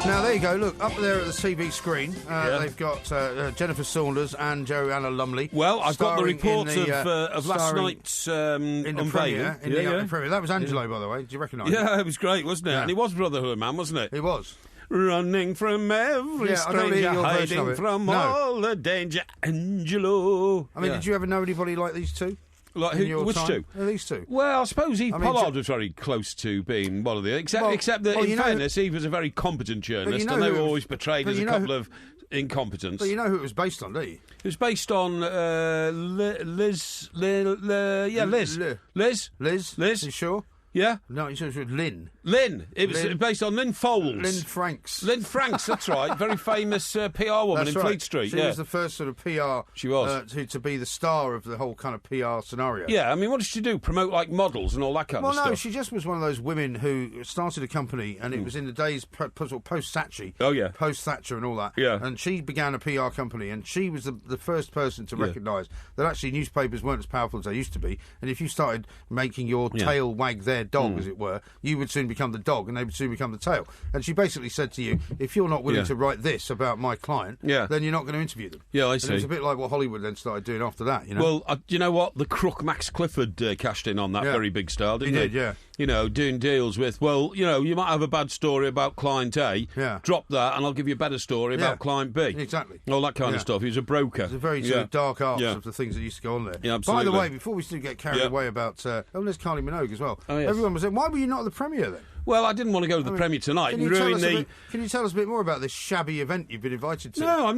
Now, there you go. Look, up there at the TV screen, they've got Jennifer Saunders and Joanna Lumley. Well, I've got the report of last night's in the premiere. In the premiere. That was Angelo, by the way. Did you recognise him? Yeah, it was great, wasn't it? Yeah. And he was Brotherhood Man, wasn't it? He was. Running from every stranger, hiding from all the danger, Angelo. I mean, did you ever know anybody like these two? Like which two? These two. Well, I suppose Eve Pollard was very close to being one of the... Except that, in fairness, Eve was a very competent journalist, and they were always portrayed as a couple of incompetents. But you know who it was based on, don't you? It was based on Liz. Liz? Liz? You sure? Yeah? No, you said it was Lynn. Lynn. It was based on Lynn Foles. Lynn Franks. Lynn Franks, that's right. Very famous PR woman in Fleet Street. She was the first sort of PR... She was. To be the star of the whole kind of PR scenario. Yeah, I mean, what did she do? Promote, like, models and all that kind of stuff? Well, no, she just was one of those women who started a company, and it was in the days post-Thatcher. Oh, yeah. Post-Thatcher and all that. Yeah. And she began a PR company, and she was the first person to recognise that actually newspapers weren't as powerful as they used to be, and if you started making your tail wag their dog, as it were, you would soon become the dog and they would soon become the tail. And she basically said to you, if you're not willing to write this about my client, then you're not going to interview them. Yeah, I see. And it was a bit like what Hollywood then started doing after that, you know? Well, you know what? The crook Max Clifford cashed in on that very big style, didn't he? He did, yeah. You know, doing deals with, well, you know, you might have a bad story about client A, drop that and I'll give you a better story about client B. Exactly. All that kind of stuff. He was a broker. It's a very sort of dark arts of the things that used to go on there. Yeah, absolutely. By the way, before we still get carried away about... there's Kylie Minogue as well. Oh, yes. Everyone was saying, why were you not at the premiere then? Well, I didn't want to go to the premiere tonight and ruin the... Can you tell us a bit more about this shabby event you've been invited to? No, I'm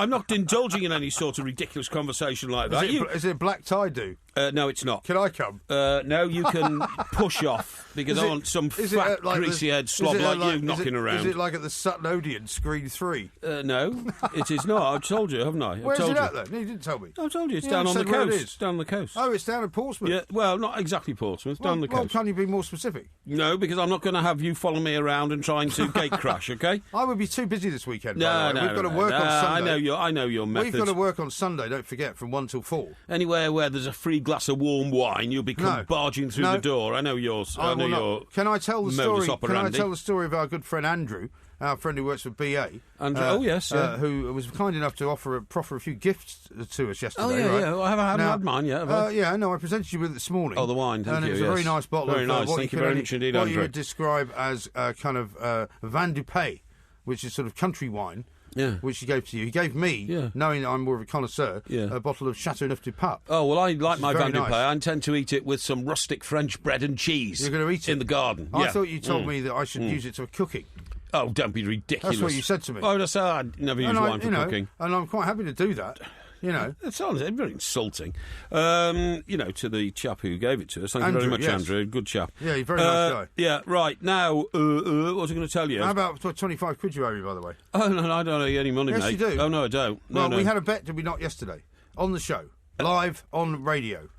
not indulging in any sort of ridiculous conversation like that. Is it a black tie do? No, it's not. Can I come? No, you can push off because I want some fat, greasy-head slob like you knocking around. Is it like at the Sutton Odeon, Screen 3? No, it is not. I've told you, haven't I? Where's it at then? No, you didn't tell me. I told you, it's down on the coast. It's down on the coast. Oh, it's down in Portsmouth? Yeah, well, not exactly Portsmouth, down the coast. Well, can you be more specific? No, because I'm not going to have you follow me around and trying to gate crash, OK? I would be too busy this weekend, No, We've got to work on Sunday. I know your methods. We've got to work on Sunday, don't forget, from 1 till 4. Anywhere where there's a free glass of warm wine, you'll be barging through the door. I know yours. Can I tell the story? Operandi. Can I tell the story of our good friend Andrew, our friend who works for BA? Andrew, yes. Who was kind enough to proffer a few gifts to us yesterday. Oh, yeah, right? yeah. Well, I haven't had mine yet, have I? I presented you with it this morning. Oh, the wine, thank you, And it was a very nice bottle very of nice. what Thank you very much indeed, what Andrew. you would describe as kind of Vin du Pays, which is sort of country wine. Yeah. Which he gave to you. He gave me, knowing that I'm more of a connoisseur, a bottle of Chateauneuf du Pape. Oh, well, I like my Vin du Pays. Nice. I intend to eat it with some rustic French bread and cheese. You're going to eat it? In the garden. I thought you told me that I should use it for cooking. Oh, don't be ridiculous. That's what you said to me. Why would I say I'd never use wine for cooking? And I'm quite happy to do that. You know, it sounds very insulting. To the chap who gave it to us. Thank you very much, Andrew. Good chap. Yeah, you're a very nice guy. Yeah, right. Now, what was I going to tell you? How about 25 quid you owe me, by the way? Oh, no, I don't owe you any money, mate. Yes, you do. Oh, no, I don't. Well, we had a bet, did we not, yesterday? On the show. Live on radio.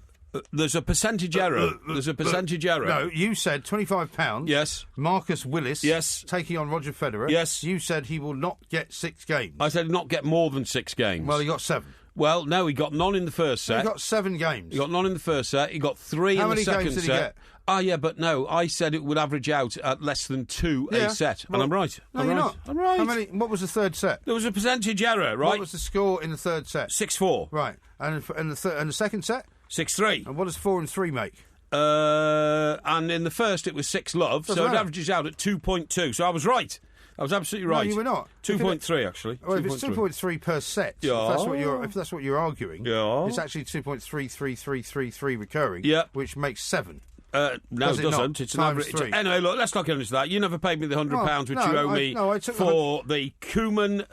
There's a percentage error. There's a percentage error. No, you said £25. Yes. Marcus Willis. Yes. Taking on Roger Federer. Yes. You said he will not get 6 games. I said not get more than 6 games. Well, he got 7. Well, no, he got none in the first set. He got 7 games. He got none in the first set. He got 3 in the second set. How many games did he get? Ah, yeah, but no, I said it would average out at less than 2 a set. Well, and I'm right. No, I'm you're right. not. I'm right. What was the third set? There was a percentage error, right? What was the score in the third set? 6-4. Right. And the second set? 6-3. And what does 4 and 3 make? And in the first it was 6-love, so it averages out at 2.2. So I was right. I was absolutely right. No, you were not. 2.3, actually. Well, if it's 2.3 per set, if that's what you're arguing, it's actually 2.33333 recurring, which makes 7. No, it doesn't. It's an average. Anyway, look, let's not get into that. You never paid me the £100 which you owe me for the Koeman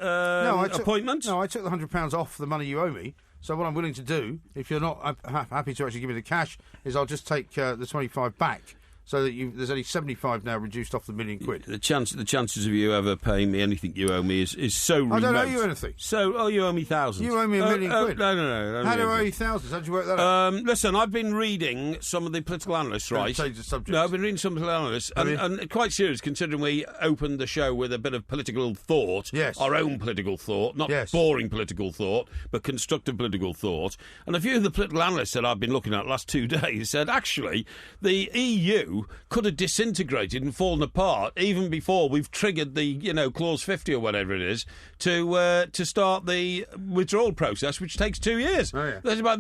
appointment. No, I took the £100 off the money you owe me. So what I'm willing to do, if you're not happy to actually give me the cash, is I'll just take the 25 back. So that there's only 75 now reduced off the £1 million. The chances of you ever paying me anything you owe me is so remote. I don't owe you anything. You owe me thousands. You owe me £1 million quid. No. How do I owe you thousands? How did you work that out? Listen, I've been reading some of the political analysts, right? Change the subject. No, I've been reading some of the analysts, and quite serious, considering we opened the show with a bit of political thought. Yes. Our own political thought, not boring political thought, but constructive political thought. And a few of the political analysts that I've been looking at the last 2 days said, actually, the EU EU could have disintegrated and fallen apart even before we've triggered the, Clause 50 or whatever it is to start the withdrawal process, which takes 2 years. Oh, yeah. By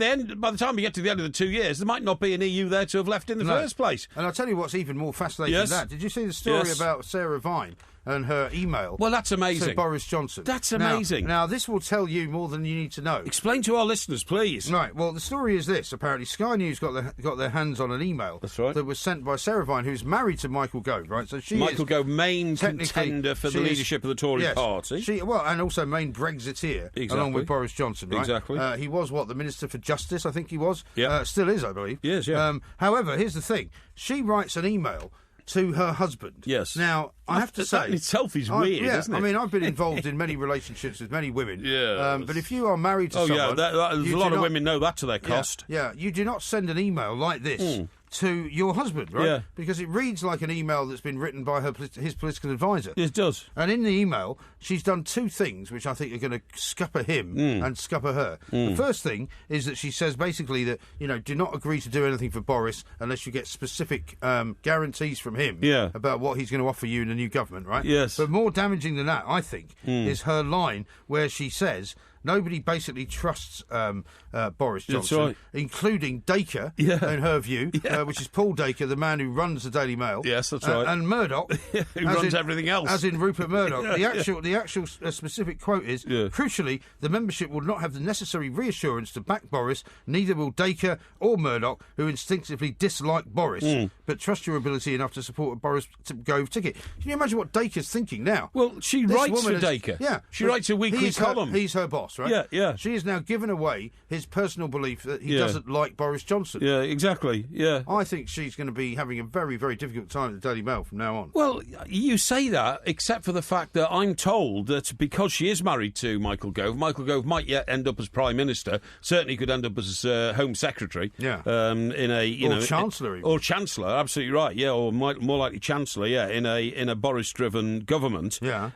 the time we get to the end of the 2 years, there might not be an EU there to have left in the first place. And I'll tell you what's even more fascinating than that. Did you see the story about Sarah Vine and her email? Well, that's amazing. To Boris Johnson. That's amazing. Now, this will tell you more than you need to know. Explain to our listeners, please. Right. Well, the story is this. Apparently, Sky News got their hands on an email. That's right. That was sent by Sarah Vine, who's married to Michael Gove. Right. So Michael Gove, main contender for the leadership of the Tory party. And also main Brexiteer, along with Boris Johnson. Right? Exactly. He was the Minister for Justice. I think he was. Yeah. Still is, I believe. Yes. Yeah. However, here's the thing. She writes an email to her husband. Yes. Now, I have to say... That in itself is weird, isn't it? I mean, I've been involved in many relationships with many women. Yeah. But if you are married to someone... a lot of women know that to their cost. Yeah, you do not send an email like this to your husband, right? Yeah. Because it reads like an email that's been written by his political advisor. It does. And in the email, she's done two things which I think are going to scupper him and scupper her. The first thing is that she says basically that, do not agree to do anything for Boris unless you get specific guarantees from him about what he's going to offer you in the new government, right? Yes. But more damaging than that, I think, is her line where she says... Nobody basically trusts Boris Johnson, including Dacre, in her view, which is Paul Dacre, the man who runs the Daily Mail. Yes, that's right. And Murdoch, who runs everything else, as in Rupert Murdoch. The actual specific quote is: crucially, the membership will not have the necessary reassurance to back Boris. Neither will Dacre or Murdoch, who instinctively dislike Boris, but trust your ability enough to support a Boris Gove ticket. Can you imagine what Dacre's thinking now? Well, she writes for Dacre. Yeah, she writes a weekly column. He's her boss. Right? Yeah. She has now given away his personal belief that he doesn't like Boris Johnson. Yeah, exactly. Yeah. I think she's going to be having a very, very difficult time at the Daily Mail from now on. Well, you say that, except for the fact that I'm told that because she is married to Michael Gove might yet end up as Prime Minister. Certainly could end up as Home Secretary. Yeah. Or Chancellor. Even. Or Chancellor, absolutely right. Yeah, or more likely Chancellor. Yeah, in a Boris-driven government. Yeah.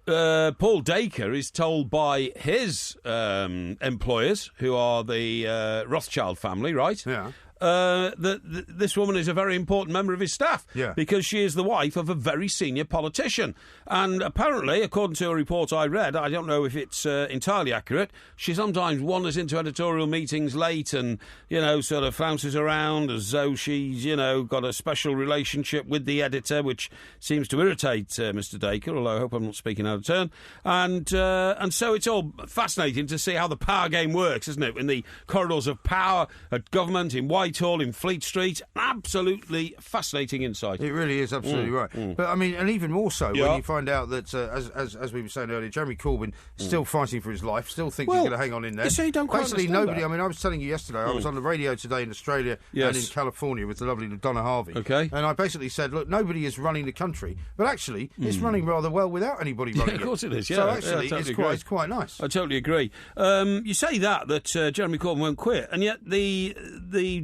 Paul Dacre is told by his employers, who are the Rothschild family, right? Yeah. That this woman is a very important member of his staff because she is the wife of a very senior politician. And apparently, according to a report I read, I don't know if it's entirely accurate, she sometimes wanders into editorial meetings late and, sort of flounces around as though she's, got a special relationship with the editor, which seems to irritate Mr. Dacre, although I hope I'm not speaking out of turn. And so it's all fascinating to see how the power game works, isn't it? In the corridors of power at government, in Whitehall, in Fleet Street. Absolutely fascinating insight. It really is absolutely right. But I mean, and even more so when you find out that, as we were saying earlier, Jeremy Corbyn still fighting for his life, still thinks he's going to hang on in there. So you don't basically nobody. That. I mean, I was telling you yesterday, I was on the radio today in Australia and in California with the lovely Donna Harvey. Okay. And I basically said, look, nobody is running the country, but actually it's running rather well without anybody running it. Of course it is. Yeah. So actually, totally it's quite nice. I totally agree. You say that Jeremy Corbyn won't quit, and yet the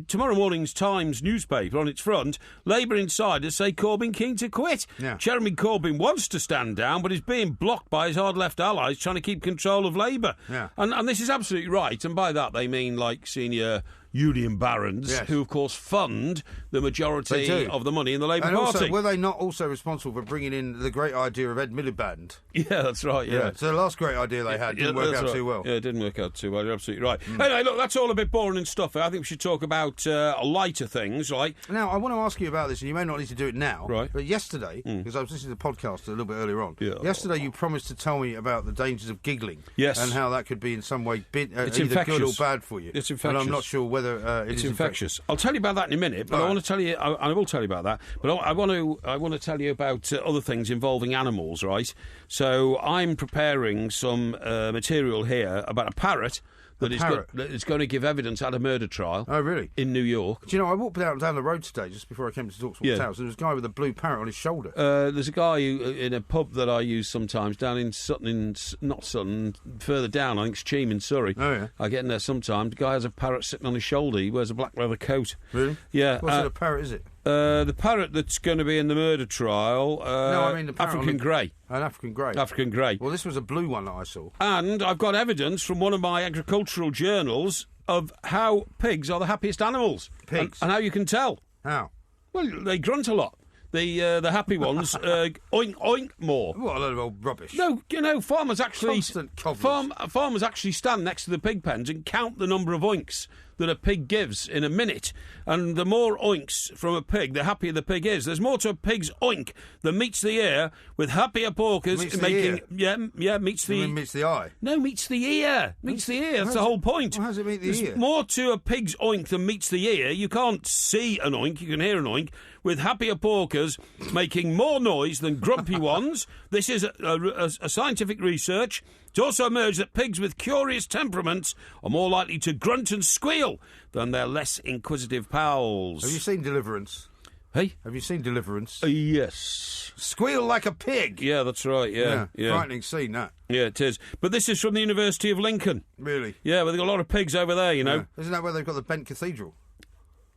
tomorrow morning's Times newspaper on its front, Labour insiders say Corbyn keen to quit. Yeah. Jeremy Corbyn wants to stand down, but is being blocked by his hard left allies trying to keep control of Labour. Yeah. And this is absolutely right, and by that they mean like senior union barons, who, of course, fund the majority of the money in the Labour Party. Also, were they not also responsible for bringing in the great idea of Ed Miliband? Yeah, that's right, yeah. So the last great idea they had didn't work out too well. Yeah, it didn't work out too well, you're absolutely right. Anyway, look, that's all a bit boring and stuffy. I think we should talk about lighter things, right? Now, I want to ask you about this, and you may not need to do it now, right? But yesterday, because I was listening to the podcast a little bit earlier on, yesterday you promised to tell me about the dangers of giggling. Yes. And how that could be in some way it's either good or bad for you. It's infectious. And I'm not sure whether it's infectious. I'll tell you about that in a minute, but I want to tell you. I will tell you about that, but I want to tell you about other things involving animals, right? So I'm preparing some material here about a parrot that is going to give evidence at a murder trial. Oh, really? In New York. Do you know, I walked down the road today just before I came to Talksport Towers, and there was a guy with a blue parrot on his shoulder. There's a guy in a pub that I use sometimes down in Sutton, not Sutton, further down, I think it's Cheam in Surrey. Oh, yeah. I get in there sometimes. The guy has a parrot sitting on his shoulder. He wears a black leather coat. Really? Yeah. What sort of parrot is it? The parrot that's going to be in the murder trial. No, I mean the parrot. African grey. An African grey. African grey. Well, this was a blue one that I saw. And I've got evidence from one of my agricultural journals of how pigs are the happiest animals. Pigs? And how you can tell. How? Well, they grunt a lot. The happy ones oink oink more. What a load of old rubbish. No, farmers actually farmers actually stand next to the pig pens and count the number of oinks that a pig gives in a minute. And the more oinks from a pig, the happier the pig is. There's more to a pig's oink than meets the ear, with happier porkers meets making... the ear? Meets the... meets the eye? No, meets the ear. Meets the ear, that's the whole point. Well, how does it meet the ear? There's more to a pig's oink than meets the ear. You can't see an oink, you can hear an oink. With happier porkers making more noise than grumpy ones. This is a scientific research. It's also emerged that pigs with curious temperaments are more likely to grunt and squeal than their less inquisitive pals. Have you seen Deliverance? Hey? Have you seen Deliverance? Yes. Squeal like a pig! Yeah, that's right, yeah. Frightening scene, that. Yeah, it is. But this is from the University of Lincoln. Really? Yeah, well, they've got a lot of pigs over there, you know. Yeah. Isn't that where they've got the Bent Cathedral?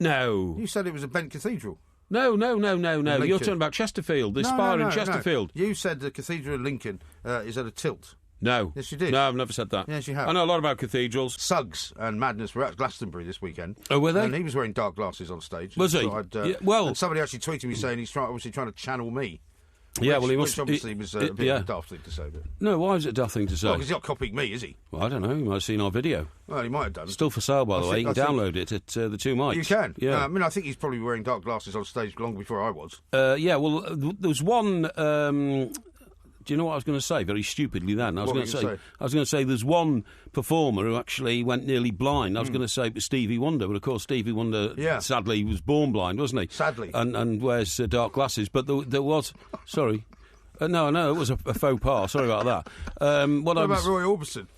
No. You said it was a Bent Cathedral. No. You're talking about Chesterfield, the spire in Chesterfield. No. You said the Cathedral of Lincoln is at a tilt. No. Yes, you did. No, I've never said that. Yes, you have. I know a lot about cathedrals. Suggs and Madness were at Glastonbury this weekend. Oh, were they? And he was wearing dark glasses on stage. Was he? And somebody actually tweeted me saying he's obviously trying to channel me. Yeah, well, he must... Which obviously was a bit of a daft thing to say. But... No, why is it a daft thing to say? Well, because he's not copying me, is he? Well, I don't know. He might have seen our video. Well, he might have done. Still for sale, by the way. You can download it at the Two Mics. You can? Yeah. I mean, I think he's probably wearing dark glasses on stage long before I was. Yeah, well, there was one... do you know what I was going to say? Very stupidly then. I was going to say there's one performer who actually went nearly blind. I was going to say it was Stevie Wonder, but of course Stevie Wonder, sadly, was born blind, wasn't he? Sadly. And wears dark glasses. But there was... Sorry. No, it was a faux pas. Sorry about that. What about Roy Orbison?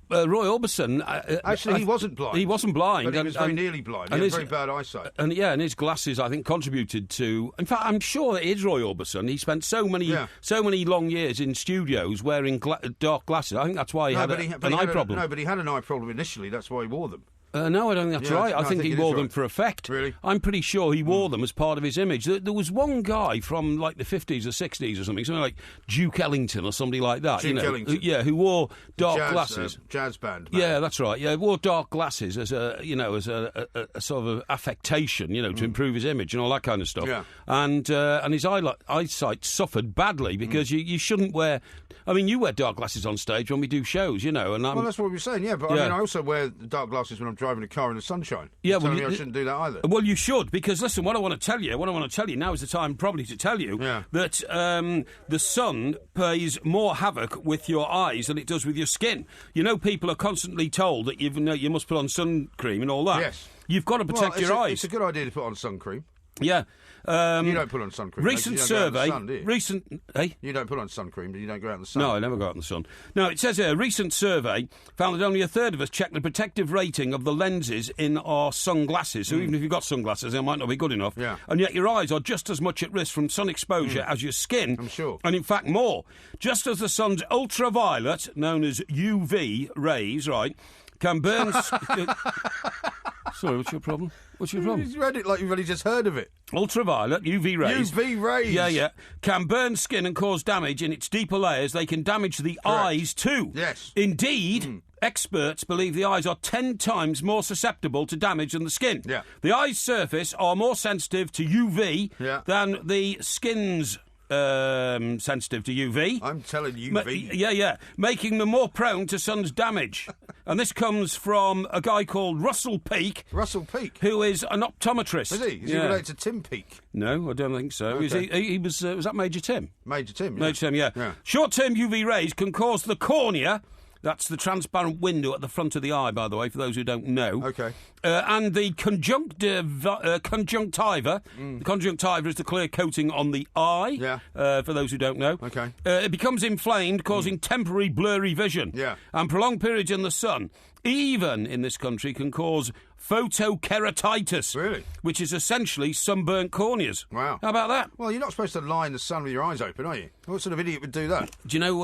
Roy Orbison... Actually, he wasn't blind. He wasn't blind. But he was very nearly blind. He had very bad eyesight. And his glasses, I think, contributed to... In fact, I'm sure it is Roy Orbison. He spent so many long years in studios wearing dark glasses. I think that's why he had an eye problem. No, but he had an eye problem initially. That's why he wore them. No, I don't think that's right. I think he wore them for effect. Really? I'm pretty sure he wore them as part of his image. There was one guy from like the 50s or 60s or something like Duke Ellington or somebody like that. Ellington. Who wore dark glasses. Jazz band. Man. Yeah, that's right. Yeah, wore dark glasses as a sort of affectation, to improve his image and all that kind of stuff. Yeah. And his eyesight suffered badly because you shouldn't wear. I mean, you wear dark glasses on stage when we do shows, and well, that's what we were saying. Yeah, but I mean, I also wear dark glasses when I'm driving a car in the sunshine. Yeah, well, I shouldn't do that either. Well, you should, because listen, what I want to tell you now is the time probably to tell you that the sun plays more havoc with your eyes than it does with your skin. People are constantly told that you must put on sun cream and all that. Yes. You've got to protect your eyes. It's a good idea to put on sun cream. Yeah. You don't put on sun cream. Recent survey. You don't put on sun cream, but you don't go out in the sun. No, I never go out in the sun. Now, it says here, a recent survey found that only a third of us check the protective rating of the lenses in our sunglasses. So even if you've got sunglasses, they might not be good enough. Yeah. And yet your eyes are just as much at risk from sun exposure as your skin. I'm sure. And in fact, more. Just as the sun's ultraviolet, known as UV rays, can burn... Sorry, what's your problem? You've read it like you've only just heard of it. Ultraviolet, UV rays. UV rays. Yeah. Can burn skin and cause damage in its deeper layers. They can damage the eyes too. Yes. Indeed, experts believe the eyes are 10 times more susceptible to damage than the skin. Yeah. The eye's surface are more sensitive to UV than the skin's sensitive to UV. I'm telling you, making them more prone to sun's damage. And this comes from a guy called Russell Peake. Russell Peake? Who is an optometrist. Is he? Is he related to Tim Peake? No, I don't think so. Okay. He was that Major Tim? Major Tim, yeah. Major Tim, yeah. Short-term UV rays can cause the cornea... That's the transparent window at the front of the eye, by the way, for those who don't know. Okay. And the conjunctiva. The conjunctiva is the clear coating on the eye, for those who don't know. Okay. It becomes inflamed, causing temporary blurry vision. Yeah. And prolonged periods in the sun, even in this country, can cause photokeratitis. Really? Which is essentially sunburnt corneas. Wow. How about that? Well, you're not supposed to lie in the sun with your eyes open, are you? What sort of idiot would do that? Do you know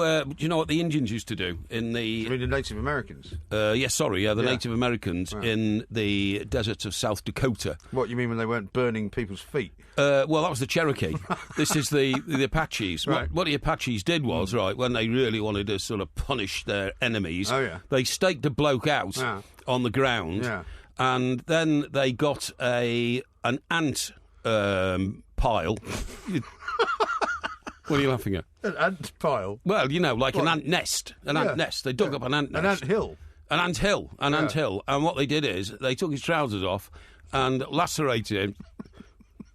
what the Indians used to do in the... You mean the Native Americans? Native Americans in the deserts of South Dakota. What, you mean when they weren't burning people's feet? Well, that was the Cherokee. This is the Apaches. Right. What the Apaches did was, when they really wanted to sort of punish their enemies, they staked a bloke out on the ground, and then they got an ant pile. What are you laughing at? An ant pile? Well, like an ant nest. Ant nest. They dug up an ant nest. An ant hill? An ant hill. And what they did is they took his trousers off and lacerated him.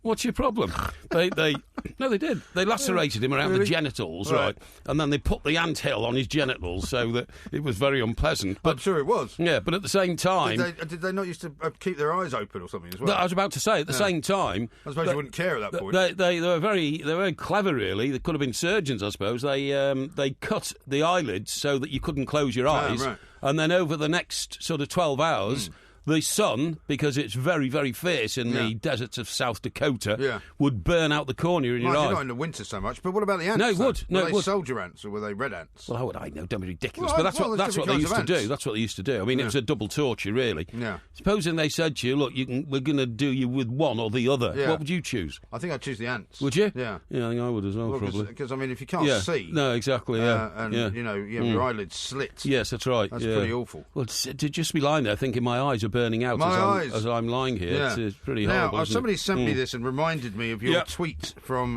What's your problem? They did. They lacerated him around the genitals, right? And then they put the anthill on his genitals so that it was very unpleasant. But, I'm sure it was. Yeah, but at the same time... Did they not used to keep their eyes open or something as well? I was about to say, at the same time... I suppose you wouldn't care at that point. They were very clever, really. They could have been surgeons, I suppose. They cut the eyelids so that you couldn't close your eyes. Right. And then over the next sort of 12 hours... The sun, because it's very, very fierce in the deserts of South Dakota, would burn out the cornea in your eye. Not in the winter so much, but what about the ants? No, it would. Were they soldier ants or were they red ants? Well, how would I know? Don't be ridiculous. But that's what they used to do. That's what they used to do. I mean, it was a double torture, really. Yeah. Supposing they said to you, look, we're going to do you with one or the other. Yeah. What would you choose? I think I'd choose the ants. Would you? Yeah. Yeah, I think I would as well, probably. Because, I mean, if you can't see... No, exactly, and, your eyelids slit. Yes, that's right. That's pretty awful. Well, to just be lying there thinking my eyes are burning out as I'm lying here. It's pretty horrible. Now, somebody sent me this and reminded me of your tweet from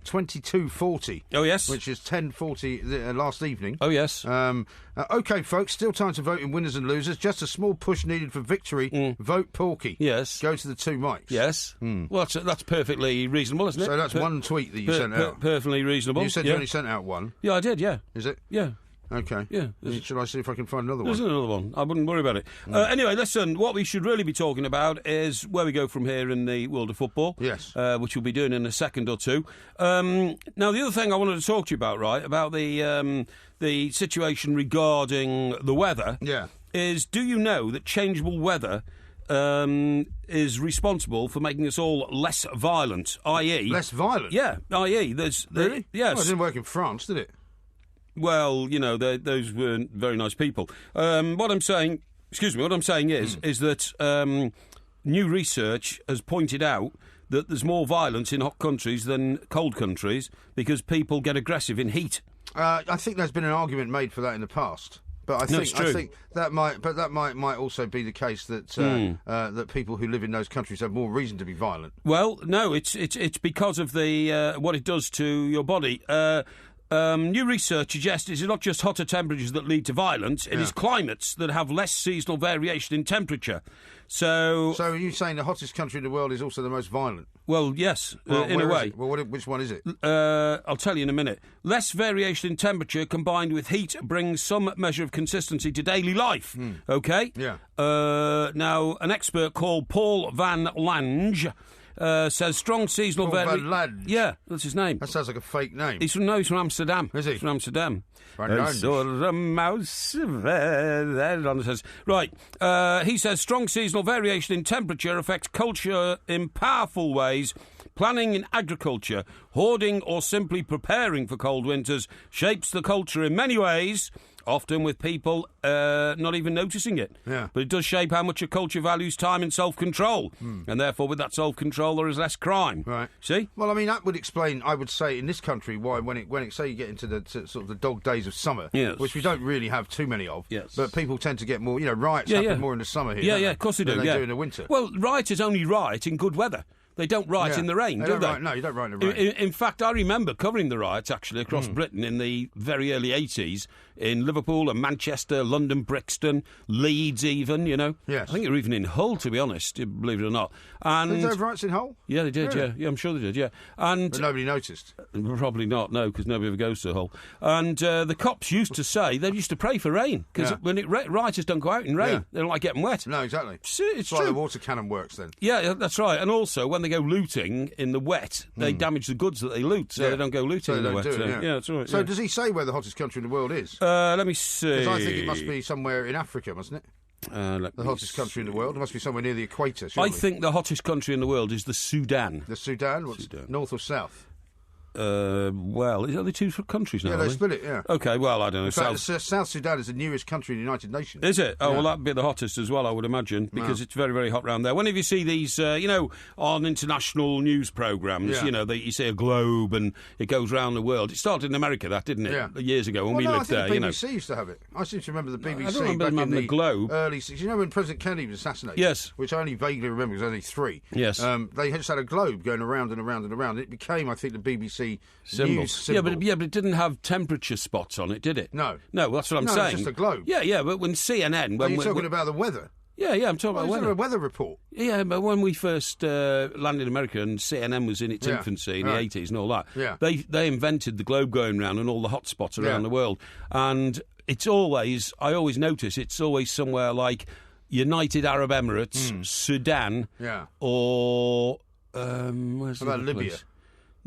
22:40. Oh, yes. Which is 10:40 last evening. Oh, yes. OK, folks, still time to vote in winners and losers. Just a small push needed for victory. Vote Porky. Yes. Go to the two mics. Yes. Well, that's perfectly reasonable, isn't it? So that's one tweet that you sent out. Perfectly reasonable. You said you only sent out one. Yeah, I did, yeah. Is it? Yeah. OK. Yeah. Should I see if I can find another one? There's another one. I wouldn't worry about it. Anyway, listen, what we should really be talking about is where we go from here in the world of football. Yes. Which we'll be doing in a second or two. Now, the other thing I wanted to talk to you about, right, about the situation regarding the weather, is do you know that changeable weather is responsible for making us all less violent, i.e. Less violent? Yeah, i.e. there's... Really? Yes. Well, it didn't work in France, did it? Well, those weren't very nice people. What I'm saying is that new research has pointed out that there's more violence in hot countries than cold countries because people get aggressive in heat. I think there's been an argument made for that in the past. But I think that might also be the case that that people who live in those countries have more reason to be violent. Well, no, it's because of the what it does to your body. New research suggests it's not just hotter temperatures that lead to violence, it is climates that have less seasonal variation in temperature. So are you saying the hottest country in the world is also the most violent? Well, yes, in a way. Well, which one is it? I'll tell you in a minute. Less variation in temperature combined with heat brings some measure of consistency to daily life, OK? Yeah. Now, an expert called Paul Van Lange says strong seasonal Van Lange? Yeah, that's his name. That sounds like a fake name. He's from Amsterdam. Is he? He's from Amsterdam. Right. He says strong seasonal variation in temperature affects culture in powerful ways. Planning in agriculture, hoarding or simply preparing for cold winters shapes the culture in many ways, often with people not even noticing it. Yeah. But it does shape how much a culture values time and self-control. And therefore, with that self-control, there is less crime. Right. See? Well, I mean, that would explain, I would say, in this country, why when it say you get into the sort of the dog days of summer, which we don't really have too many of, but people tend to get more, riots happen more in the summer here. Yeah, of course they do. Than they do in the winter. Well, rioters only riot in good weather. They don't riot in the rain, do they? No, you don't riot in the rain. In fact, I remember covering the riots, actually, across Britain in the very early 80s, in Liverpool and Manchester, London, Brixton, Leeds even, Yes. I think they were even in Hull, to be honest, believe it or not. And did they have riots in Hull? Yeah, they did, really? yeah, I'm sure they did, yeah. But nobody noticed? Probably not, no, because nobody ever goes to Hull. And the cops used to say, they used to pray for rain, because when rioters don't go out in rain, they don't like getting wet. No, exactly. It's like true. the water cannon works then. Yeah, that's right. And also, when they go looting in the wet, they damage the goods that they loot, so they don't go looting in the wet. That's right. So does he say where the hottest country in the world is? Let me see. Because I think it must be somewhere in Africa, mustn't it? The hottest country in the world. It must be somewhere near the equator, surely. I think the hottest country in the world is the Sudan. The Sudan? What's Sudan? North or south? Well, are they two countries now? Yeah, they split it, yeah. OK, well, I don't know. In fact, South Sudan is the newest country in the United Nations. Is it? Oh, well, that'd be the hottest as well, I would imagine, because it's very, very hot round there. Whenever you see these, on international news programmes, you see a globe and it goes round the world. It started in America, that, didn't it? Yeah. Years ago when we lived there, the BBC used to have it. I seem to remember the BBC I don't remember back them in having the globe. Early 60s. You know when President Kennedy was assassinated? Yes. Which I only vaguely remember because I was only 3. Yes. They just had a globe going around and around and around. It became, I think, the BBC symbol. news symbol. Yeah, but it didn't have temperature spots on it, did it? No. No, that's what I'm saying. No, it's just a globe. Yeah, but when CNN... Are you talking about the weather? Yeah, I'm talking about weather. A weather report? Yeah, but when we first landed in America and CNN was in its infancy in the 80s and all that, they invented the globe going round and all the hot spots around the world. And it's always, I always notice, it's always somewhere like United Arab Emirates, Sudan, or... where's about Libya? Place?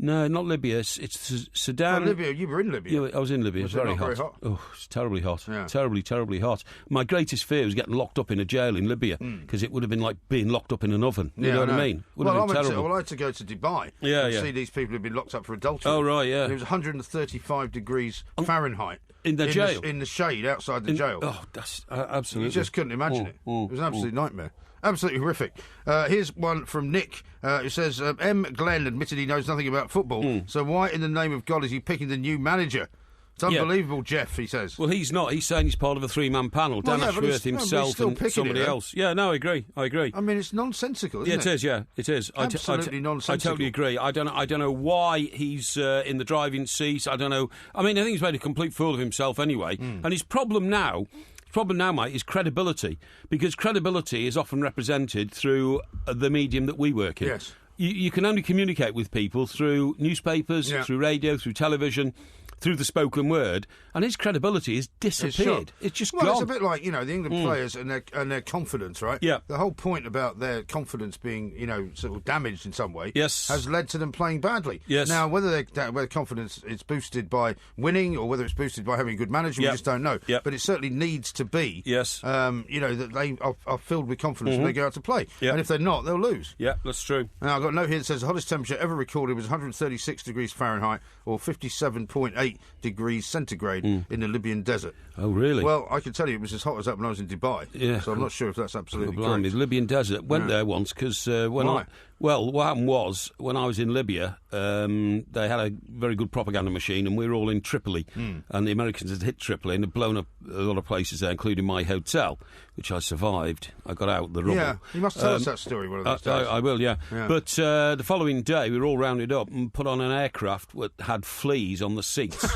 No, not Libya. It's Sudan. Oh, Libya. You were in Libya. Yeah, I was in Libya. It's very hot. Very hot. Oh, it's terribly hot. Yeah. Terribly, terribly hot. My greatest fear was getting locked up in a jail in Libya because it would have been like being locked up in an oven. You know what I mean? Would have been terrible. I had to go to Dubai and see these people who've been locked up for adultery. Oh, right, yeah. And it was 135 degrees Fahrenheit. In the jail? In the shade outside the jail. Oh, that's absolutely... You just couldn't imagine it. It was an absolute nightmare. Absolutely horrific. Here's one from Nick who says, M. Glenn admitted he knows nothing about football, so why in the name of God is he picking the new manager? It's unbelievable, Jeff, he says. Well, he's not. He's saying he's part of a 3-man panel. Dan Ashworth himself and somebody else. Yeah, no, I agree. I mean, it's nonsensical, isn't it? It is, yeah. It is. Absolutely nonsensical. I totally agree. I don't know why he's in the driving seat. I don't know. I mean, I think he's made a complete fool of himself anyway. And his problem now, mate, is credibility. Because credibility is often represented through the medium that we work in. Yes. You can only communicate with people through newspapers, through radio, through television, through the spoken word, and his credibility has disappeared. It's just gone. It's a bit like, the England players and their confidence, right? Yeah. The whole point about their confidence being, sort of damaged in some way has led to them playing badly. Yes. Now, whether confidence is boosted by winning or whether it's boosted by having a good manager, we just don't know. Yep. But it certainly needs to be, that they are filled with confidence when they go out to play. Yep. And if they're not, they'll lose. Yeah, that's true. Now, I've got a note here that says the hottest temperature ever recorded was 136 degrees Fahrenheit or 57.8 degrees centigrade in the Libyan desert. Oh, really? Well, I can tell you it was as hot as that when I was in Dubai. Yeah. So I'm not sure if that's absolutely correct. The Libyan desert. Went there once because Why? What happened was, when I was in Libya, they had a very good propaganda machine, and we were all in Tripoli. And the Americans had hit Tripoli and had blown up a lot of places there, including my hotel, which I survived. I got out the rubble. Yeah, you must tell us that story one of those days. I will, yeah. But the following day, we were all rounded up and put on an aircraft that had fleas on the seats.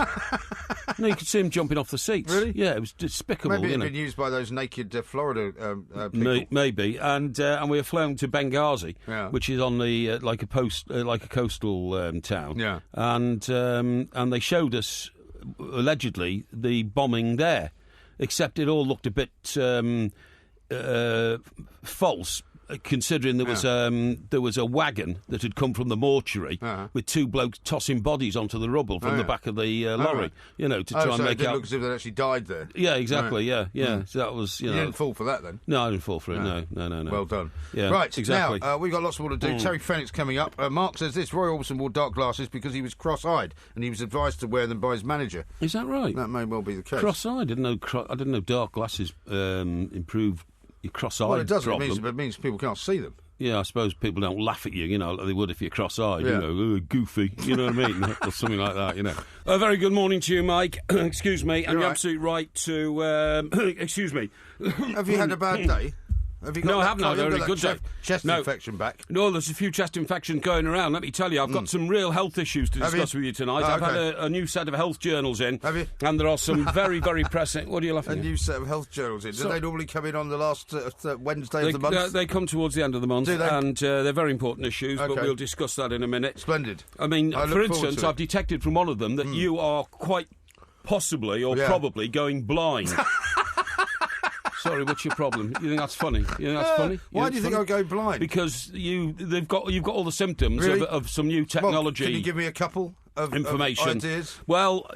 No, you could see them jumping off the seats. Really? Yeah, it was despicable. Maybe it had been used by those naked Florida people. Maybe, and we were flown to Benghazi, which is on the like a coastal town. Yeah, and they showed us allegedly the bombing there, except it all looked a bit false. Considering there was a wagon that had come from the mortuary with two blokes tossing bodies onto the rubble from the back of the lorry, to try and make it look as if they actually died there. Yeah, exactly. Right. Yeah. So that was, You didn't fall for that then? No, I didn't fall for it. No. Well done. Yeah, right, exactly. Now we've got lots more to do. Terry Fenwick's coming up. Mark says this: Roy Orbison wore dark glasses because he was cross-eyed, and he was advised to wear them by his manager. Is that right? That may well be the case. Cross-eyed? I didn't know dark glasses improved your cross-eyed. Well, it does. Problem. It means people can't see them. Yeah, I suppose people don't laugh at you, like they would if you're cross-eyed, goofy, you know what I mean? Or something like that, A very good morning to you, Mike. Excuse me, and you're absolutely right to... excuse me. Have you had a bad day? No, I haven't had a very good day. Chest infection back? No, there's a few chest infections going around. Let me tell you, I've got some real health issues to discuss with you tonight. I've had a new set of health journals in. Have you? And there are some very, very pressing... What are you laughing at? A new set of health journals in. Do they normally come in on the last Wednesday of the month? They come towards the end of the month. Do they? And they're very important issues, but we'll discuss that in a minute. Splendid. I mean, for instance, I've detected from one of them that you are quite possibly or probably going blind. Sorry, what's your problem? You think that's funny? Why do you think I'll go blind? Because you've got all the symptoms of some new technology. Well, can you give me a couple of information? Of ideas? Well,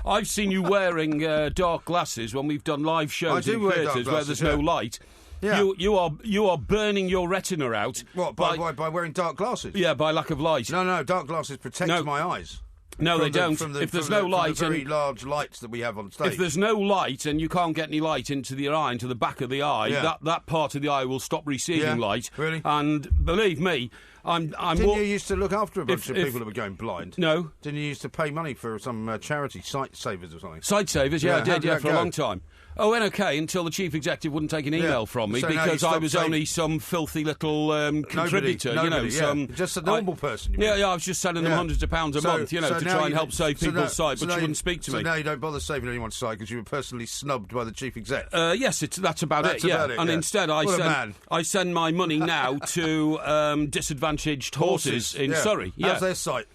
I've seen you wearing dark glasses when we've done live shows in theatres where there's no light. Yeah. You are burning your retina out. What, by wearing dark glasses? Yeah, by lack of light. No, dark glasses protect my eyes. No, they don't. If there's no light, from the very large lights that we have on stage. If there's no light and you can't get any light into the eye, into the back of the eye, that part of the eye will stop receiving light. Really? And believe me, Didn't you used to look after a bunch of people that were going blind? No. Didn't you used to pay money for some charity, Sight Savers or something? Sight Savers, I did, for a long time. Oh, and okay, until the chief executive wouldn't take an email from me because I was only some filthy little contributor, nobody, just a normal person. I was just sending them hundreds of pounds a month, to try and help save people's sight, but she wouldn't speak to me. So now you don't bother saving anyone's sight because you were personally snubbed by the chief exec. Yes, that's about it. And instead, I send my money now to disadvantaged horses in Surrey. How's their sight?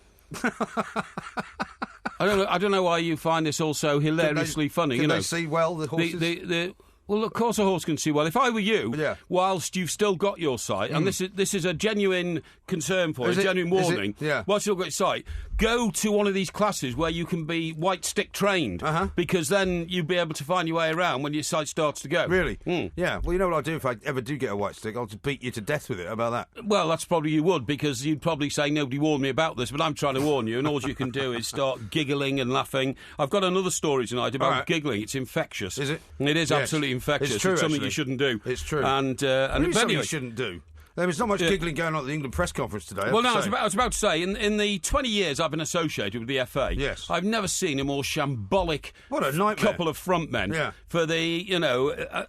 I don't know why you find this all so hilariously funny. Can they see well, the horses? Well, of course a horse can see well. If I were you, whilst you've still got your sight, and this is a genuine concern for you, a genuine warning, whilst you've got your sight, go to one of these classes where you can be white stick trained, because then you'll be able to find your way around when your sight starts to go. Really? Yeah. Well, you know what I'll do if I ever do get a white stick? I'll just beat you to death with it. How about that? Well, that's probably you would, because you'd probably say nobody warned me about this, but I'm trying to warn you, and all you can do is start giggling and laughing. I've got another story tonight about giggling. It's infectious. Is it? It is absolutely infectious. It's true, it's something actually. You shouldn't do. It's true. And something you shouldn't do. There was not much giggling going on at the England press conference today. Well, no, I was about to say, in the 20 years I've been associated with the FA, I've never seen a more shambolic couple of front men for the,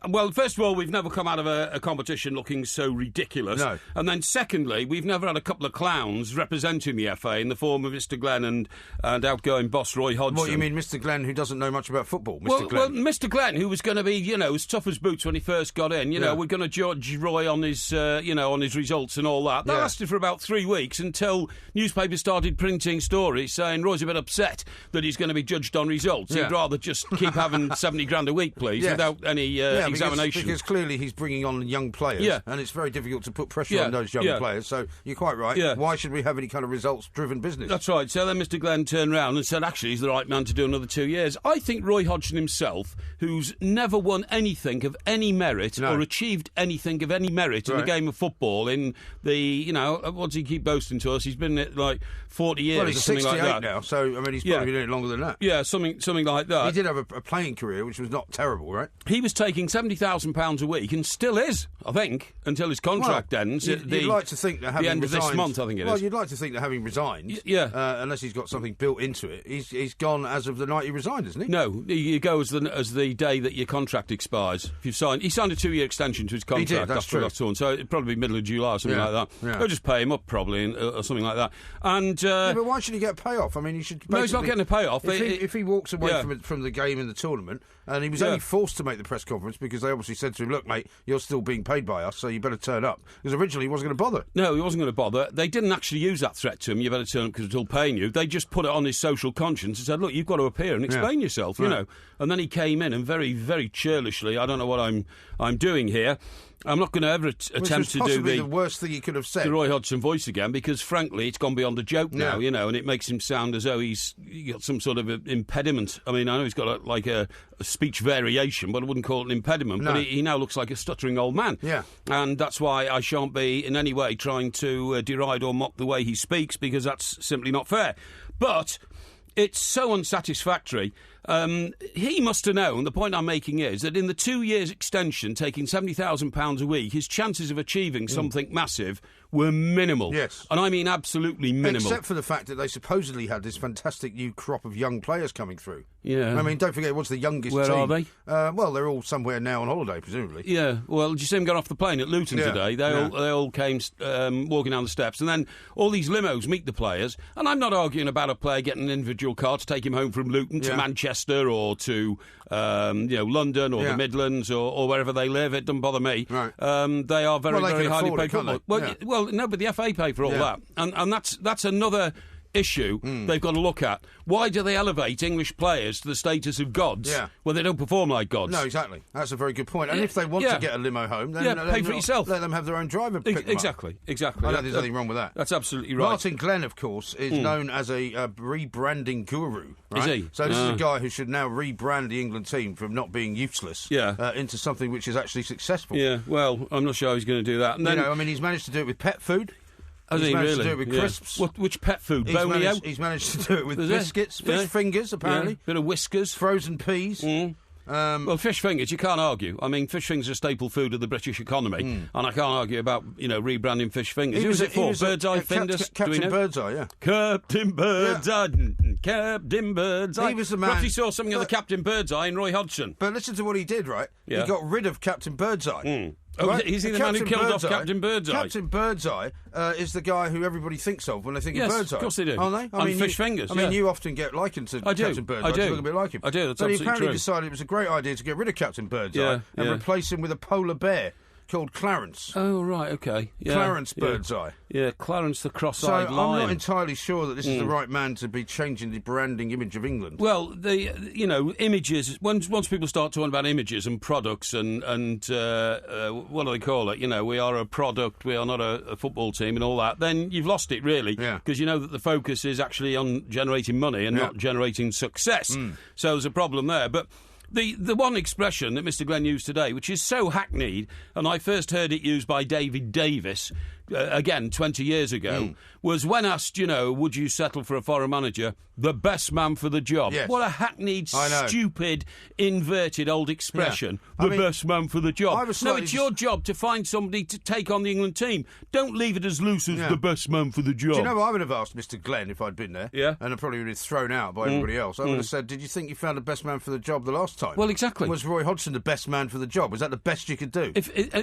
well, first of all, we've never come out of a competition looking so ridiculous. No. And then secondly, we've never had a couple of clowns representing the FA in the form of Mr. Glenn and outgoing boss Roy Hodgson. What, you mean Mr. Glenn, who doesn't know much about football? Well, Mr. Glenn, who was going to be, as tough as boots when he first got in, we're going to judge Roy on his, on his results and all that. That lasted for about 3 weeks until newspapers started printing stories saying Roy's a bit upset that he's going to be judged on results. He'd rather just keep having 70 grand a week, please, without any examination. Because clearly he's bringing on young players, and it's very difficult to put pressure on those young players. So you're quite right. Yeah. Why should we have any kind of results-driven business? That's right. So then Mr. Glenn turned round and said, actually, he's the right man to do another 2 years. I think Roy Hodgson himself, who's never won anything of any merit or achieved anything of any merit in the game of football in the, what does he keep boasting to us? He's been in it like 40 years he's or something 68 like that. now, so, I mean, he's probably been doing it longer than that. Yeah, something like that. He did have a playing career, which was not terrible, right? He was taking £70,000 a week, and still is, I think, until his contract ends. You'd like to think that having the end resigned, of this month, I think it is. Well, you'd like to think that having resigned, unless he's got something built into it, he's gone as of the night he resigned, isn't he? No, you go as the day that your contract expires. If you've signed, he signed a 2-year extension to his contract. He did, that's true. So it'd probably be middle of July or something like that. Yeah. They'll just pay him up probably or something like that. And but why should he get a payoff? I mean, he should. No, he's not getting a payoff. If he walks away from the game in the tournament, and he was only forced to make the press conference because they obviously said to him, "Look, mate, you're still being paid by us, so you better turn up." Because originally he wasn't going to bother. No, he wasn't going to bother. They didn't actually use that threat to him. You better turn up because it's all paying you. They just put it on his social conscience and said, "Look, you've got to appear and explain yourself." You know. And then he came in and very, very churlishly, I don't know what I'm doing here. I'm not going to ever attempt to do the worst thing he could have said. The Roy Hodgson voice again, because frankly, it's gone beyond a joke now, and it makes him sound as though he's got some sort of impediment. I mean, I know he's got a speech variation, but I wouldn't call it an impediment. No. But he now looks like a stuttering old man. Yeah. And that's why I shan't be in any way trying to deride or mock the way he speaks, because that's simply not fair. But it's so unsatisfactory. He must have known, the point I'm making is that in the 2 years extension, taking £70,000 a week, his chances of achieving something massive were minimal. Yes. And I mean absolutely minimal. Except for the fact that they supposedly had this fantastic new crop of young players coming through. Yeah. I mean, don't forget, what's the youngest team? Where are they? Well, they're all somewhere now on holiday, presumably. Yeah. Well, did you see them going off the plane at Luton today? They all came walking down the steps, and then all these limos meet the players. And I'm not arguing about a player getting an individual car to take him home from Luton to Manchester or to London or the Midlands or wherever they live. It doesn't bother me. Right. They are very, very highly paid football. Well, no, but the FA pay for all that, and that's another issue they've got to look at. Why do they elevate English players to the status of gods when they don't perform like gods? No, exactly. That's a very good point. And if they want to get a limo home, then pay for it yourself. Let them have their own driver pick them up. Exactly. I don't think there's anything wrong with that. That's absolutely right. Martin Glenn, of course, is known as a rebranding guru. Right? Is he? So this is a guy who should now rebrand the England team from not being useless into something which is actually successful. Yeah, well, I'm not sure he's going to do that. And then, he's managed to do it with pet food. Has he managed really? to do it with crisps. Which pet food? Bonio? He's managed to do it with biscuits, fish fingers, apparently. Bit of whiskers. Frozen peas. Well, fish fingers, you can't argue. I mean, fish fingers are a staple food of the British economy, and I can't argue about, rebranding fish fingers. Who was it for? Birdseye Finders? Captain Birdseye, yeah. Captain Birdseye. Yeah. Captain Birdseye. He was the man. Perhaps he saw something of the Captain Birdseye in Roy Hodgson. But listen to what he did, right? Yeah. He got rid of Captain Birdseye. Oh, right? is he the man who killed off Captain Birdseye? Captain Birdseye is the guy who everybody thinks of when they think of Birdseye. Of course they do. Aren't they? And fish fingers. I mean, you often get likened to Captain Birdseye. I do. You look a bit like him. I do. That's but he absolutely apparently true. decided it was a great idea to get rid of Captain Birdseye and replace him with a polar bear called Clarence. Oh, right, okay. Yeah, Clarence Birdseye. Yeah, Clarence the cross-eyed lion. So I'm not entirely sure that this is the right man to be changing the branding image of England. Well, images, once people start talking about images and products and what do they call it? We are a product, we are not a football team and all that, then you've lost it, really. Because you know that the focus is actually on generating money and not generating success. So there's a problem there. But the one expression that Mr. Glenn used today, which is so hackneyed, and I first heard it used by David Davis, again, 20 years ago, was when asked, would you settle for a foreign manager, the best man for the job. Yes. What a hackneyed, stupid, inverted old expression. The best man for the job. No, it's your job to find somebody to take on the England team. Don't leave it as loose as the best man for the job. Do you know what I would have asked Mr. Glenn if I'd been there? Yeah. And I probably would have been thrown out by everybody else. I would have said, did you think you found the best man for the job the last time? Well, exactly. Was Roy Hodgson the best man for the job? Was that the best you could do?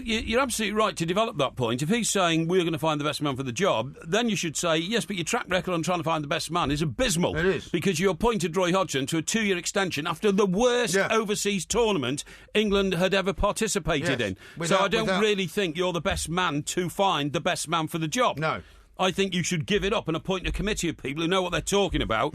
You're absolutely right to develop that point. If he's saying we're going to find the best man for the job, then you should say, yes, but your track record on trying to find the best man is abysmal. It is. Because you appointed Roy Hodgson to a 2-year extension after the worst overseas tournament England had ever participated in. So I don't really think you're the best man to find the best man for the job. No. I think you should give it up and appoint a committee of people who know what they're talking about.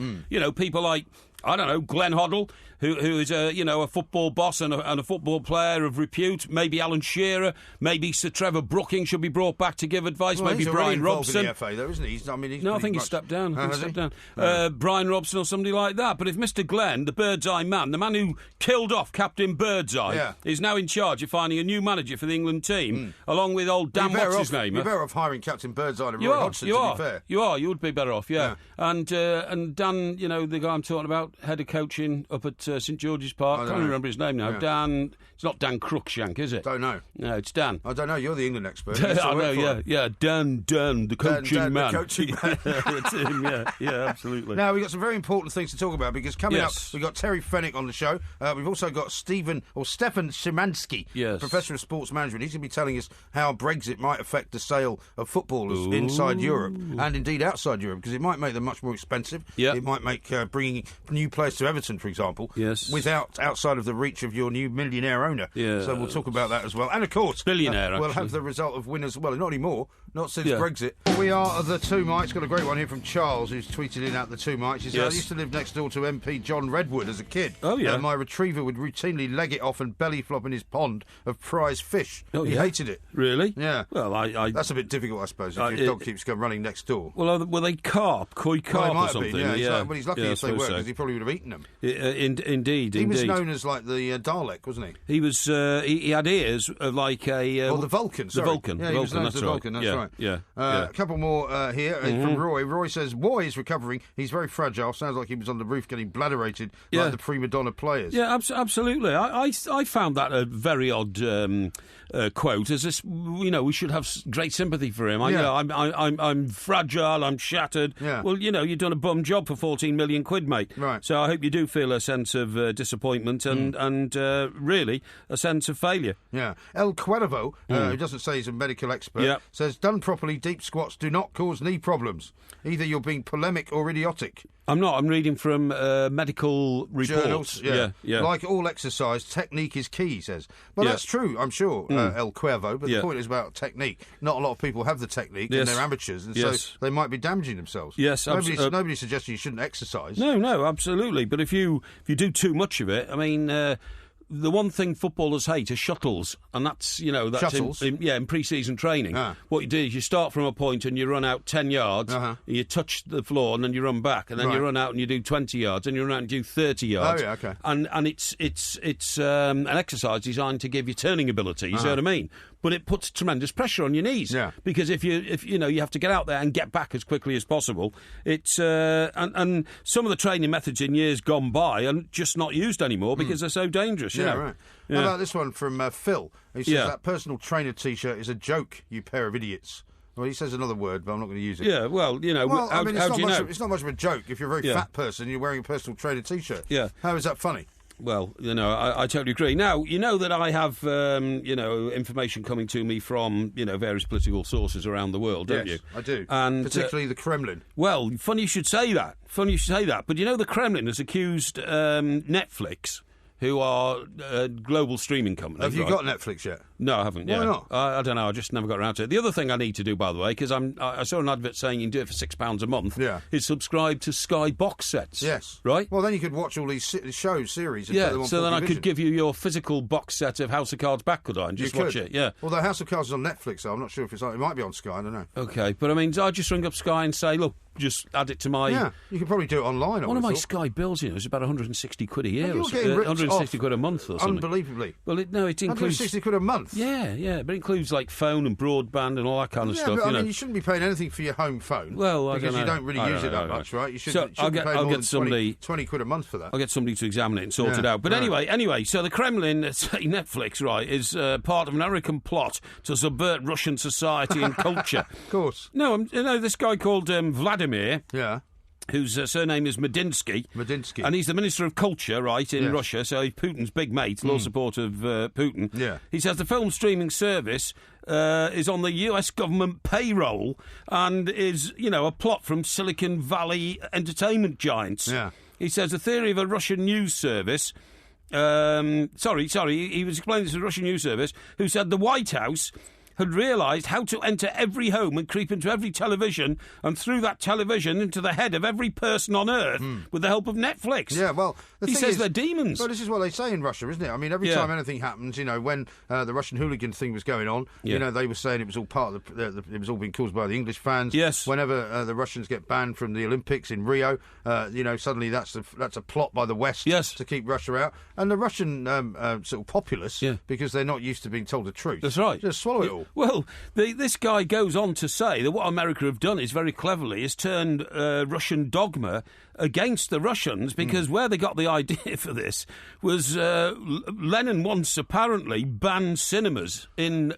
People like, I don't know, Glenn Hoddle, who is a football boss and a football player of repute. Maybe Alan Shearer, maybe Sir Trevor Brooking should be brought back to give advice. Well, maybe he's Brian In Robson. the FA, though, isn't he? I think he's stepped down. Brian Robson or somebody like that. But if Mr. Glenn, the Birdseye man, the man who killed off Captain Birdseye, is now in charge of finding a new manager for the England team, along with old Dan, what's his name? You're better off hiring Captain Birdseye than Roy Hodgson, to be fair. You are. You would be better off, yeah. And Dan, the guy I'm talking about, head of coaching up at St George's Park. I can't remember his name now. Dan. It's not Dan Cruikshank, is it? Don't know. No, it's Dan. I don't know. You're the England expert. I know. Yeah. Dan, the coaching man. The coaching man. It's him. Yeah, absolutely. Now we've got some very important things to talk about because coming up we've got Terry Fenwick on the show. We've also got Stefan Szymanski, Professor of Sports Management. He's going to be telling us how Brexit might affect the sale of footballers inside Europe and indeed outside Europe, because it might make them much more expensive. It might make bringing new players to Everton, for example, outside of the reach of your new millionaire owner. So we'll talk about that as well. And of course, billionaire. We'll have the result of winners. Well, not anymore. Not since Brexit. We are the Two Mites. Got a great one here from Charles, who's tweeted in at the Two Mites. He said, I used to live next door to MP John Redwood as a kid. Oh, yeah. My retriever would routinely leg it off and belly flop in his pond of prize fish. He hated it. Really? Yeah. Well, that's a bit difficult, I suppose, if your dog keeps running next door. Well, were they koi carp or something? Well, he's lucky if they were, because he probably would have eaten them. Indeed. He was known as like the Dalek, wasn't he? He was. He had ears like a. the Vulcan. The Vulcan. Yeah, he was known as the Vulcan. That's right. Yeah. A couple more here from Roy. Roy says, Roy is recovering. He's very fragile. Sounds like he was on the roof getting bladerated like the prima donna players. Yeah, absolutely. I found that a very odd quote. As this, we should have great sympathy for him. I'm fragile. I'm shattered. Yeah. Well, you've done a bum job for 14 million quid, mate. Right. So I hope you do feel a sense of disappointment and really a sense of failure. Yeah. El Cuervo, who doesn't say he's a medical expert, says, done properly, deep squats do not cause knee problems. Either you're being polemic or idiotic. I'm not. I'm reading from medical reports. Journals, yeah. Like all exercise, technique is key, he says. Well, that's true, I'm sure, El Cuervo, but the point is about technique. Not a lot of people have the technique, and they're amateurs, and so they might be damaging themselves. Yes, nobody's suggesting you shouldn't exercise. No, absolutely. But if you do too much of it, I mean... the one thing footballers hate are shuttles, and that's shuttles. In pre-season training. What you do is you start from a point and you run out 10 yards, you touch the floor, and then you run back, and then you run out and you do 20 yards, and you run out and do 30 yards. Oh yeah, okay. And it's an exercise designed to give you turning ability. You see what I mean? but it puts tremendous pressure on your knees. Yeah. Because if you have to get out there and get back as quickly as possible. It's and some of the training methods in years gone by are just not used anymore because they're so dangerous. You know? Right. Yeah. How about this one from Phil? He says that personal trainer T-shirt is a joke, you pair of idiots. Well, he says another word, but I'm not going to use it. Yeah, well, how do you know? It's not much of a joke if you're a very fat person and you're wearing a personal trainer T-shirt. Yeah. How is that funny? Well, I totally agree. Now, you know that I have, information coming to me from, various political sources around the world, don't you? Yes, I do. And particularly the Kremlin. Well, funny you should say that. But the Kremlin has accused Netflix, who are a global streaming company. Have you got Netflix yet? No, I haven't. Why not? I don't know. I just never got around to it. The other thing I need to do, by the way, because I saw an advert saying you can do it for £6 a month. Yeah. Is subscribe to Sky box sets. Yes. Right. Well, then you could watch all these series. And yeah. put them on so then I television. could give you your physical box set of House of Cards back, could I? And just watch it. Yeah. Although House of Cards is on Netflix, so I'm not sure if it might be on Sky. I don't know. Okay, but I mean, I just ring up Sky and say, look, just add it to my. Yeah. You could probably do it online. One of my Sky bills, is about 160 quid a year, or something. 160 quid a month, or something. Unbelievably. Well, it includes 160 quid a month. Yeah, but it includes like phone and broadband and all that kind of stuff. But, I mean, you shouldn't be paying anything for your home phone. Well, I because don't know. you don't really use it that much, right? You shouldn't I'll be paying get more than somebody 20 quid a month for that. I'll get somebody to examine it and sort it out. But anyway, so the Kremlin, say Netflix, right, is part of an American plot to subvert Russian society and culture. Of course. No, this guy called Vladimir. Yeah. Whose surname is Medinsky. And he's the Minister of Culture, right, in Russia, so he's Putin's big mate, loyal supporter of Putin. Yeah. He says the film streaming service is on the US government payroll and is, a plot from Silicon Valley entertainment giants. Yeah. He says the theory of a Russian news service... he was explaining this to a Russian news service who said the White House had realised how to enter every home and creep into every television and through that television into the head of every person on Earth with the help of Netflix. Yeah, well, he says they're demons. Well, this is what they say in Russia, isn't it? I mean, every time anything happens, when the Russian hooligan thing was going on, they were saying it was all part of it was all being caused by the English fans. Yes. Whenever the Russians get banned from the Olympics in Rio, suddenly that's a plot by the West to keep Russia out. And the Russian sort of populace, because they're not used to being told the truth. That's right. Just swallow it all. Well, this guy goes on to say that what America have done is very cleverly is turned Russian dogma against the Russians because where they got the idea for this was Lenin once apparently banned cinemas in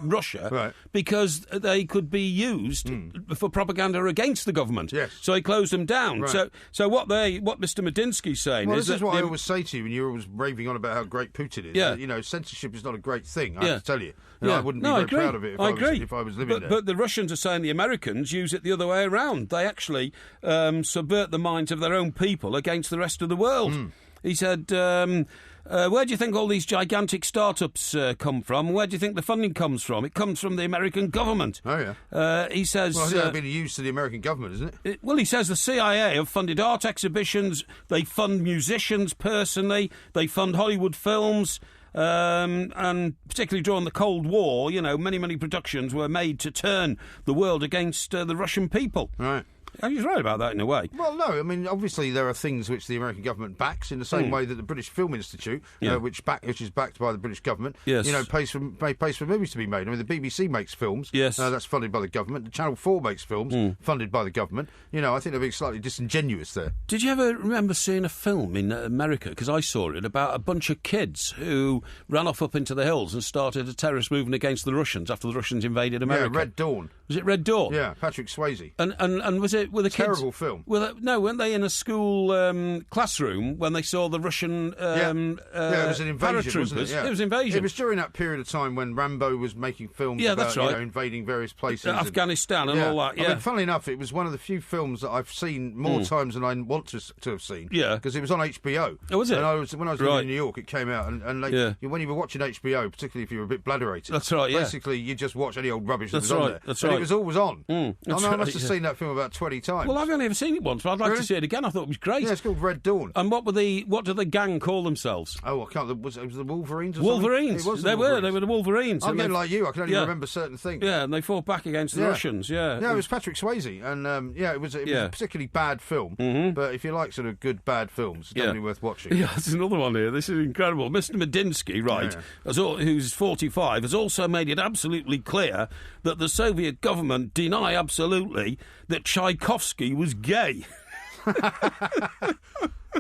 Russia because they could be used for propaganda against the government. Yes. So he closed them down. Right. So what Mr. Medinsky's saying is this is what I always say to you when you're always raving on about how great Putin is. Yeah. Censorship is not a great thing, I have to tell you. Yeah. I wouldn't be very proud of it if I was living there. But the Russians are saying the Americans use it the other way around. They actually subvert the minds of their own people against the rest of the world. He said, where do you think all these gigantic startups come from? Where do you think the funding comes from? It comes from the American government. Oh, yeah. He says... Well, it's been used to the American government, isn't it? He says the CIA have funded art exhibitions, they fund musicians personally, they fund Hollywood films... and particularly during the Cold War, many productions were made to turn the world against the Russian people. Right. And he's right about that in a way. Well, no, I mean, obviously there are things which the American government backs in the same way that the British Film Institute, which is backed by the British government, pays for movies to be made. I mean, the BBC makes films, that's funded by the government. The Channel 4 makes films, funded by the government. I think they're being slightly disingenuous there. Did you ever remember seeing a film in America, because I saw it, about a bunch of kids who ran off up into the hills and started a terrorist movement against the Russians after the Russians invaded America? Yeah, Red Dawn. Was it Red Dawn? Yeah, Patrick Swayze. And was it with the kids? Terrible film. Weren't they in a school classroom when they saw the Russian it was an invasion, wasn't it? Yeah. It was invasion. It was during that period of time when Rambo was making films about invading various places. Afghanistan and all that, I mean, funnily enough, it was one of the few films that I've seen more times than I want to have seen. Yeah. Because it was on HBO. Oh, was it? And when I was living in New York, it came out. And when you were watching HBO, particularly if you were a bit bladderated, that's right, basically you just watch any old rubbish that was on there. That's and right. It it was always on. I must have seen that film about 20 times. Well, I've only ever seen it once, but I'd like to see it again. I thought it was great. Yeah, it's called Red Dawn. And what did the gang call themselves? Oh, I can't. Was it the Wolverines? Or Wolverines. It was They were the Wolverines. I'm getting like you. I can only remember certain things. Yeah, and they fought back against the Russians. Yeah, it was Patrick Swayze, and it was a particularly bad film. But if you like sort of good bad films, it's definitely worth watching. Yeah, there's another one here. This is incredible. Mr. Medinsky, right, who's 45, has also made it absolutely clear that the Soviet government deny absolutely that Tchaikovsky was gay.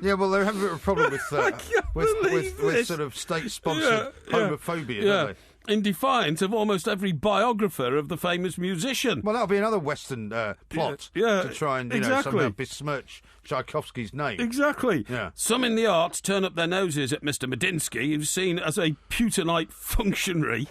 Yeah, well, they have a bit of a problem with sort of state-sponsored homophobia, don't they? In defiance of almost every biographer of the famous musician. Well, that'll be another Western plot to try and somehow besmirch Tchaikovsky's name. Exactly. Yeah. Some in the arts turn up their noses at Mr. Medinsky, who's seen as a Putinite functionary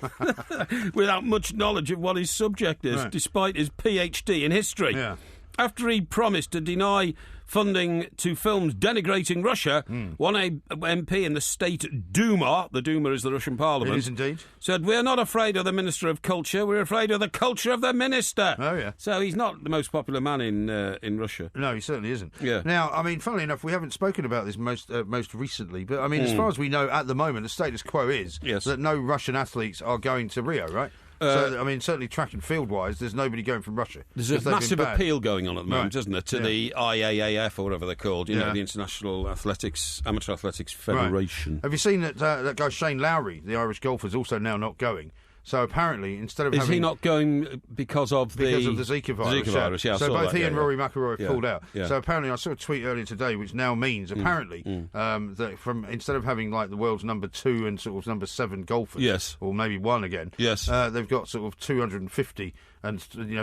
without much knowledge of what his subject is, despite his PhD in history. Yeah. After he promised to deny funding to films denigrating Russia, one MP in the State Duma, the Duma is the Russian parliament, it is indeed, said, "We're not afraid of the Minister of Culture, we're afraid of the culture of the minister." Oh, yeah. So he's not the most popular man in Russia. No, he certainly isn't. Yeah. Now, I mean, funnily enough, we haven't spoken about this most recently, but I mean, as far as we know at the moment, the status quo is that no Russian athletes are going to Rio, right? So, I mean, certainly track and field-wise, there's nobody going from Russia. There's a massive appeal going on at the moment, isn't there, to the IAAF or whatever they're called, you know, the International Amateur Athletics Federation. Right. Have you seen that guy Shane Lowry, the Irish golfer, is also now not going? So apparently, instead of he not going because of the Zika virus? Yeah, so both he and Rory McIlroy have pulled out. Yeah. So apparently, I saw a tweet earlier today, which now means apparently that instead of having like the world's number 2 and sort of number 7 golfers, or maybe one again, they've got sort of 250 and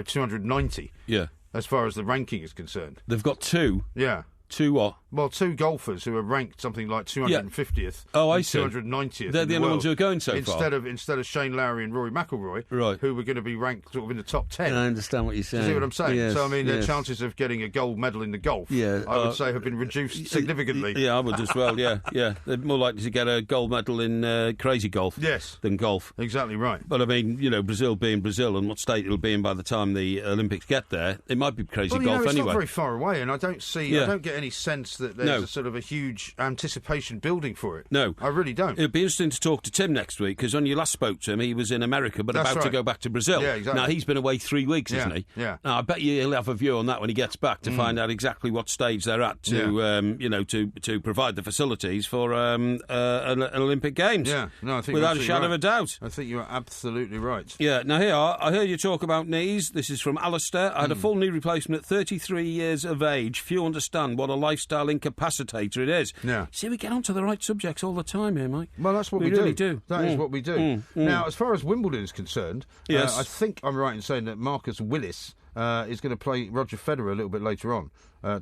290. Yeah, as far as the ranking is concerned, they've got 2. Yeah. 2 what? Well, 2 golfers who are ranked something like 250th. Oh, I see. 290th. They're the only ones who are going so far. Instead of Shane Lowry and Rory McIlroy, who were going to be ranked sort of in the top 10. I understand what you're saying. You see what I'm saying? Yes, so, I mean, their chances of getting a gold medal in the golf, I would say, have been reduced significantly. Yeah, I would as well, yeah. They're more likely to get a gold medal in crazy golf than golf. Exactly right. But, I mean, Brazil being Brazil and what state it'll be in by the time the Olympics get there, it might be crazy golf it's anyway. Not very far away, and I don't get any sense that there's a sort of a huge anticipation building for it. No. I really don't. It'd be interesting to talk to Tim next week, because when you last spoke to him, he was in America, but about to go back to Brazil. Yeah, exactly. Now, he's been away 3 weeks, isn't he? Yeah. Now, I bet he'll have a view on that when he gets back to find out exactly what stage they're at to provide the facilities for an Olympic Games. Yeah, no, I think without a shadow of a doubt. I think you are absolutely right. Yeah, now here, I heard you talk about knees. This is from Alistair. I had a full knee replacement at 33 years of age. Few understand what a lifestyle incapacitator it is. Yeah. See, we get onto the right subjects all the time here, Mike. Well, that's what we really do. That is what we do. Now, as far as Wimbledon is concerned, I think I'm right in saying that Marcus Willis is going to play Roger Federer a little bit later on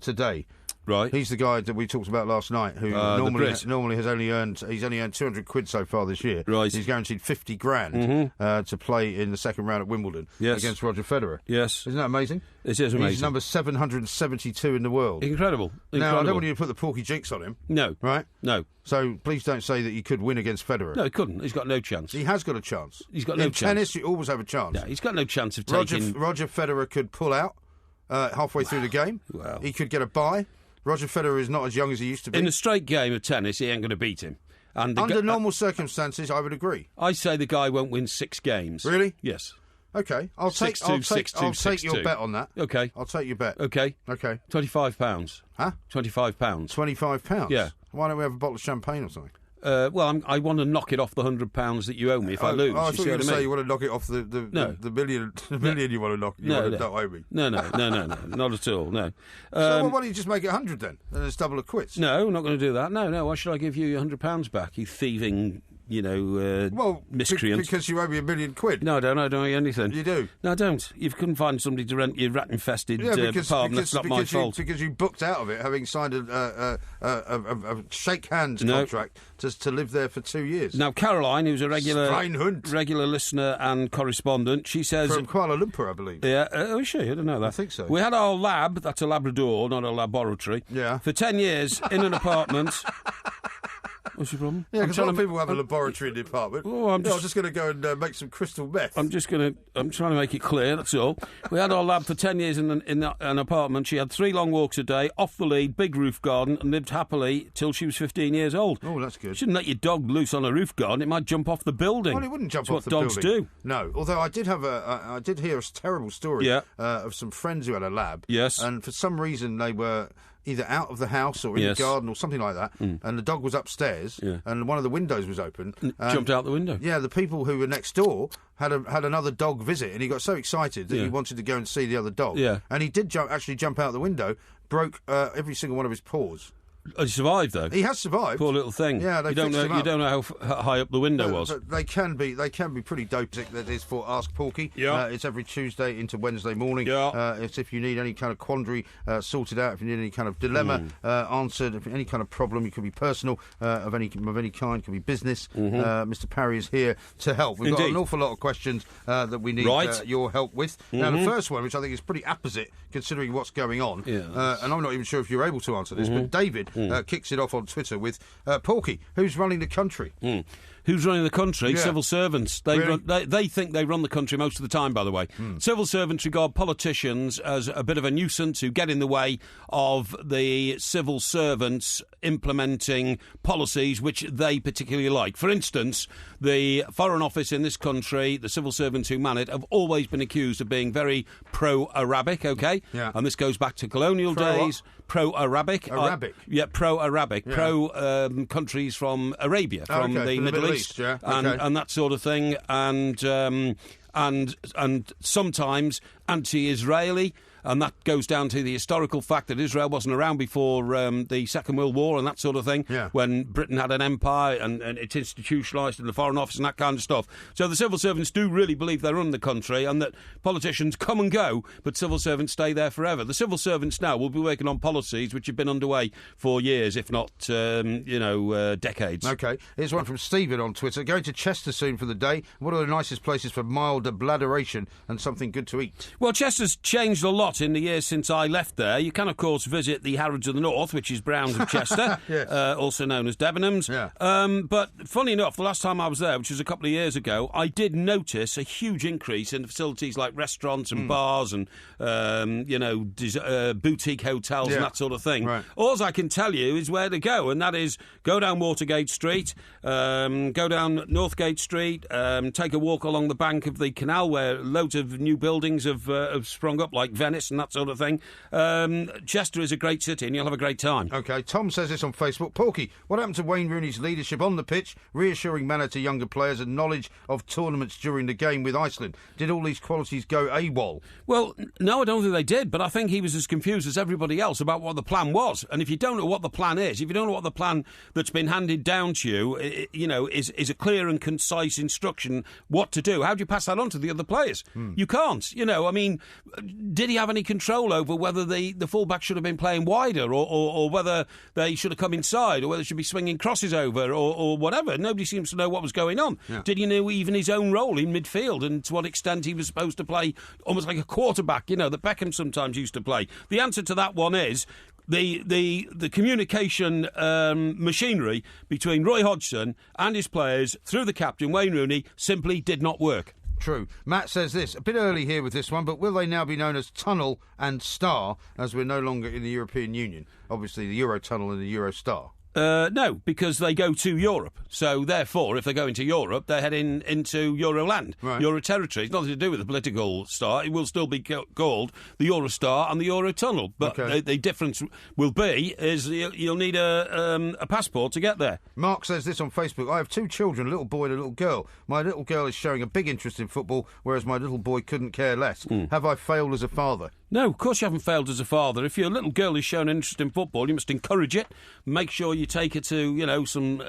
today. Right. He's the guy that we talked about last night who normally has only earned 200 quid so far this year. Right. He's guaranteed 50 grand to play in the second round at Wimbledon against Roger Federer. Yes. Isn't that amazing? It is amazing. He's number 772 in the world. Incredible. Now, I don't want you to put the Porky Jinx on him. No. Right? No. So please don't say that he could win against Federer. No, he couldn't. He's got no chance. He has got a chance. He's got no chance. In tennis, you always have a chance. Yeah, he's got no chance of taking... Roger Federer could pull out halfway through the game. Wow. He could get a bye. Roger Federer is not as young as he used to be. In a straight game of tennis, he ain't going to beat him. And under normal circumstances, I would agree. I say the guy won't win 6 games. Really? Yes. Okay, I'll take your bet on that. Okay. I'll take your bet. Okay. £25. Huh? £25. £25? Yeah. Why don't we have a bottle of champagne or something? Well, I want to knock it off the £100 that you owe me if I lose. I thought you were going to say you want to knock it off the million you want to knock. You want to not owe me. No, not at all. No. So why don't you just make it 100 then, and it's double of quits? No, I'm not going to do that. No. Why should I give you your £100 back? You thieving. Miscreant. Because you owe me £1 million. No, I don't owe you anything. You do? No, I don't. You couldn't find somebody to rent your rat-infested apartment. That's not my fault. Because you booked out of it, having signed a shake hands contract to live there for 2 years. Now, Caroline, who's a regular listener and correspondent, she says... From Kuala Lumpur, I believe. Yeah, is she? I didn't know that. I think so. We had our lab, that's a Labrador, not a laboratory, for 10 years in an apartment... What's your problem? Yeah, because a lot of people have a laboratory in the apartment. Oh, I'm just going to go and make some crystal meth. I'm trying to make it clear, that's all. We had our lab for 10 years in an apartment. She had 3 long walks a day, off the lead, big roof garden, and lived happily till she was 15 years old. Oh, that's good. You shouldn't let your dog loose on a roof garden. It might jump off the building. Well, it wouldn't jump that's off the building. What dogs do. No, although I did hear a terrible story of some friends who had a lab. Yes. And for some reason they were either out of the house or in the garden or something like that, and the dog was upstairs, and one of the windows was open. Jumped out the window. Yeah, the people who were next door had another dog visit, and he got so excited that he wanted to go and see the other dog. Yeah. And he did jump out the window, broke every single one of his paws. He survived, though. He has survived. Poor little thing. Yeah, you don't know how high up the window was. But they can be pretty dope. That is for Ask Porky. Yeah. It's every Tuesday into Wednesday morning. Yeah. It's if you need any kind of quandary sorted out, if you need any kind of dilemma answered, if any kind of problem, it could be personal of any kind, could be business. Mr. Parry is here to help. We've got an awful lot of questions that we need your help with. Now, the first one, which I think is pretty apposite considering what's going on, and I'm not even sure if you're able to answer this, but David kicks it off on Twitter with Porky, who's running the country? Who's running the country? Yeah. Civil servants. They think they run the country most of the time, by the way. Civil servants regard politicians as a bit of a nuisance who get in the way of the civil servants implementing policies which they particularly like. For instance, the Foreign Office in this country, the civil servants who man it, have always been accused of being very pro-Arabic, OK? Yeah. And this goes back to colonial days. Pro-Arabic. Arabic? Pro-Arabic. Yeah. Pro-countries from Arabia, from the Middle East. Yeah. And that sort of thing, and sometimes anti-Israeli. And that goes down to the historical fact that Israel wasn't around before the Second World War and that sort of thing, when Britain had an empire and it's institutionalised in the Foreign Office and that kind of stuff. So the civil servants do really believe they run the country and that politicians come and go, but civil servants stay there forever. The civil servants now will be working on policies which have been underway for years, if not, decades. OK. Here's one from Stephen on Twitter. Going to Chester soon for the day. What are the nicest places for mild abladeration and something good to eat? Well, Chester's changed a lot in the years since I left there. You can, of course, visit the Harrods of the North, which is Browns of Chester, yes. Also known as Debenhams. Yeah. But funny enough, the last time I was there, which was a couple of years ago, I did notice a huge increase in facilities like restaurants and bars and, boutique hotels and that sort of thing. Right. All I can tell you is where to go, and that is go down Watergate Street, go down Northgate Street, take a walk along the bank of the canal where loads of new buildings have sprung up, like Venice and that sort of thing. Chester is a great city and you'll have a great time. OK, Tom says this on Facebook. Porky, what happened to Wayne Rooney's leadership on the pitch, reassuring manner to younger players and knowledge of tournaments during the game with Iceland? Did all these qualities go AWOL? Well, no, I don't think they did, but I think he was as confused as everybody else about what the plan was. And if you don't know what the plan is, if you don't know what the plan that's been handed down to you, is a clear and concise instruction what to do, how do you pass that on to the other players? You can't. Did he have any control over whether the fullback should have been playing wider or whether they should have come inside or whether they should be swinging crosses over or whatever? Nobody seems to know what was going on. Yeah. Did he know even his own role in midfield and to what extent he was supposed to play almost like a quarterback, that Beckham sometimes used to play? The answer to that one is the communication machinery between Roy Hodgson and his players through the captain, Wayne Rooney, simply did not work. True. Matt says this, a bit early here with this one, but will they now be known as Tunnel and Star as we're no longer in the European Union? Obviously the Eurotunnel and the Eurostar. No, because they go to Europe. So, therefore, if they're going to Europe, they're heading into Euroland, Euro territory. It's nothing to do with the political star. It will still be called the Eurostar and the Eurotunnel. But the difference will be is you'll need a passport to get there. Mark says this on Facebook. I have 2 children, a little boy and a little girl. My little girl is showing a big interest in football, whereas my little boy couldn't care less. Have I failed as a father? No, of course you haven't failed as a father. If your little girl is showing interest in football, you must encourage it. Make sure you take her to, some,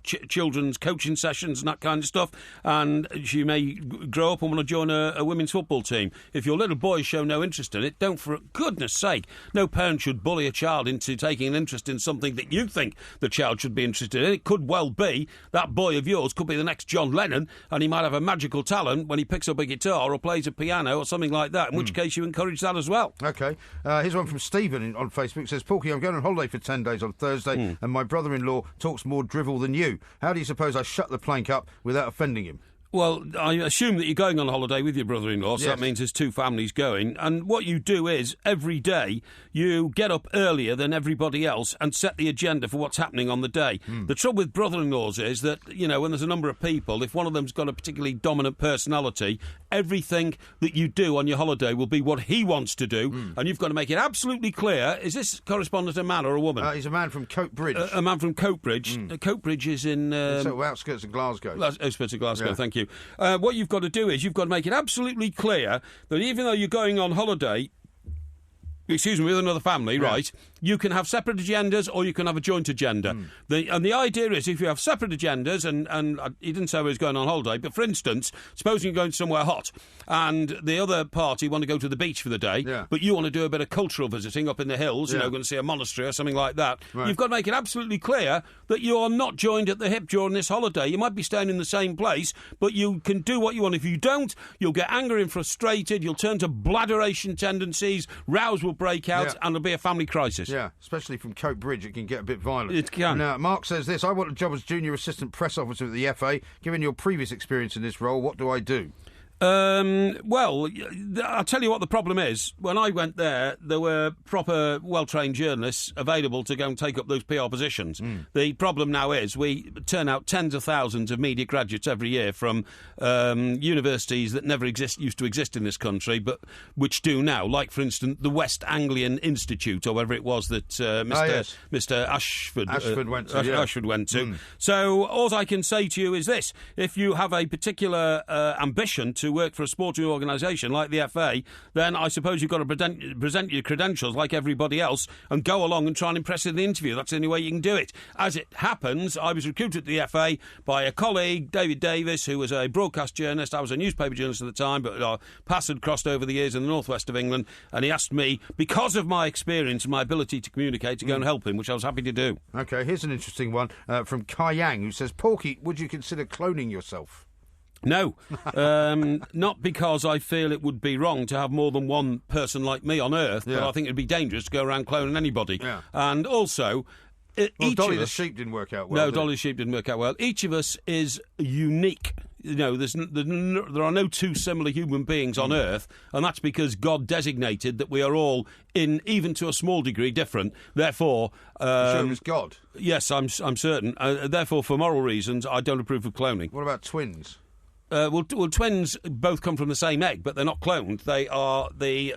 children's coaching sessions and that kind of stuff. And she may grow up and want to join a women's football team. If your little boy show no interest in it, don't, for goodness sake. No parent should bully a child into taking an interest in something that you think the child should be interested in. It could well be that boy of yours could be the next John Lennon, and he might have a magical talent when he picks up a guitar or plays a piano or something like that. in which case you encourage that as well. OK. Here's one from Stephen on Facebook. It says, Porky, I'm going on holiday for 10 days on Thursday and my brother-in-law talks more drivel than you. How do you suppose I shut the plank up without offending him? Well, I assume that you're going on holiday with your brother-in-law, so that means there's two families going. And what you do is, every day, you get up earlier than everybody else and set the agenda for what's happening on the day. The trouble with brother-in-laws is that, you know, when there's a number of people, if one of them's got a particularly dominant personality, everything that you do on your holiday will be what he wants to do, and you've got to make it absolutely clear. Is this correspondent a man or a woman? He's a man from Coatbridge. A man from Coatbridge. Coatbridge is in... outskirts of Glasgow. Outskirts of Glasgow, thank you. What you've got to do is you've got to make it absolutely clear that even though you're going on holiday, with another family, right, you can have separate agendas or you can have a joint agenda. And the idea is if you have separate agendas, and he didn't say he was going on holiday, but for instance, supposing you're going somewhere hot and the other party want to go to the beach for the day, but you want to do a bit of cultural visiting up in the hills, you know, going to see a monastery or something like that, you've got to make it absolutely clear that you are not joined at the hip during this holiday. You might be staying in the same place, but you can do what you want. If you don't, you'll get angry and frustrated, you'll turn to bladderation tendencies, rows will break out, and there'll be a family crisis. Yeah, especially from Coatbridge, it can get a bit violent. It can. Now, Mark says this, I want a job as junior assistant press officer at the FA. Given your previous experience in this role, what do I do? Well, I'll tell you what the problem is. When I went there were proper, well-trained journalists available to go and take up those PR positions. The problem now is we turn out tens of thousands of media graduates every year from universities that never used to exist in this country, but which do now. Like, for instance, the West Anglian Institute, or whatever it was that Mr. Ashford went to. Ashford went to. So all I can say to you is this: if you have a particular ambition to work for a sporting organisation like the FA, then I suppose you've got to present your credentials like everybody else and go along and try and impress in the interview. That's the only way you can do it. As it happens, I was recruited to the FA by a colleague, David Davis, who was a broadcast journalist. I was a newspaper journalist at the time, but our paths had crossed over the years in the northwest of England, and he asked me, because of my experience and my ability to communicate, to go and help him, which I was happy to do. OK, here's an interesting one from Kai Yang, who says, Porky, would you consider cloning yourself? No, not because I feel it would be wrong to have more than one person like me on Earth, but I think it'd be dangerous to go around cloning anybody. And also... Dolly the sheep didn't work out well. No, Dolly the sheep didn't work out well. Each of us is unique. You know, there are no two similar human beings on Earth, and that's because God designated that we are all, in even to a small degree, different. Therefore... You're sure it was God? Yes, I'm certain. Therefore, for moral reasons, I don't approve of cloning. What about twins? Well, twins both come from the same egg, but they're not cloned. They are the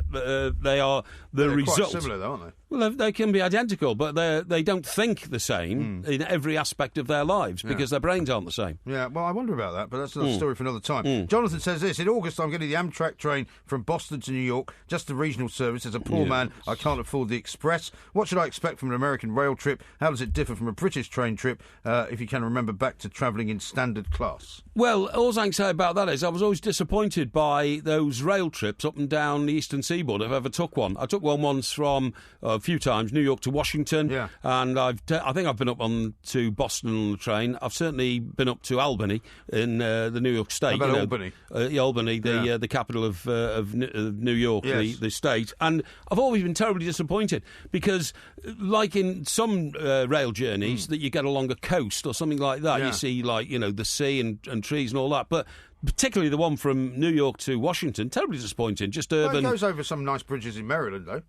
result. Quite similar, though, aren't they? Well, they can be identical, but they don't think the same in every aspect of their lives because their brains aren't the same. Yeah, well, I wonder about that, but that's another story for another time. Jonathan says this, in August I'm getting the Amtrak train from Boston to New York, just the regional service. As a poor man, I can't afford the express. What should I expect from an American rail trip? How does it differ from a British train trip, if you can remember back to travelling in standard class? Well, all I can say about that is I was always disappointed by those rail trips up and down the eastern seaboard, if I ever took one. I took one once from... a few times, New York to Washington, and I think I've been up on to Boston on the train. I've certainly been up to Albany in the New York state. How about Albany? Albany, the capital of New York, the state. And I've always been terribly disappointed because, like in some rail journeys, that you get along a coast or something like that, you see, like, you know, the sea and trees and all that, but particularly the one from New York to Washington, terribly disappointing. Just urban. Well, it goes over some nice bridges in Maryland, though.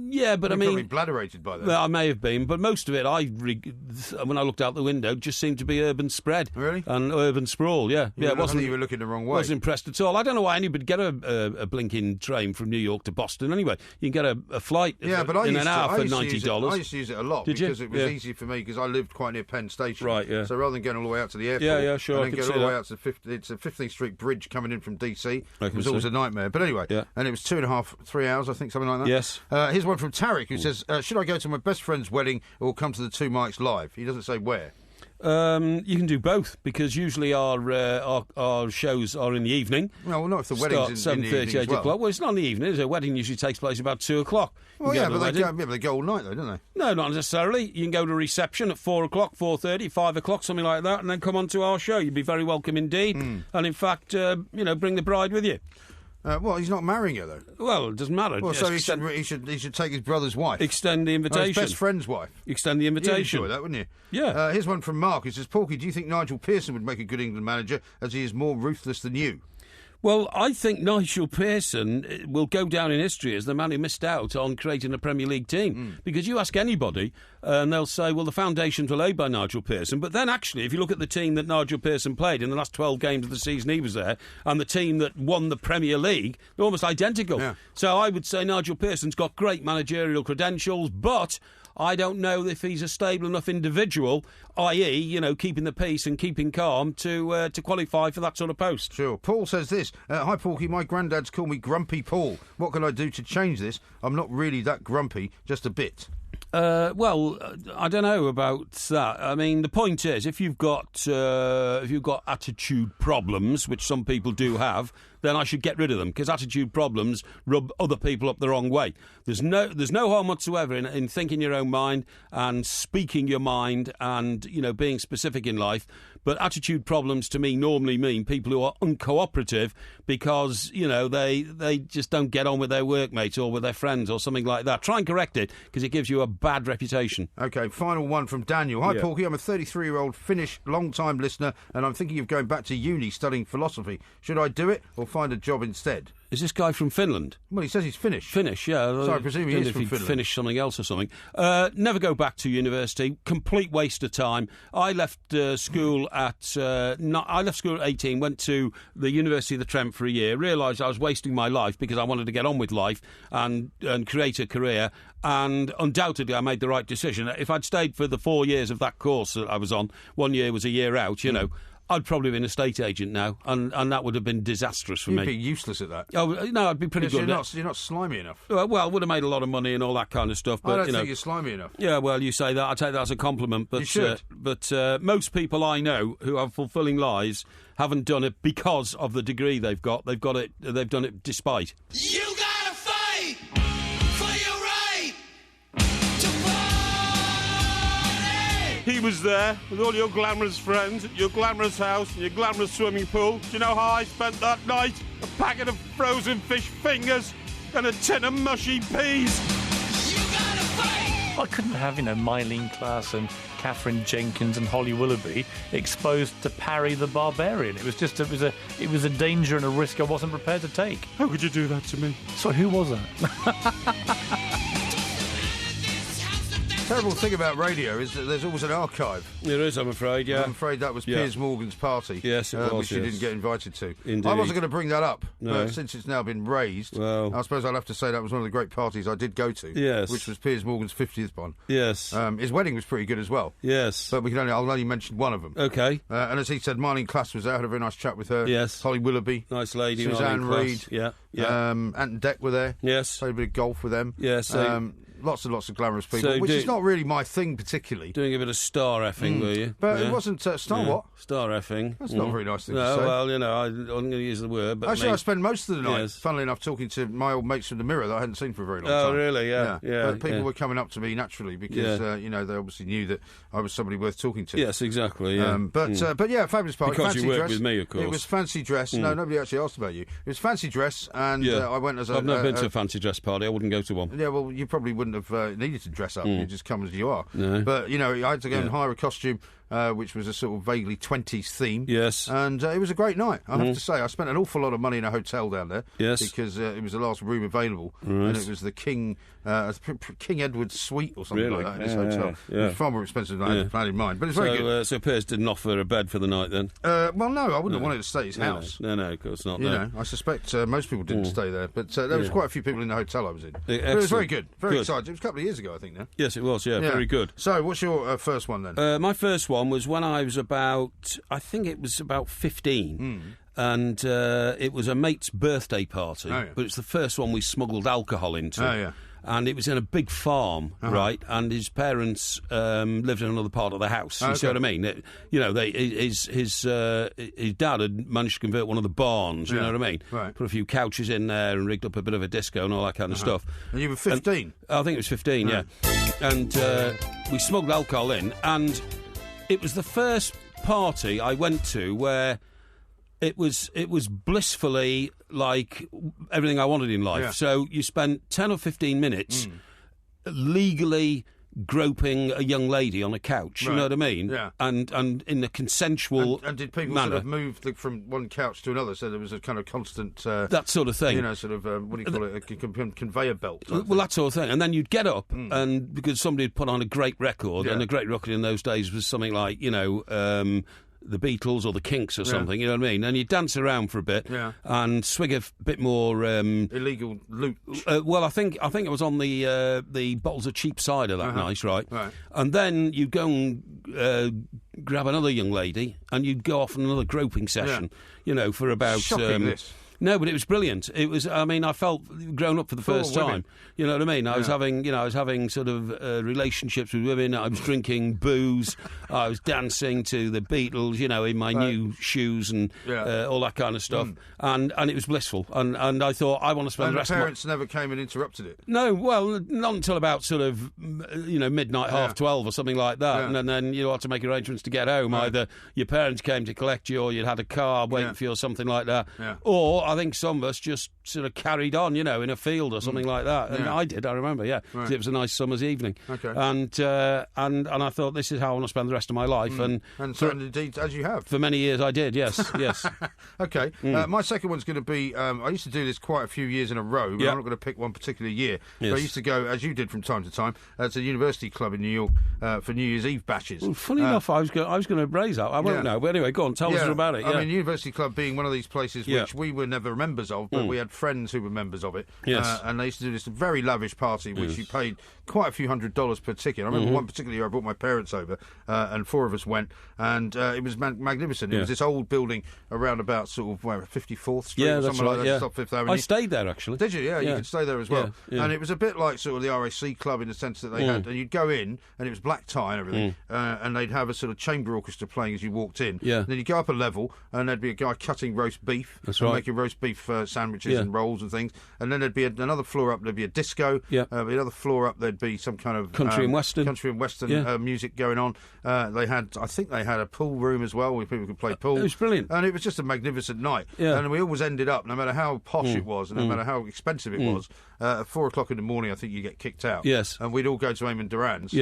Yeah, but I mean, probably bladderated by that. Well, I may have been, but most of it, when I looked out the window, just seemed to be urban spread. Really? And urban sprawl. Yeah, it wasn't. You were looking the wrong way. Wasn't impressed at all. I don't know why anybody get a blinking train from New York to Boston. Anyway, you can get a flight in an hour for $90. I used to use it a lot because it was easy for me because I lived quite near Penn Station. Right. Yeah. So rather than going all the way out to the airport, sure, and then going all the way out to it's a 15th Street Bridge coming in from DC. It was always a nightmare. But anyway, and it was 2.5, 3 hours, I think, something like that. Yes. Here's one from Tarek who says, should I go to my best friend's wedding or come to the Two Mikes live? He doesn't say where. You can do both because usually our shows are in the evening. No, well, not if the wedding's in the evening 8 o'clock. Well, it's not in the evening. A wedding usually takes place about 2 o'clock. Well, but they go all night, though, don't they? No, not necessarily. You can go to a reception at 4 o'clock, 4:30, 5 o'clock, something like that, and then come on to our show. You'd be very welcome indeed. And in fact, bring the bride with you. Well, he's not marrying her, though. Well, it doesn't matter. Well, so he should take his brother's wife. Extend the invitation. His best friend's wife. Extend the invitation. You'd enjoy that, wouldn't you? Yeah. Here's one from Mark. He says, Porky, do you think Nigel Pearson would make a good England manager as he is more ruthless than you? Well, I think Nigel Pearson will go down in history as the man who missed out on creating a Premier League team. Because you ask anybody, and they'll say, well, the foundations were laid by Nigel Pearson. But then, actually, if you look at the team that Nigel Pearson played in the last 12 games of the season he was there, and the team that won the Premier League, they're almost identical. Yeah. So I would say Nigel Pearson's got great managerial credentials, but I don't know if he's a stable enough individual, i.e., keeping the peace and keeping calm to qualify for that sort of post. Sure. Paul says this, hi, Porky, my granddad's call me Grumpy Paul. What can I do to change this? I'm not really that grumpy, just a bit. Well, I don't know about that. I mean, the point is, if you've got attitude problems, which some people do have, then I should get rid of them, because attitude problems rub other people up the wrong way. There's no harm whatsoever in thinking your own mind and speaking your mind and being specific in life. But attitude problems to me normally mean people who are uncooperative because they just don't get on with their workmates or with their friends or something like that. Try and correct it, because it gives you a bad reputation. OK, final one from Daniel. Hi, Porky, I'm a 33-year-old Finnish long-time listener and I'm thinking of going back to uni studying philosophy. Should I do it or find a job instead? Is this guy from Finland? Well, he says he's Finnish. Finnish, yeah. So I presume he is from Finland. Finish something else or something. Never go back to university. Complete waste of time. I left school at 18, went to the University of the Trent for a year, realised I was wasting my life because I wanted to get on with life and create a career, and undoubtedly I made the right decision. If I'd stayed for the 4 years of that course that I was on, 1 year was a year out, I'd probably been an estate agent now, and that would have been disastrous for me. You'd be useless at that. Oh, no, I'd be pretty good. You're not slimy enough. Well, would have made a lot of money and all that kind of stuff. But, I don't think you're slimy enough. Yeah, well, you say that. I take that as a compliment. But, you should. But most people I know who have fulfilling lives haven't done it because of the degree they've got. They've done it despite. You gotta fight for your right to party. He was there with all your glamorous friends at your glamorous house and your glamorous swimming pool. Do you know how I spent that night? A packet of frozen fish fingers and a tin of mushy peas. You gotta fight! I couldn't have, Mylene Klass and Catherine Jenkins and Holly Willoughby exposed to Parry the Barbarian. It was a danger and a risk I wasn't prepared to take. How could you do that to me? Sorry, who was that? The terrible thing about radio is that there's always an archive. There is, I'm afraid, yeah. I'm afraid that was Piers Morgan's party. Yes, it was, which you didn't get invited to. Indeed. I wasn't going to bring that up, but since it's now been raised, I suppose I'll have to say that was one of the great parties I did go to. Yes. Which was Piers Morgan's 50th one. Yes. His wedding was pretty good as well. Yes. But I'll only mention one of them. OK. And as he said, Mylene Klass was there. I had a very nice chat with her. Yes. Holly Willoughby. Nice lady. Suzanne Reid. Yeah. Ant and Deck were there. Yes. Played a bit of golf with them. Yes. Lots and lots of glamorous people, which is not really my thing particularly. Doing a bit of star effing, were you? But it wasn't star what? Star effing. That's not a very nice thing to say. Well, I'm going to use the word. But actually, I spent most of the night, funnily enough, talking to my old mates from the Mirror that I hadn't seen for a very long time. Oh, really? Yeah. But people were coming up to me naturally because, they obviously knew that I was somebody worth talking to. Yes, exactly, yeah. But yeah, fabulous party. Because fancy you worked with me, of course. It was fancy dress. No, nobody actually asked about you. It was fancy dress, and I went as a... I've never been to a fancy dress party. I wouldn't go to one. Yeah, well, you probably wouldn't have needed to dress up. You just come as you are. No. But I had to go and hire a costume which was a sort of vaguely 20s theme. Yes. And it was a great night, I have to say. I spent an awful lot of money in a hotel down there. Yes. Because it was the last room available. Right. And it was the King Edward Suite or something like that in this hotel. Yeah. It was far more expensive than I had planned in mind. But it's very good. So Piers didn't offer a bed for the night then? Well, no, I wouldn't have wanted to stay at his house. No, of course not. I suspect most people didn't stay there. But there was quite a few people in the hotel I was in. But it was very good. Very exciting. It was a couple of years ago, I think, now. Yes, it was, very good. So, what's your first one then? My first one was when I was about 15. And it was a mate's birthday party, but it's the first one we smuggled alcohol into. And it was in a big farm, right? And his parents lived in another part of the house. You see what I mean? His dad had managed to convert one of the barns. You know what I mean? Right. Put a few couches in there and rigged up a bit of a disco and all that kind of stuff. And you were 15? I think it was 15, yeah. And we smuggled alcohol in, and it was the first party I went to where it was blissfully like everything I wanted in life. Yeah. So you spent 10 or 15 minutes legally groping a young lady on a couch, you know what I mean? Yeah. And in a consensual And did people manner. sort of move from one couch to another, so there was a kind of constant... that sort of thing. You know, sort of, what do you call it, a conveyor belt? Well, that sort of thing. And then you'd get up, and because somebody had put on a great record, and a great record in those days was something like, you know... the Beatles or the Kinks or something, you know what I mean? And you dance around for a bit and swig a bit more... illegal loot. Well, I think it was on the bottles of cheap cider that night, right? And then you'd go and grab another young lady and you'd go off on another groping session, you know, for about... Shocking, this. No, but it was brilliant. It was. I mean, I felt grown up for the first time. You know what I mean? I was having sort of relationships with women. I was drinking booze. I was dancing to the Beatles. You know, in my new shoes and all that kind of stuff. And it was blissful. And I thought I want to spend the rest. And parents never came and interrupted it. No, well, not until about sort of midnight, 12:30 or something like that. And then you had to make arrangements to get home. Either your parents came to collect you, or you'd had a car waiting for you, or something like that. Or I think some of us just sort of carried on, you know, in a field or something like that. And I did, I remember, because it was a nice summer's evening. Okay. And I thought, this is how I want to spend the rest of my life. And so indeed, as you have. For many years I did, yes, yes. Okay. My second one's going to be, I used to do this quite a few years in a row, but I'm not going to pick one particular year. Yes. But I used to go, as you did from time to time, to the university club in New York for New Year's Eve bashes. Well, funny enough, I was going to raise that. I won't know. But anyway, go on, tell us about it. I mean, university club being one of these places which we were never members of, but we had friends who were members of it. Yes. And they used to do this very lavish party, which you paid quite a few $100s per ticket. I remember one particular year I brought my parents over, and 4 of us went, and it was magnificent. It was this old building around about sort of 54th Street or something like that, just off Fifth Avenue. I stayed there, actually. Did you? Yeah, you could stay there as well. And it was a bit like sort of the RAC club in the sense that they had, and you'd go in, and it was black tie and everything, and they'd have a sort of chamber orchestra playing as you walked in. Yeah. And then you'd go up a level, and there'd be a guy cutting roast beef. That's and right. making roast beef sandwiches and rolls and things. And then there'd be another floor up, there'd be a disco. Another floor up, there'd be some kind of country and western music going on. I think they had a pool room as well where people could play pool. It was brilliant. And it was just a magnificent night. And we always ended up, no matter how posh it was, and no matter how expensive it was, at 4 o'clock in the morning, I think you get kicked out. Yes. And we'd all go to Eamon Duran's,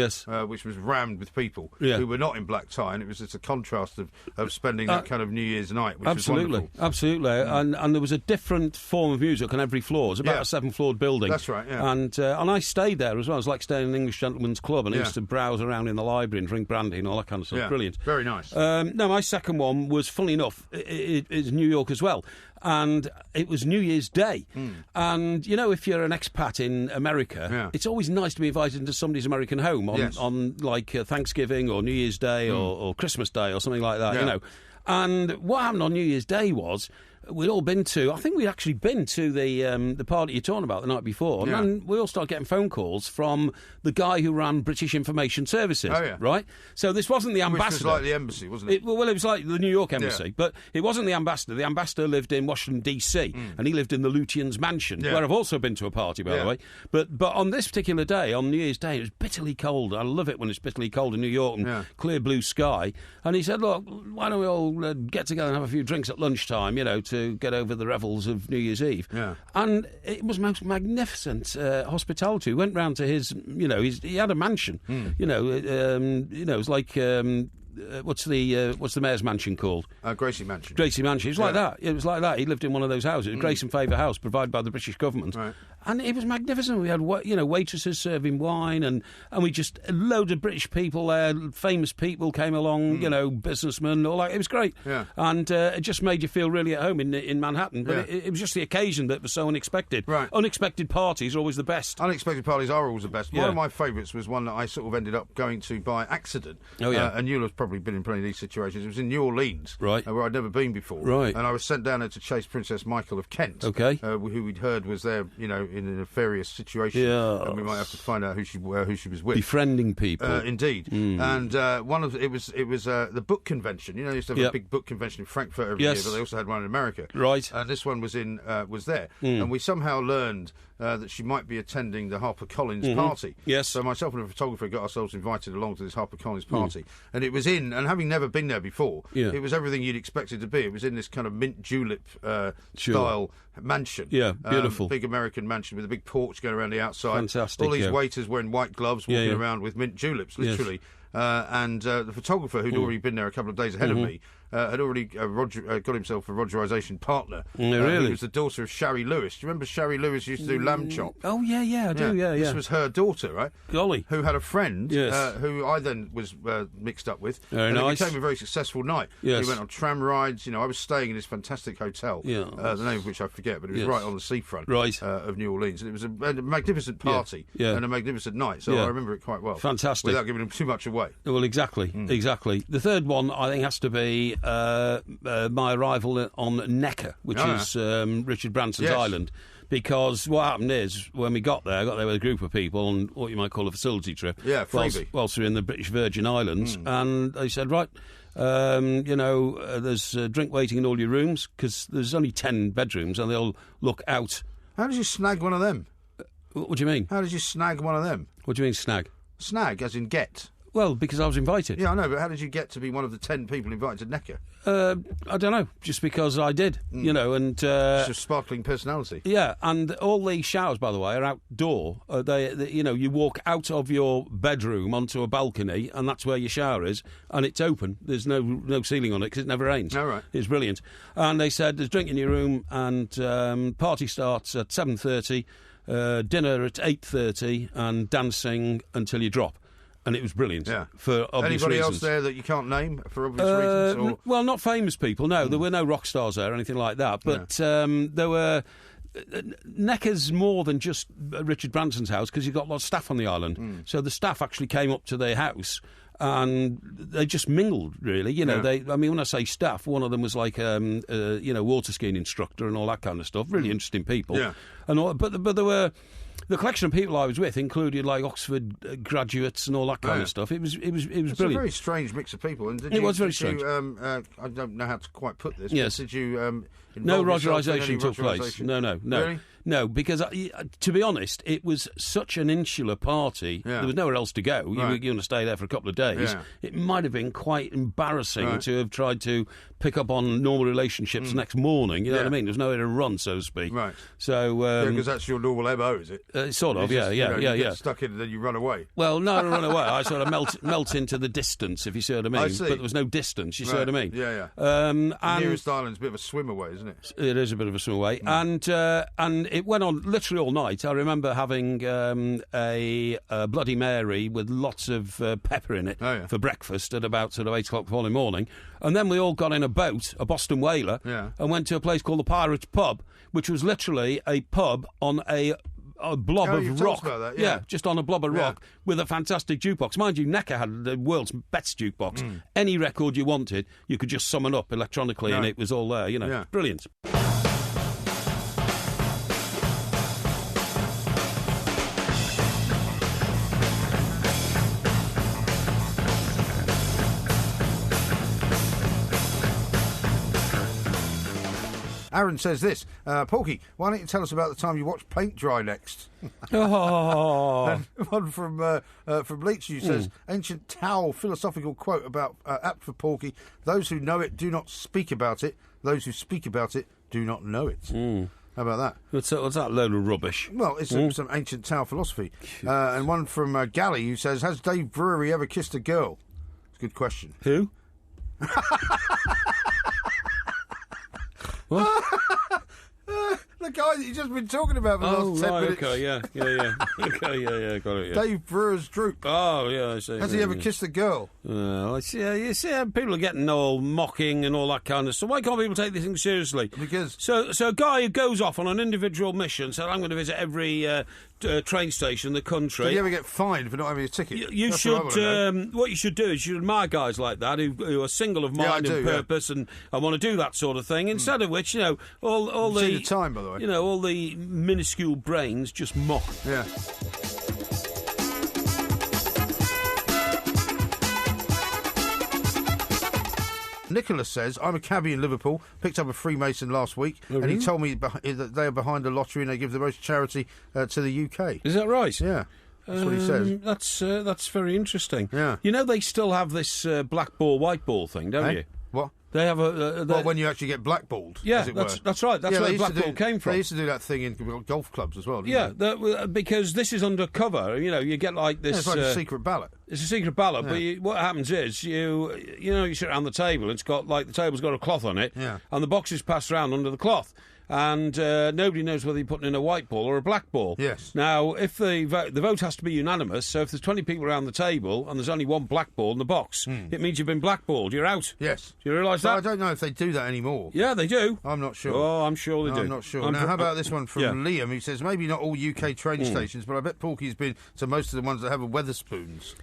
which was rammed with people who were not in black tie, and it was just a contrast of spending that kind of New Year's night, which was wonderful. Absolutely. And there was a different form of music on every floor. It was about a 7-floored building. That's right, And I stayed there as well. It was like staying in an English gentleman's club, and I used to browse around in the library and drink brandy and all that kind of stuff. Brilliant. Very nice. No, my second one was, funnily enough, it's New York as well. And it was New Year's Day. And, you know, if you're an expat in America, it's always nice to be invited into somebody's American home on like Thanksgiving or New Year's Day or Christmas Day or something like that, you know. And what happened on New Year's Day was, we'd all been to, I think we'd actually been to the party you're talking about the night before, and then we all started getting phone calls from the guy who ran British Information Services, right? So this wasn't the ambassador. Which was like the embassy, wasn't it? Well, it was like the New York embassy, but it wasn't the ambassador. The ambassador lived in Washington, D.C., and he lived in the Lutyens' mansion, where I've also been to a party, by the way. But on this particular day, on New Year's Day, it was bitterly cold. I love it when it's bitterly cold in New York and clear blue sky. And he said, look, why don't we all get together and have a few drinks at lunchtime, you know, to get over the revels of New Year's Eve. And it was most magnificent hospitality. We went round to his, you know, he had a mansion. You know, it was like what's the mayor's mansion called? Gracie Mansion. Gracie Mansion. It was like that. It was like that. He lived in one of those houses, a Grace and Favour house provided by the British government. Right. And it was magnificent. We had, you know, waitresses serving wine, and we just loads of British people there, famous people came along, you know, businessmen, all that. It was great. And it just made you feel really at home in Manhattan. But it was just the occasion that was so unexpected. Right. Unexpected parties are always the best. Unexpected parties are always the best. One of my favourites was one that I sort of ended up going to by accident. And you'll have probably been in plenty of these situations. It was in New Orleans, right, where I'd never been before. Right. And I was sent down there to chase Princess Michael of Kent, who we'd heard was there, you know, in a nefarious situation. And we might have to find out who she was with. Befriending people. Indeed. And it was the book convention. You know, they used to have a big book convention in Frankfurt every year, but they also had one in America. Right. And this one was there. And we somehow learned that she might be attending the HarperCollins party. Yes. So myself and a photographer got ourselves invited along to this HarperCollins party, and it was in, and having never been there before, it was everything you'd expect it to be. It was in this kind of mint julep style mansion. Yeah, beautiful. Big American mansion with a big porch going around the outside. Fantastic. All these waiters wearing white gloves walking around with mint juleps, literally. Yes. And the photographer, who'd already been there a couple of days ahead of me, had already got himself a Rogerisation partner. Really? Who was the daughter of Shari Lewis. Do you remember Shari Lewis used to do lamb chop? Oh, yeah, I do, yeah. This was her daughter, right? Golly. Who had a friend Yes. who I then was mixed up with. Very and nice. It became a very successful night. Yes. We went on tram rides. I was staying in this fantastic hotel, the name of which I forget, but it was right on the seafront of New Orleans. And it was a magnificent party and a magnificent night, so I remember it quite well. Fantastic. Without giving them too much away. Well, exactly. The third one, I think, has to be my arrival on Necker, which is Richard Branson's island. Because what happened is, when we got there, I got there with a group of people on what you might call a facility trip. Yeah, freebie. Whilst we were in the British Virgin Islands. And they said, right, there's drink waiting in all your rooms, because there's only 10 bedrooms, and they'll look out. How did you snag one of them? What do you mean? How did you snag one of them? What do you mean, snag? Snag, as in get. Well, because I was invited. Yeah, I know, but how did you get to be one of the 10 people invited to Necker? I don't know, just because I did, and... It's a sparkling personality. Yeah, and all the showers, by the way, are outdoor. You walk out of your bedroom onto a balcony, and that's where your shower is, and it's open. There's no ceiling on it, because it never rains. All right. It's brilliant. And they said, there's drink in your room, and party starts at 7:30, dinner at 8:30, and dancing until you drop. And it was brilliant. Yeah. For obvious Anybody reasons. else there that you can't name for obvious reasons? Or? Well, not famous people. No, there were no rock stars there or anything like that. But there were. Necker's more than just Richard Branson's house, because you've got a lot of staff on the island. So the staff actually came up to their house. And they just mingled, really. When I say staff, one of them was like water skiing instructor and all that kind of stuff. Really interesting people. Yeah. But there were. The collection of people I was with included like Oxford graduates and all that kind of stuff. It was brilliant. It's a very strange mix of people. And it was very strange. I don't know how to quite put this. Yes. But did you? No Rogerisation took place. No. Really? No, because to be honest, it was such an insular party. Yeah. There was nowhere else to go. You were going to stay there for a couple of days. Yeah. It might have been quite embarrassing to have tried to pick up on normal relationships next morning. You know what I mean? There's nowhere to run, so to speak. Right. So because that's your normal MO, is it? Sort of. You get stuck in and then you run away. Well, no, I don't run away. I sort of melt into the distance, if you see what I mean. I see. But there was no distance. You see what I mean? Yeah. And nearest island's a bit of a swim away, isn't it? It is a bit of a swim away, and it went on literally all night. I remember having a Bloody Mary with lots of pepper in it for breakfast at about sort of 8 o'clock the following morning, and then we all got in a boat, a Boston whaler, and went to a place called the Pirates Pub, which was literally a pub on a blob of rock. About that, just on a blob of rock with a fantastic jukebox. Mind you, Necker had the world's best jukebox. Any record you wanted, you could just summon up electronically and it was all there, Brilliant. Aaron says this, Porky, why don't you tell us about the time you watched paint dry next? And one from Leach, who says, ancient Tao philosophical quote about apt for Porky, those who know it do not speak about it, those who speak about it do not know it. How about that? What's that load of rubbish? Well, it's some ancient Tao philosophy. And one from Gally, who says, has Dave Brewery ever kissed a girl? It's a good question. Who? What? The guy that you've just been talking about for the last 10 minutes. Okay, yeah. Okay, got it, Dave Brewer's Droop. Oh, yeah, I see. Has he ever kissed a girl? You see how people are getting all mocking and all that kind of stuff. Why can't people take this thing seriously? Because... So a guy who goes off on an individual mission, said, I'm going to visit every train station in the country. Did you ever get fined for not having a ticket? You should. What you should do is you should admire guys like that who are single of mind and purpose and want to do that sort of thing. Instead of which, all the... See the time, by the way. All the minuscule brains just mock. Yeah. Nicholas says, I'm a cabbie in Liverpool, picked up a Freemason last week, and he told me that they are behind a lottery and they give the most charity to the UK. Is that right? Yeah. That's what he says. That's very interesting. Yeah. You know, they still have this black ball, white ball thing, don't you? What? They have a... well, when you actually get blackballed, yeah, as it were. That's right. That's where the black ball came from. They used to do that thing in golf clubs as well, didn't they? Because this is undercover. You know, you get like this... it's like a secret ballot. It's a secret ballot, but what happens is you sit around the table, it's got like the table's got a cloth on it, and the box is passed around under the cloth. And nobody knows whether you're putting in a white ball or a black ball. Yes. Now, if the vote has to be unanimous, so if there's 20 people around the table and there's only one black ball in the box, it means you've been blackballed. You're out. Yes. Do you realise that? I don't know if they do that anymore. Yeah, they do. I'm not sure. Oh, I'm sure they do. I'm not sure. Now, how about this one from Liam, who says, maybe not all UK train stations, but I bet Porky's been to most of the ones that have Wetherspoons.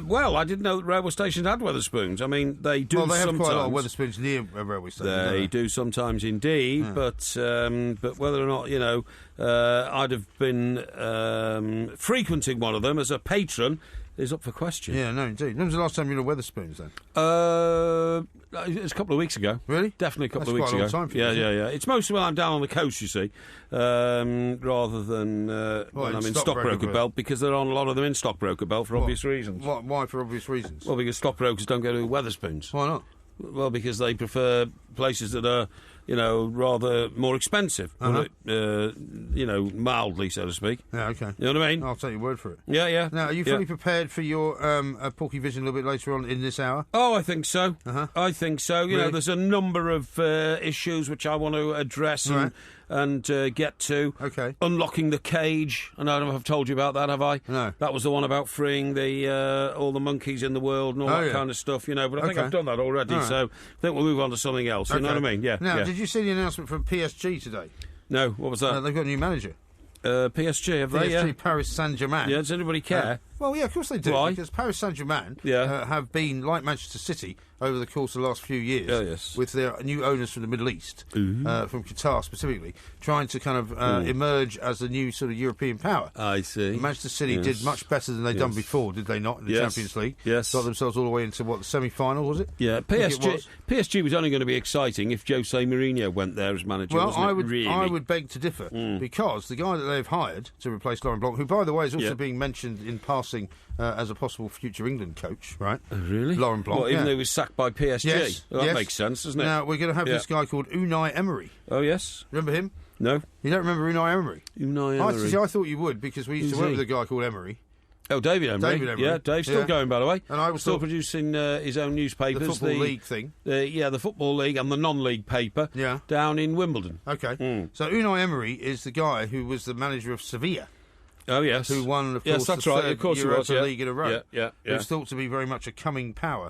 Well, I didn't know that railway stations had Wetherspoons. I mean, they do sometimes. Well, they have quite a lot of Wetherspoons near railway stations. They do sometimes indeed, but whether or not, I'd have been frequenting one of them as a patron is up for question. Yeah, no, indeed. When was the last time you were in Wetherspoons, then? It was a couple of weeks ago. Really? Definitely a couple of weeks ago. That's quite a long time for you. Yeah. It's mostly when I'm down on the coast, you see, rather than when I'm in Stockbroker Belt, because there aren't a lot of them in Stockbroker Belt for obvious reasons. Why for obvious reasons? Well, because stockbrokers don't go to Wetherspoons. Why not? Well, because they prefer places that are, rather more expensive, mildly, so to speak. Yeah, okay. You know what I mean? I'll take your word for it. Yeah. Now, are you fully prepared for your Porky Vision a little bit later on in this hour? Oh, I think so. I think so. You know, there's a number of issues which I want to address and get to. Okay. Unlocking the cage. I don't know if I've told you about that, have I? No. That was the one about freeing the all the monkeys in the world and all that kind of stuff, but I think I've done that already, so I think we'll move on to something else, you know what I mean? Yeah. Now, did you see the announcement from PSG today? No, what was that? They've got a new manager. PSG, have they? PSG, Paris Saint-Germain. Yeah, does anybody care? Well, yeah, of course they do. Why? Because Paris Saint-Germain have been, like Manchester City, over the course of the last few years, with their new owners from the Middle East, from Qatar specifically, trying to kind of emerge as a new sort of European power. I see. Manchester City did much better than they'd done before, did they not, in the Champions League? Yes. Got themselves all the way into, the semi-final, was it? Yeah, PSG was only going to be exciting if Jose Mourinho went there as manager, I would would beg to differ, because the guy that they've hired to replace Laurent Blanc, who, by the way, is also being mentioned in passing as a possible future England coach, right? Oh, really? Laurent Blanc. Well, even though he was sacked by PSG? Yes. Well, that makes sense, doesn't it? Now, we're going to have this guy called Unai Emery. Oh, yes. Remember him? No. You don't remember Unai Emery? Unai Emery. I thought you would, because we used to work with a guy called Emery. Oh, David Emery. Yeah, Dave's still going, by the way. And I was still producing his own newspapers. The Football League thing. The Football League and the non-league paper down in Wimbledon. Okay. So Unai Emery is the guy who was the manager of Sevilla. Oh, yes. Who won, of course, the third Europa League in a row. Yeah. Who's thought to be very much a coming power.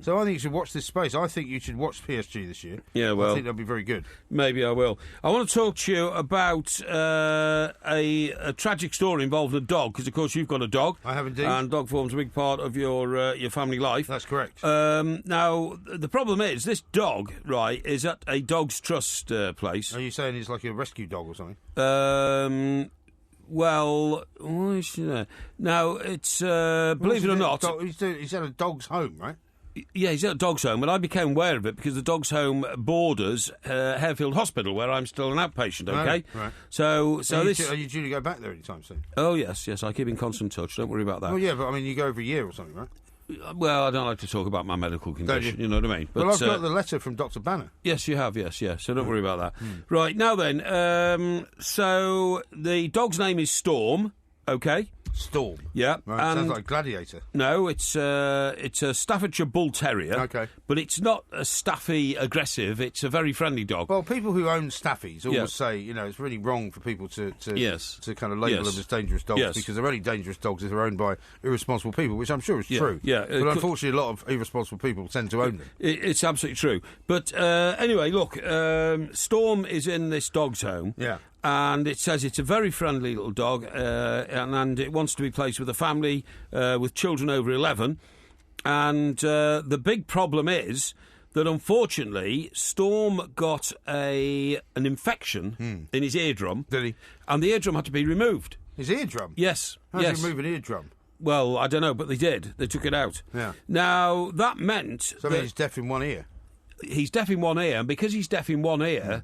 So I think you should watch this space. I think you should watch PSG this year. Yeah, well, I think that'll be very good. Maybe I will. I want to talk to you about a tragic story involving a dog, because, of course, you've got a dog. I have indeed. And dog forms a big part of your family life. That's correct. Now, the problem is, this dog, right, is at a Dogs Trust place. Are you saying he's like a rescue dog or something? Well, now, it's, believe it or not... He's at a dog's home, right? Yeah, he's at a dog's home, and I became aware of it because the dog's home borders Harefield Hospital, where I'm still an outpatient, OK? Right. So are you due to go back there anytime soon? Oh, yes, I keep in constant touch, don't worry about that. Well, yeah, but I mean, you go every year or something, right? Well, I don't like to talk about my medical condition, you know what I mean? But I've got the letter from Dr. Banner. Yes, you have, yes, so don't worry about that. Right, now then, so the dog's name is Storm, OK? Storm. Yeah. Right, sounds like Gladiator. No, it's a Staffordshire Bull Terrier. Okay. But it's not a staffy aggressive, it's a very friendly dog. Well, people who own staffies always say, it's really wrong for people to kind of label them as dangerous dogs because they're only dangerous dogs if they're owned by irresponsible people, which I'm sure is true. Yeah. But unfortunately, a lot of irresponsible people tend to own them. It's absolutely true. But anyway, look, Storm is in this dog's home. Yeah. And it says it's a very friendly little dog, and it wants to be placed with a family with children over 11. And the big problem is that, unfortunately, Storm got an infection in his eardrum. Did he? And the eardrum had to be removed. His eardrum? Yes. How do you remove an eardrum? Well, I don't know, but they did. They took it out. Yeah. Now, that meant... So he's deaf in one ear? he's deaf in one ear, and because he's deaf in one ear,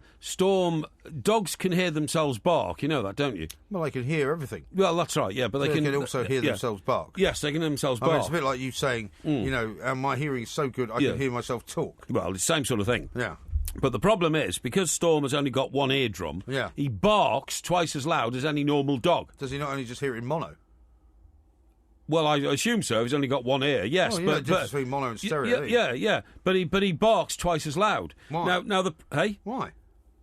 dogs can hear themselves bark. You know that, don't you? Well, they can hear everything. Well, that's right, yeah, but they can also hear themselves bark. Yes, they can hear themselves bark. It's a bit like you saying, my hearing is so good I can hear myself talk. Well, it's the same sort of thing. Yeah. But the problem is, because Storm has only got one eardrum, he barks twice as loud as any normal dog. Does he not only just hear it in mono? Well, I assume so. He's only got one ear. Yes, the difference between mono and stereo. Yeah. But he barks twice as loud. Why? Why?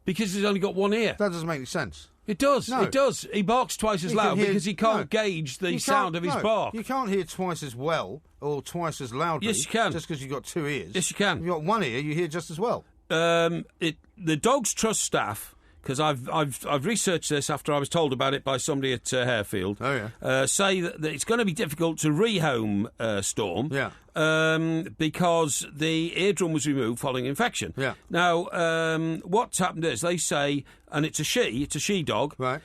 Because he's only got one ear. That doesn't make any sense. It does. No. It does. He barks twice as loud because he can't gauge the sound of his bark. You can't hear twice as well or twice as loudly. Yes, you can. Just because you've got two ears. Yes, you can. If you've got one ear, you hear just as well. The dogs trust staff. Because I've researched this after I was told about it by somebody at Harefield. Oh yeah. Say that it's going to be difficult to rehome Storm. Yeah. Because the eardrum was removed following infection. Yeah. Now, what's happened is they say, and it's a she dog. Right.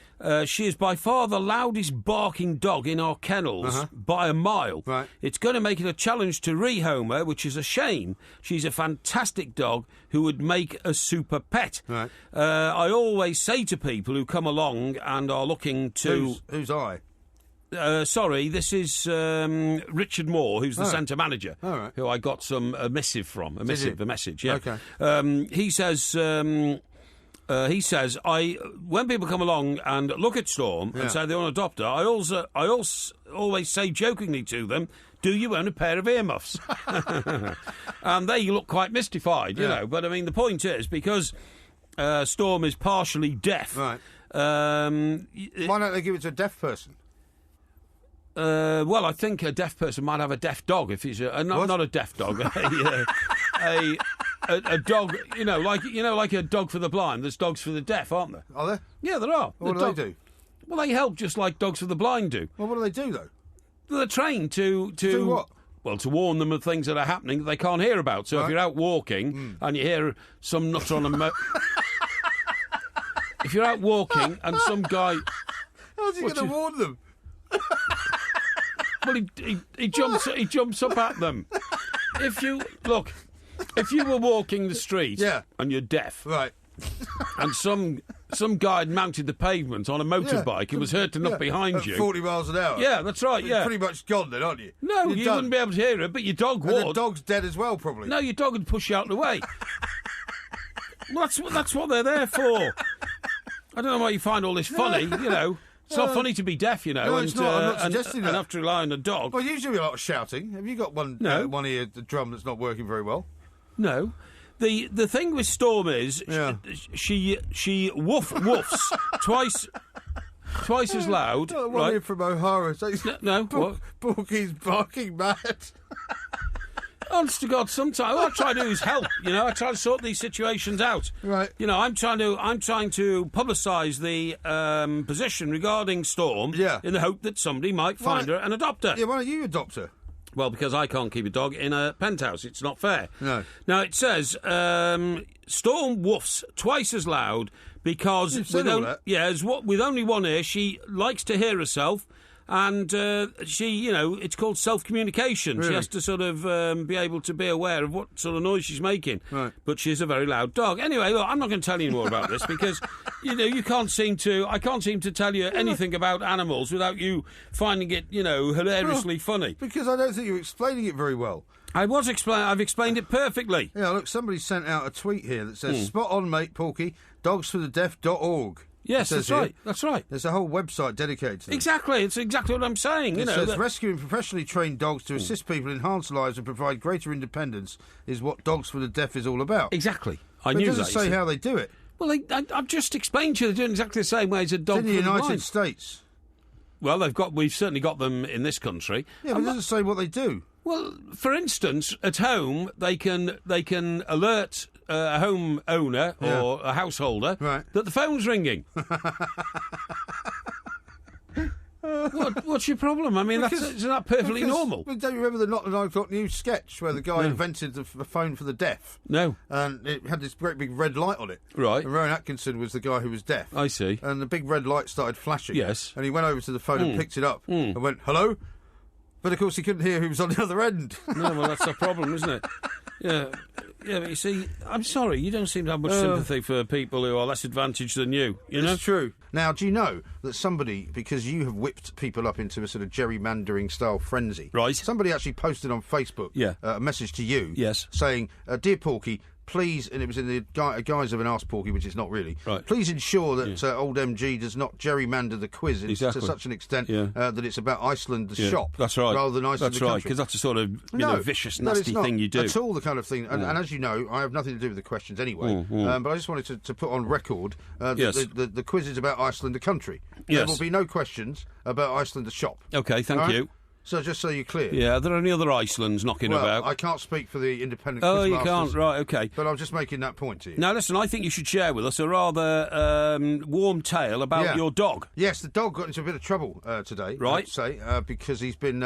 She is by far the loudest barking dog in our kennels by a mile. Right. It's going to make it a challenge to rehome her, which is a shame. She's a fantastic dog who would make a super pet. Right. I always say to people who come along and are looking to... Who's I? Sorry, this is Richard Moore, who's the centre manager, who I got a message from. A message, yeah. Okay. He says, when people come along and look at Storm and say they want to adopt her, I also always say jokingly to them, do you own a pair of earmuffs? And they look quite mystified, you know. But, I mean, the point is, because Storm is partially deaf... Right. Why don't they give it to a deaf person? Well, I think a deaf person might have a deaf dog if he's not a deaf dog, a dog. Like a dog for the blind. There's dogs for the deaf, aren't there? Are there? Yeah, there are. What do they do? Well, they help just like dogs for the blind do. Well, what do they do though? They're trained to do what? Well, to warn them of things that are happening that they can't hear about. So if you're out walking and you hear some nut on a if you're out walking and some guy, how's he going to warn them? Well, he jumps up at them. If you were walking the street and you're deaf, right, and some guy had mounted the pavement on a motorbike and was hurt enough behind you, 40 miles an hour. Yeah, that's right. You're pretty much gone then, aren't you? No, you wouldn't be able to hear it, but your dog would. And the dog's dead as well, probably. No, your dog would push you out of the way. Well, that's what they're there for. I don't know why you find all this funny, you know. It's not funny to be deaf, you know. No, it's not. I'm not suggesting that. And have to rely on a dog. Well, usually a lot of shouting. Have you got one ear, the drum that's not working very well? No. The thing with Storm is she woofs twice as loud. One ear from O'Hara. No. What? Porky's barking mad. Honest to God, sometimes what I try to do is help. You know, I try to sort these situations out. Right. You know, I'm trying to publicise the position regarding Storm. Yeah. In the hope that somebody might find her and adopt her. Yeah. Why don't you adopt her? Well, because I can't keep a dog in a penthouse. It's not fair. No. Now it says Storm woofs twice as loud because with only one ear she likes to hear herself. And she, it's called self-communication. Really? She has to sort of be able to be aware of what sort of noise she's making. Right. But she's a very loud dog. Anyway, look, I'm not going to tell you more about this because, I can't seem to tell you anything about animals without you finding it, hilariously funny. Because I don't think you're explaining it very well. I've explained it perfectly. Yeah, look, somebody sent out a tweet here that says, spot on, mate, Porky, dogsforthedeaf.org. Yes, that's right. That's right. There's a whole website dedicated to them. Exactly. It's exactly what I'm saying. It says rescuing professionally trained dogs to assist people enhance lives and provide greater independence is what Dogs for the Deaf is all about. Exactly. But it doesn't say how they do it. Well, I've just explained to you they're doing exactly the same way as a dog in the United States. Well, we've certainly got them in this country. Yeah, but it doesn't say what they do. Well, for instance, at home they can alert a home owner or a householder that the phone's ringing. What's your problem? I mean, isn't that perfectly normal? Don't you remember the Not the 9 O'Clock News sketch where the guy invented the phone for the deaf? No. And it had this great big red light on it. Right. And Rowan Atkinson was the guy who was deaf. I see. And the big red light started flashing. Yes. And he went over to the phone and picked it up and went, hello? But, of course, he couldn't hear who was on the other end. No, well, that's a problem, isn't it? Yeah. Yeah, but you see, I'm sorry, you don't seem to have much sympathy for people who are less advantaged than you. You know? It's true. Now, do you know that somebody, because you have whipped people up into a sort of gerrymandering style frenzy, right? Somebody actually posted on Facebook a message to you, saying, "Dear Porky, please," and it was in the guise of an Ask Porky, which it's not really. Right. Please ensure that old MG does not gerrymander the quiz to such an extent that it's about Iceland, the shop. That's right. Rather than Iceland, the country. That's right, because that's a sort of vicious, nasty thing you do. It's all the kind of thing. And as you know, I have nothing to do with the questions anyway. But I just wanted to put on record the quiz is about Iceland, the country. Yes. There will be no questions about Iceland, the shop. OK, thank you. So just so you're clear. Yeah, are there any other Icelands knocking about? I can't speak for the independent Oh, quiz you masters, can't, right, OK. But I'm just making that point to you. Now, listen, I think you should share with us a rather warm tale about your dog. Yes, the dog got into a bit of trouble today, right? I have to say, because he's been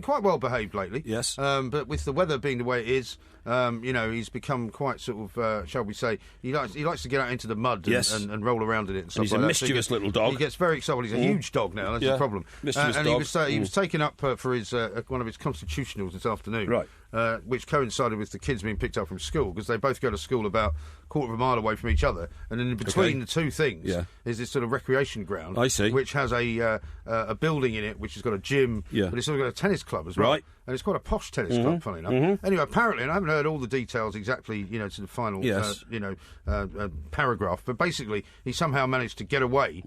quite well behaved lately. Yes. But with the weather being the way it is, he's become quite sort of, shall we say, he likes to get out into the mud and roll around in it and stuff and he's like a that. mischievous little dog. He gets very excited. Well, he's a huge dog now. That's the problem. Mischievous and dog. he was taken up for his one of his constitutionals this afternoon, right? Which coincided with the kids being picked up from school, because they both go to school about a quarter of a mile away from each other, and then in between the two things is this sort of recreation ground. I see. Which has a building in it, which has got a gym, but it's also got a tennis club as well. Right. And it's quite a posh tennis club, funny enough. Anyway, apparently, and I haven't heard all the details exactly, to the final, paragraph, but basically, he somehow managed to get away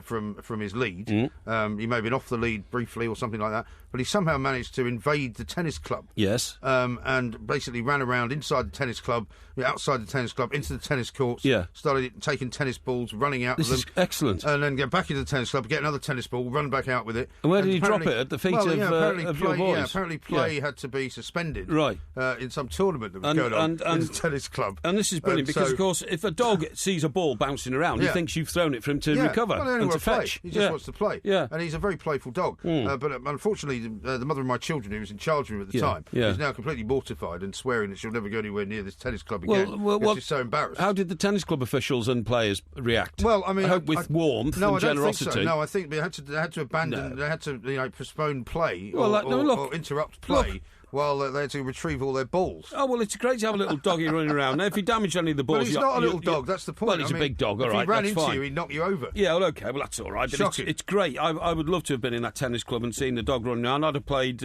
from his lead. He may have been off the lead briefly or something like that, but he somehow managed to invade the tennis club. Yes. And basically ran around inside the tennis club, outside the tennis club, into the tennis courts. Yeah. Started taking tennis balls, running out with them. This is excellent. And then get back into the tennis club, get another tennis ball, run back out with it. And where did he drop it? At the feet of your boys? Yeah, apparently play had to be suspended. Right. In some tournament that was going on in the tennis club. And this is brilliant because, of course, if a dog sees a ball bouncing around, he thinks you've thrown it for him to recover and to fetch. He just wants to play. Yeah. And he's a very playful dog. But unfortunately, the mother of my children, who was in charge of him at the time, is now completely mortified and swearing that she'll never go anywhere near this tennis club again. Well, she's so embarrassed. How did the tennis club officials and players react? Well, I mean, I hope with warmth and generosity. Think so. No, I think they had to abandon. They had to postpone play or interrupt play. While they had to retrieve all their balls. Oh, well, it's great to have a little doggy running around. Now, if you damage any of the balls... Well, he's not a little dog, that's the point. Well, he's a big dog, all right, if he ran into fine. you, he'd knock you over. Yeah, well, OK, well, that's all right. But it's great. I would love to have been in that tennis club and seen the dog running around. I'd have played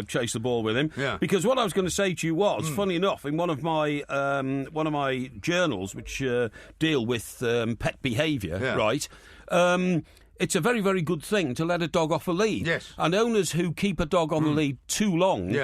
chase the ball with him. Yeah. Because what I was going to say to you was, funny enough, in one of my journals, which deal with pet behaviour, right... it's a very, very good thing to let a dog off a lead. Yes. And owners who keep a dog on the lead too long,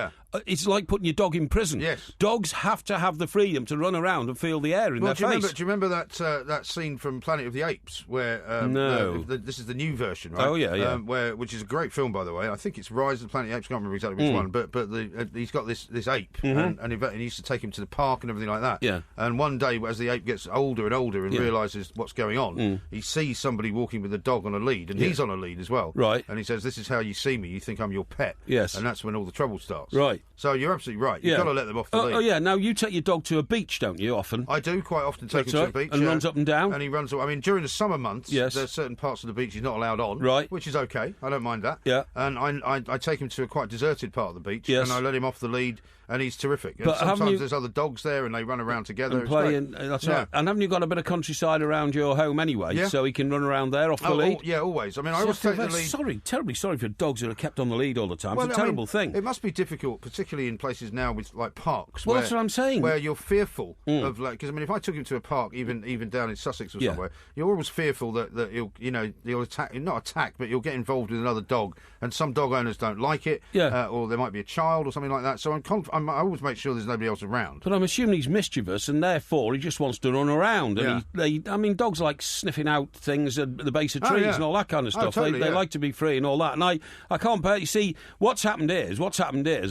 it's like putting your dog in prison. Yes. Dogs have to have the freedom to run around and feel the air in their face. Do you remember that scene from Planet of the Apes where... no. This is the new version, right? Oh, yeah. Which is a great film, by the way. I think it's Rise of the Planet of the Apes. I can't remember exactly which one. But he's got this ape, and he used to take him to the park and everything like that. Yeah. And one day, as the ape gets older and older and realises what's going on, he sees somebody walking with a dog on a lead, and he's on a lead as well. Right. And he says, "This is how you see me. You think I'm your pet." Yes. And that's when all the trouble starts. Right. So you're absolutely right. You've got to let them off the lead. Oh, yeah. Now, you take your dog to a beach, don't you, often? I do quite often take him to a beach. And runs up and down? And he runs... I mean, during the summer months, there's certain parts of the beach he's not allowed on. Right. Which is OK. I don't mind that. Yeah. And I take him to a quite deserted part of the beach. Yes. And I let him off the lead, and he's terrific. But and sometimes there's other dogs there, and they run around together. And play. That's right. And haven't you got a bit of countryside around your home anyway? Yeah. So he can run around there off the lead? Yeah, always. I mean, I always take the lead... Terribly sorry for dogs that are kept on the lead all the time. It's a terrible thing. It must be difficult, particularly in places now with, like, parks. Well, that's what I'm saying. Where you're fearful of, like... Because, I mean, if I took him to a park, even down in Sussex or somewhere, you're always fearful that he'll attack... Not attack, but you'll get involved with another dog, and some dog owners don't like it, or there might be a child or something like that. So I always make sure there's nobody else around. But I'm assuming he's mischievous, and therefore he just wants to run around. And dogs like sniffing out things at the base of trees and all that kind of stuff. Totally, they like to be free and all that. And I can't bear... You see, what's happened is,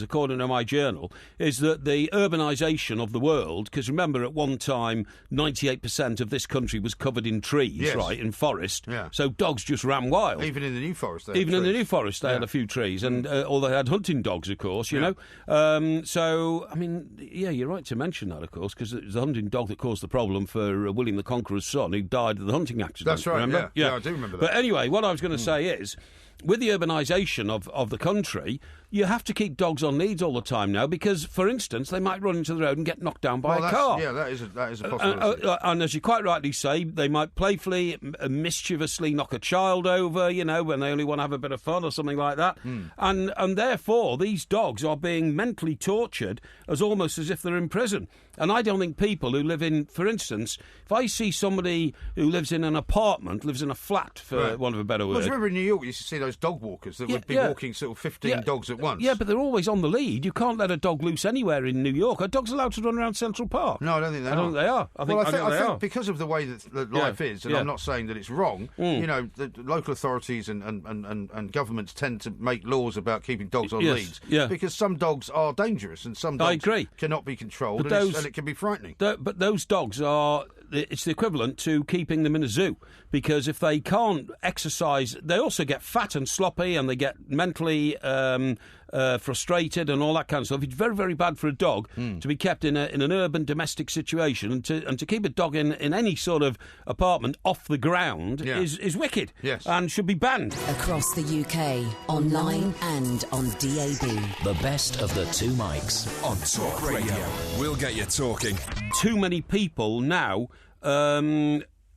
according to my journal, is that the urbanisation of the world, because remember at one time 98% of this country was covered in trees, right, in forest. Yeah. So dogs just ran wild. Even in the New Forest they had a few trees, and or they had hunting dogs, of course, you know. So, I mean, you're right to mention that, of course, because it was the hunting dog that caused the problem for William the Conqueror's son, who died of the hunting accident. That's right, remember? Yeah, I do remember that. But anyway, what I was going to say is... with the urbanisation of the country, you have to keep dogs on leads all the time now because, for instance, they might run into the road and get knocked down by a car. Yeah, that is a possibility. And as you quite rightly say, they might playfully, mischievously knock a child over, when they only want to have a bit of fun or something like that. And therefore, these dogs are being mentally tortured almost as if they're in prison. And I don't think people who live in, for instance, if I see somebody who lives in an apartment, lives in a flat, for want of a better word. Well, remember in New York, you used to see those dog walkers that would be walking sort of 15 dogs at once. Yeah, but they're always on the lead. You can't let a dog loose anywhere in New York. Are dogs allowed to run around Central Park? No, I don't think they are. I don't think they are. I think because of the way that life is, and I'm not saying that it's wrong, the local authorities and governments tend to make laws about keeping dogs on leads because some dogs are dangerous and some dogs cannot be controlled and it can be frightening. But those dogs are... It's the equivalent to keeping them in a zoo because if they can't exercise, they also get fat and sloppy and they get mentally frustrated and all that kind of stuff. It's very, very bad for a dog to be kept in an urban domestic situation and to keep a dog in any sort of apartment off the ground is wicked and should be banned. Across the UK, online and on DAB. The best of the two mics on Talk Radio. We'll get you talking. Too many people now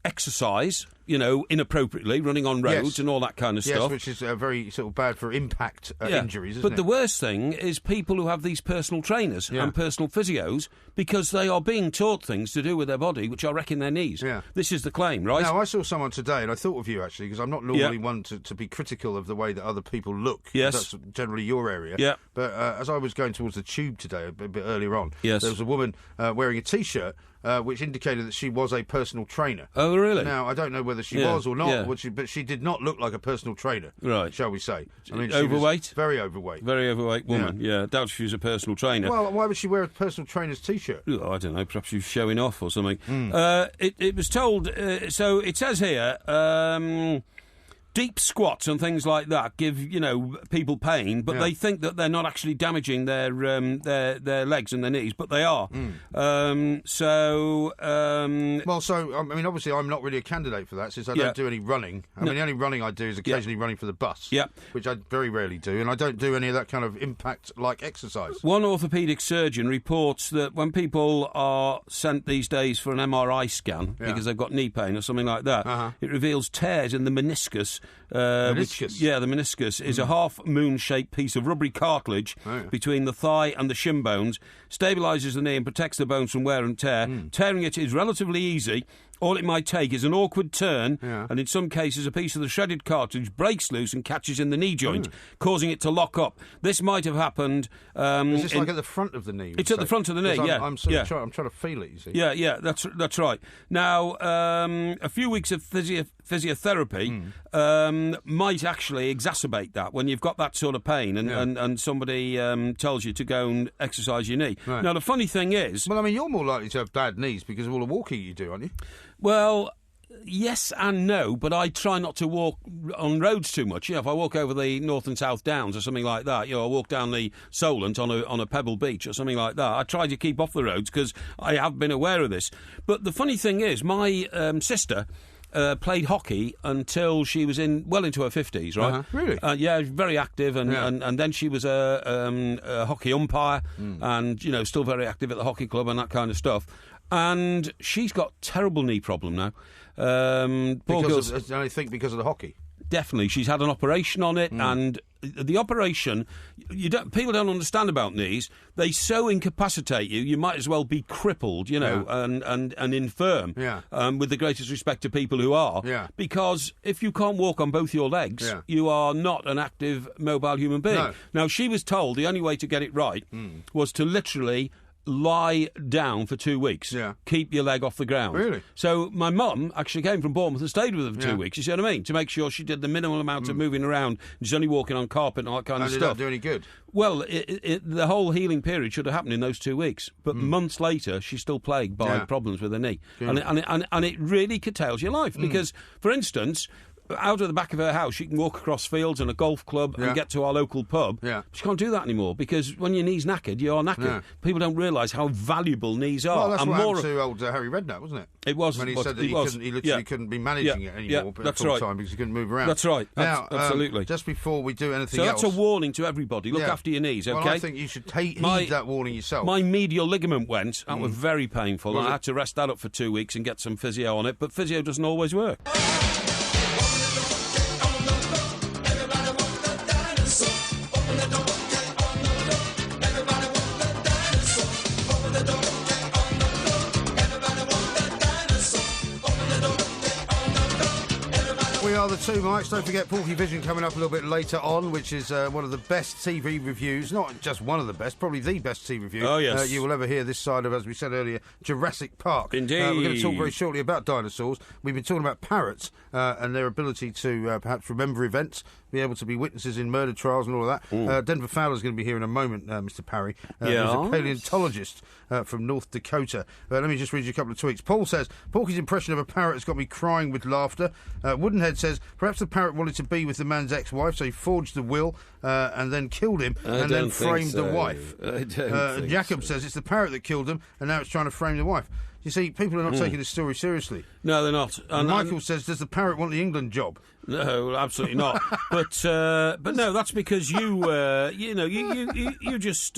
exercise, inappropriately, running on roads and all that kind of stuff. Yes, which is very sort of bad for impact injuries, isn't it? But the worst thing is people who have these personal trainers and personal physios because they are being taught things to do with their body which are wrecking their knees. Yeah. This is the claim, right? Now, I saw someone today, and I thought of you, actually, because I'm not normally one to be critical of the way that other people look. Yes. That's generally your area. Yeah. But as I was going towards the tube today, a bit earlier on, there was a woman wearing a T-shirt which indicated that she was a personal trainer. Oh, really? Now, I don't know whether she was or not, but she did not look like a personal trainer, shall we say. I mean, overweight? Very overweight. Very overweight woman, I doubt she was a personal trainer. Well, why would she wear a personal trainer's T-shirt? Oh, I don't know, perhaps she was showing off or something. It was told, so it says here... deep squats and things like that give people pain, but they think that they're not actually damaging their legs and their knees, but they are. I mean, obviously, I'm not really a candidate for that since I don't do any running. I mean, the only running I do is occasionally running for the bus, which I very rarely do, and I don't do any of that kind of impact-like exercise. One orthopaedic surgeon reports that when people are sent these days for an MRI scan because they've got knee pain or something like that, it reveals tears in the meniscus. Meniscus? The meniscus is a half-moon-shaped piece of rubbery cartilage between the thigh and the shin bones, stabilises the knee and protects the bones from wear and tear. Tearing it is relatively easy. All it might take is an awkward turn, and in some cases a piece of the shredded cartilage breaks loose and catches in the knee joint, causing it to lock up. This might have happened... is this like at the front of the knee? It's at the front of the knee, I'm trying to feel it, you see. Yeah, that's right. Now, a few weeks of physiotherapy might actually exacerbate that when you've got that sort of pain and somebody tells you to go and exercise your knee. Right. Now, the funny thing is... Well, I mean, you're more likely to have bad knees because of all the walking you do, aren't you? Well... Yes and no, but I try not to walk on roads too much. If I walk over the North and South Downs or something like that, I walk down the Solent on a pebble beach or something like that. I try to keep off the roads because I have been aware of this. But the funny thing is, my sister... played hockey until she was into her 50s, right? Really? Very active, and then she was a hockey umpire, and still very active at the hockey club and that kind of stuff. And she's got terrible knee problem now. I think because of the hockey. Definitely, she's had an operation on it, and the operation, people don't understand about knees. They so incapacitate you, you might as well be crippled, and infirm. With the greatest respect to people who are, because if you can't walk on both your legs, you are not an active, mobile human being. No. Now, she was told the only way to get it right was to literally lie down for 2 weeks. Keep your leg off the ground. Really? So my mum actually came from Bournemouth and stayed with her for 2 weeks, you see what I mean? To make sure she did the minimal amount of moving around. She's only walking on carpet and all that kind of stuff. Did that do any good? Well, the whole healing period should have happened in those 2 weeks. But months later, she's still plagued by problems with her knee. And it really curtails your life. Because, for instance... out of the back of her house, she can walk across fields and a golf club and get to our local pub. Yeah. She can't do that anymore because when your knee's knackered, you are knackered. Yeah. People don't realise how valuable knees are. Well, that's what happened to old Harry Redknapp, wasn't it? It was. When he said that he literally couldn't be managing it anymore full time because he couldn't move around. That's right. Now, absolutely. Just before we do anything else... So that's a warning to everybody. Look after your knees, OK? Well, I think you should heed that warning yourself. My medial ligament went. That was very painful. I had to rest that up for 2 weeks and get some physio on it, but physio doesn't always work. We are the two Mikes. Don't forget Porky Vision coming up a little bit later on, which is one of the best TV reviews. Not just one of the best, probably the best TV review you will ever hear this side of, as we said earlier, Jurassic Park. Indeed. We're going to talk very shortly about dinosaurs. We've been talking about parrots and their ability to perhaps remember events, be able to be witnesses in murder trials and all of that. Denver Fowler's going to be here in a moment, Mr. Parry. He's a paleontologist from North Dakota. Let me just read you a couple of tweets. Paul says, Porky's impression of a parrot has got me crying with laughter. Woodenhead says, perhaps the parrot wanted to be with the man's ex-wife, so he forged the will and then killed him and then framed the wife. Jacob says, it's the parrot that killed him and now it's trying to frame the wife. You see, people are not taking this story seriously. No, they're not. And Michael says, does the parrot want the England job? No, absolutely not. But no, that's because you just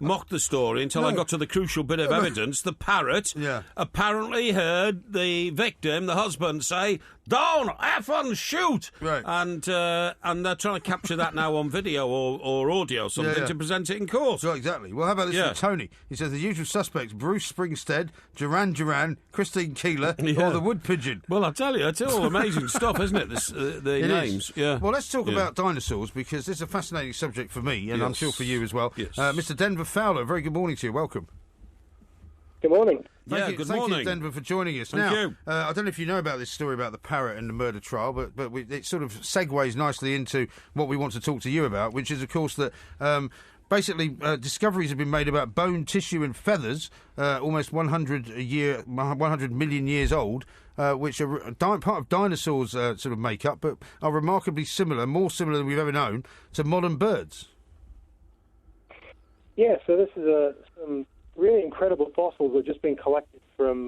mocked the story until I got to the crucial bit of evidence. The parrot apparently heard the victim, the husband, say, "Don't effing shoot!" Right. And they're trying to capture that now on video or audio or something to present it in court. Right, exactly. Well, how about this from Tony? He says the usual suspects: Bruce Springstead, Duran, Christine Keeler, or the wood pigeon. Well, I tell you, it's all amazing stuff, isn't it? The names. Yeah. Well, let's talk about dinosaurs because it's a fascinating subject for me, and I'm sure for you as well. Yes. Mr. Denver Fowler, very good morning to you. Welcome. Good morning. Thank you, Denver, for joining us. Thank you. I don't know if you know about this story about the parrot and the murder trial, but it sort of segues nicely into what we want to talk to you about, which is, of course, that... basically, discoveries have been made about bone, tissue and feathers, almost 100 million years old, which are part of dinosaurs' sort of makeup, but are remarkably similar, more similar than we've ever known, to modern birds. Yeah, so this is some really incredible fossils that have just been collected from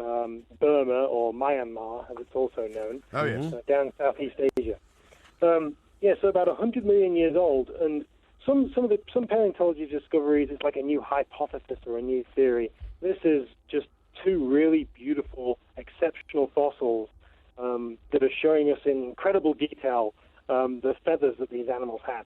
Burma, or Myanmar, as it's also known, down Southeast Asia. So about 100 million years old, and some paleontology discoveries, it's like a new hypothesis or a new theory. This is just two really beautiful, exceptional fossils that are showing us in incredible detail the feathers that these animals had.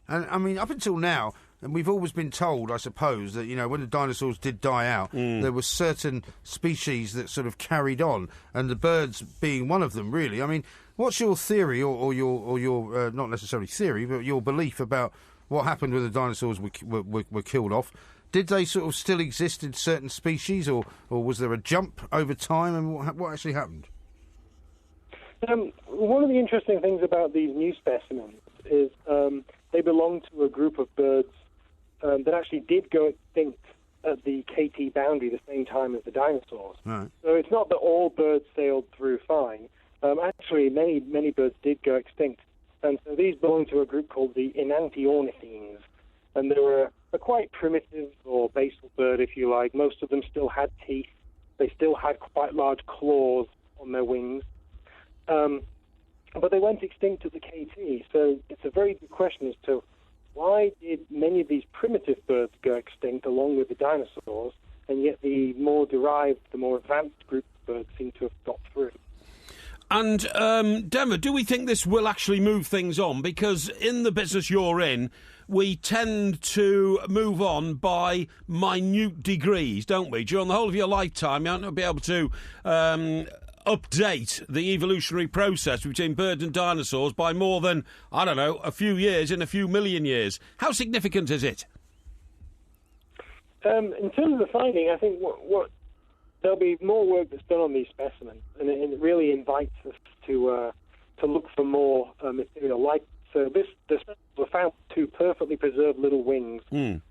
And, I mean, up until now, and we've always been told, I suppose, that, when the dinosaurs did die out, there were certain species that sort of carried on, and the birds being one of them, really. I mean, what's your theory, or your not necessarily theory, but your belief about what happened when the dinosaurs were killed off? Did they sort of still exist in certain species, or was there a jump over time, and what actually happened? One of the interesting things about these new specimens is they belong to a group of birds that actually did go extinct at the KT boundary the same time as the dinosaurs. Right. So it's not that all birds sailed through fine. Actually, many birds did go extinct. And so these belong to a group called the Enantiornithines. And they were a quite primitive or basal bird, if you like. Most of them still had teeth. They still had quite large claws on their wings. But they went extinct at the KT. So it's a very good question as to why did many of these primitive birds go extinct along with the dinosaurs, and yet the more derived, the more advanced group of birds seem to have got through? And, Denver, do we think this will actually move things on? Because in the business you're in, we tend to move on by minute degrees, don't we? During the whole of your lifetime, you aren't be able to update the evolutionary process between birds and dinosaurs by more than, I don't know, a few years in a few million years. How significant is it? In terms of the finding, I think what there'll be more work that's done on these specimens, and it really invites us to look for more material. Like, so the specimens were found two perfectly preserved little wings in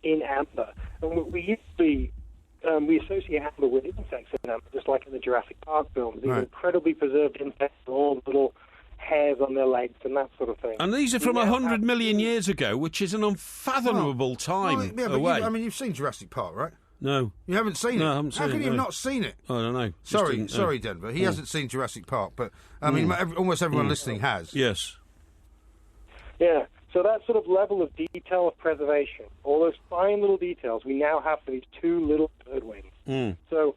amber, and we usually we associate amber with insects in amber, just like in the Jurassic Park films. These incredibly preserved insects, all little hairs on their legs and that sort of thing. And these are from 100 million years ago, which is an unfathomable time away. You've seen Jurassic Park, right? No. You haven't seen it? No, I haven't seen it. How can you have not seen it? I don't know. Sorry, Denver. He hasn't seen Jurassic Park, but, almost everyone listening has. Yes. Yeah. So that sort of level of detail of preservation, all those fine little details, we now have for these two little bird wings. So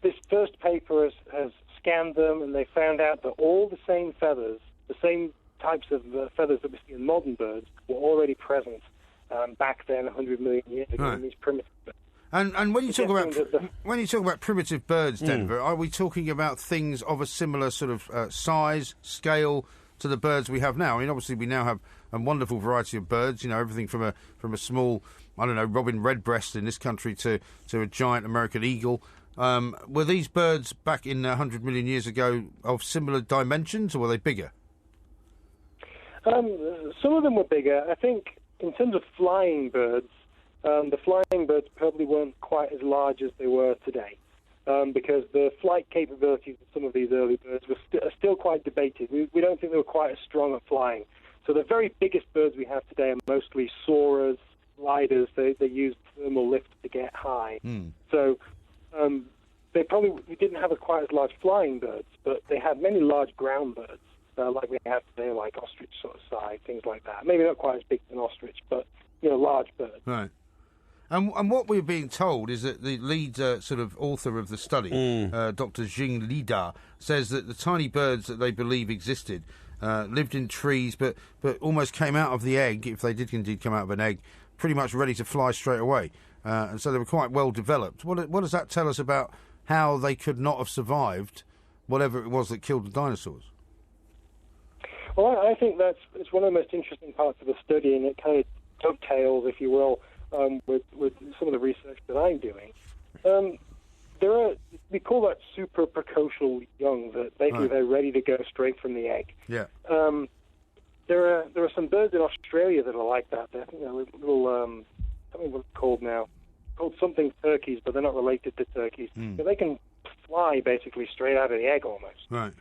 this first paper has scanned them, and they found out that all the same feathers, the same types of feathers that we see in modern birds, were already present back then 100 million years ago in these primitive birds. And when you talk about primitive birds, Denver, are we talking about things of a similar sort of size, scale to the birds we have now? I mean, obviously we now have a wonderful variety of birds. You know, everything from a small, I don't know, robin redbreast in this country to a giant American eagle. Were these birds back in 100 million years ago of similar dimensions, or were they bigger? Some of them were bigger. I think in terms of flying birds, the flying birds probably weren't quite as large as they were today, because the flight capabilities of some of these early birds are still quite debated. We don't think they were quite as strong at flying. So the very biggest birds we have today are mostly soarers, gliders. They use thermal lift to get high. So we didn't have quite as large flying birds, but they had many large ground birds, like we have today, like ostrich sort of size, things like that. Maybe not quite as big as an ostrich, but large birds. Right. And what we're being told is that the lead sort of author of the study, Dr. Jing Lida, says that the tiny birds that they believe existed lived in trees, but almost came out of the egg, if they did indeed come out of an egg, pretty much ready to fly straight away. And so they were quite well developed. What does that tell us about how they could not have survived whatever it was that killed the dinosaurs? Well, I think it's one of the most interesting parts of the study, and it kind of dovetails, if you will, with some of the research that I'm doing. We call that super precocial young, that basically they're ready to go straight from the egg. Yeah. There are some birds in Australia that are like that. They're little I don't know what it's called now. Called something turkeys, but they're not related to turkeys. So they can fly basically straight out of the egg almost. Right.